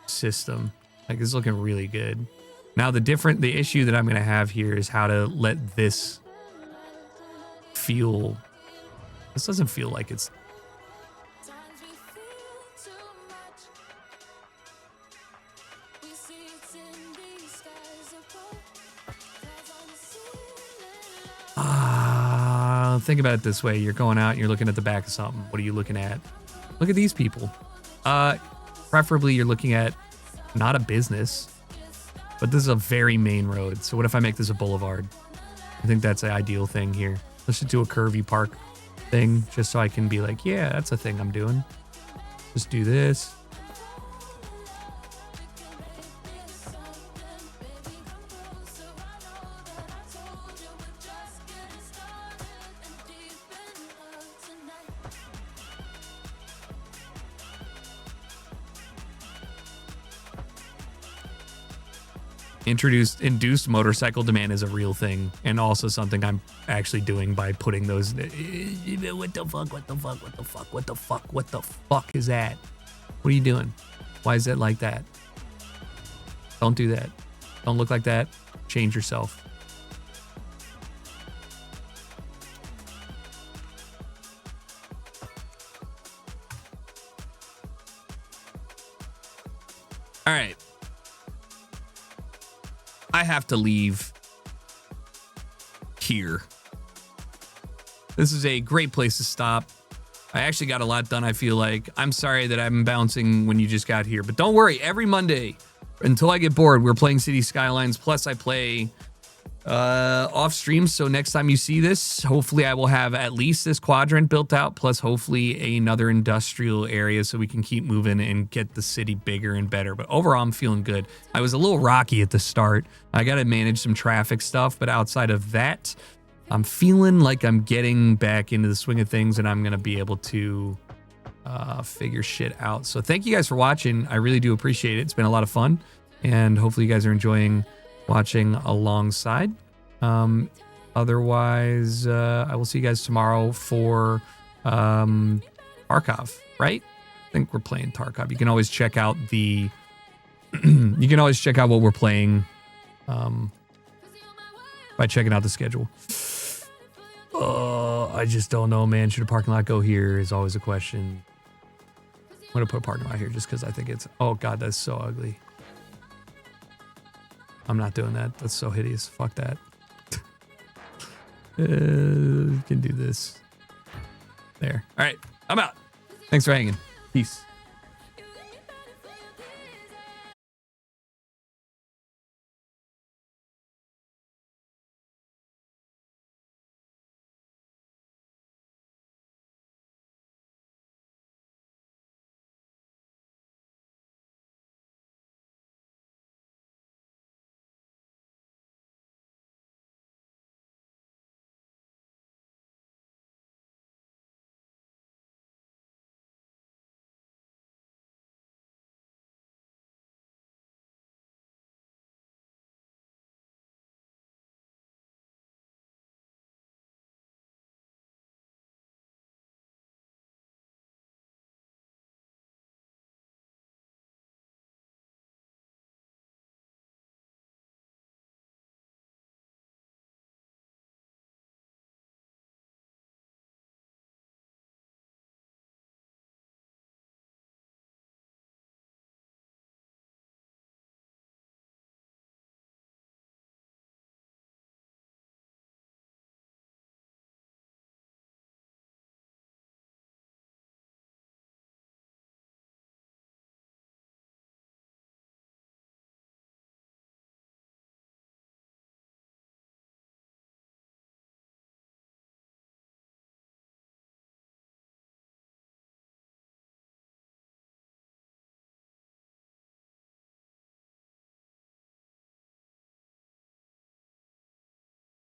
system. Like, it's looking really good. Now, the issue that I'm going to have here is how to let this feel. This doesn't feel like it's... Think about it this way. You're going out and you're looking at the back of something. What are you looking at? Look at these people. Preferably you're looking at not a business, but this is a very main road. So what if I make this a boulevard? I think that's the ideal thing here. Let's just do a curvy park thing just so I can be like, yeah, that's a thing I'm doing. Just do this. Induced motorcycle demand is a real thing, and also something I'm actually doing by putting those. What the fuck? What the fuck? What the fuck? What the fuck? What the fuck is that? What are you doing? Why is it like that? Don't do that. Don't look like that. Change yourself. All right. I have to leave here. This is a great place to stop. I actually got a lot done, I feel like. I'm sorry that I'm bouncing when you just got here, but don't worry. Every Monday, until I get bored, we're playing City Skylines. Plus, I play off stream. So next time you see this, hopefully I will have at least this quadrant built out, plus hopefully another industrial area so we can keep moving and get the city bigger and better. But overall, I'm feeling good. I was a little rocky at the start. I got to manage some traffic stuff, but outside of that, I'm feeling like I'm getting back into the swing of things, and I'm going to be able to figure shit out. So thank you guys for watching. I really do appreciate it. It's been a lot of fun, and hopefully you guys are enjoying watching alongside. Otherwise, I will see you guys tomorrow for Tarkov, right? I think we're playing Tarkov. You can always check out the you can always check out what we're playing by checking out the schedule. I just don't know, man. Should a parking lot go here is always a question. I'm gonna put a parking lot here just because I think it's, oh god, that's so ugly. I'm not doing that. That's so hideous. Fuck that. You can do this. There. All right. I'm out. Thanks for hanging. Peace.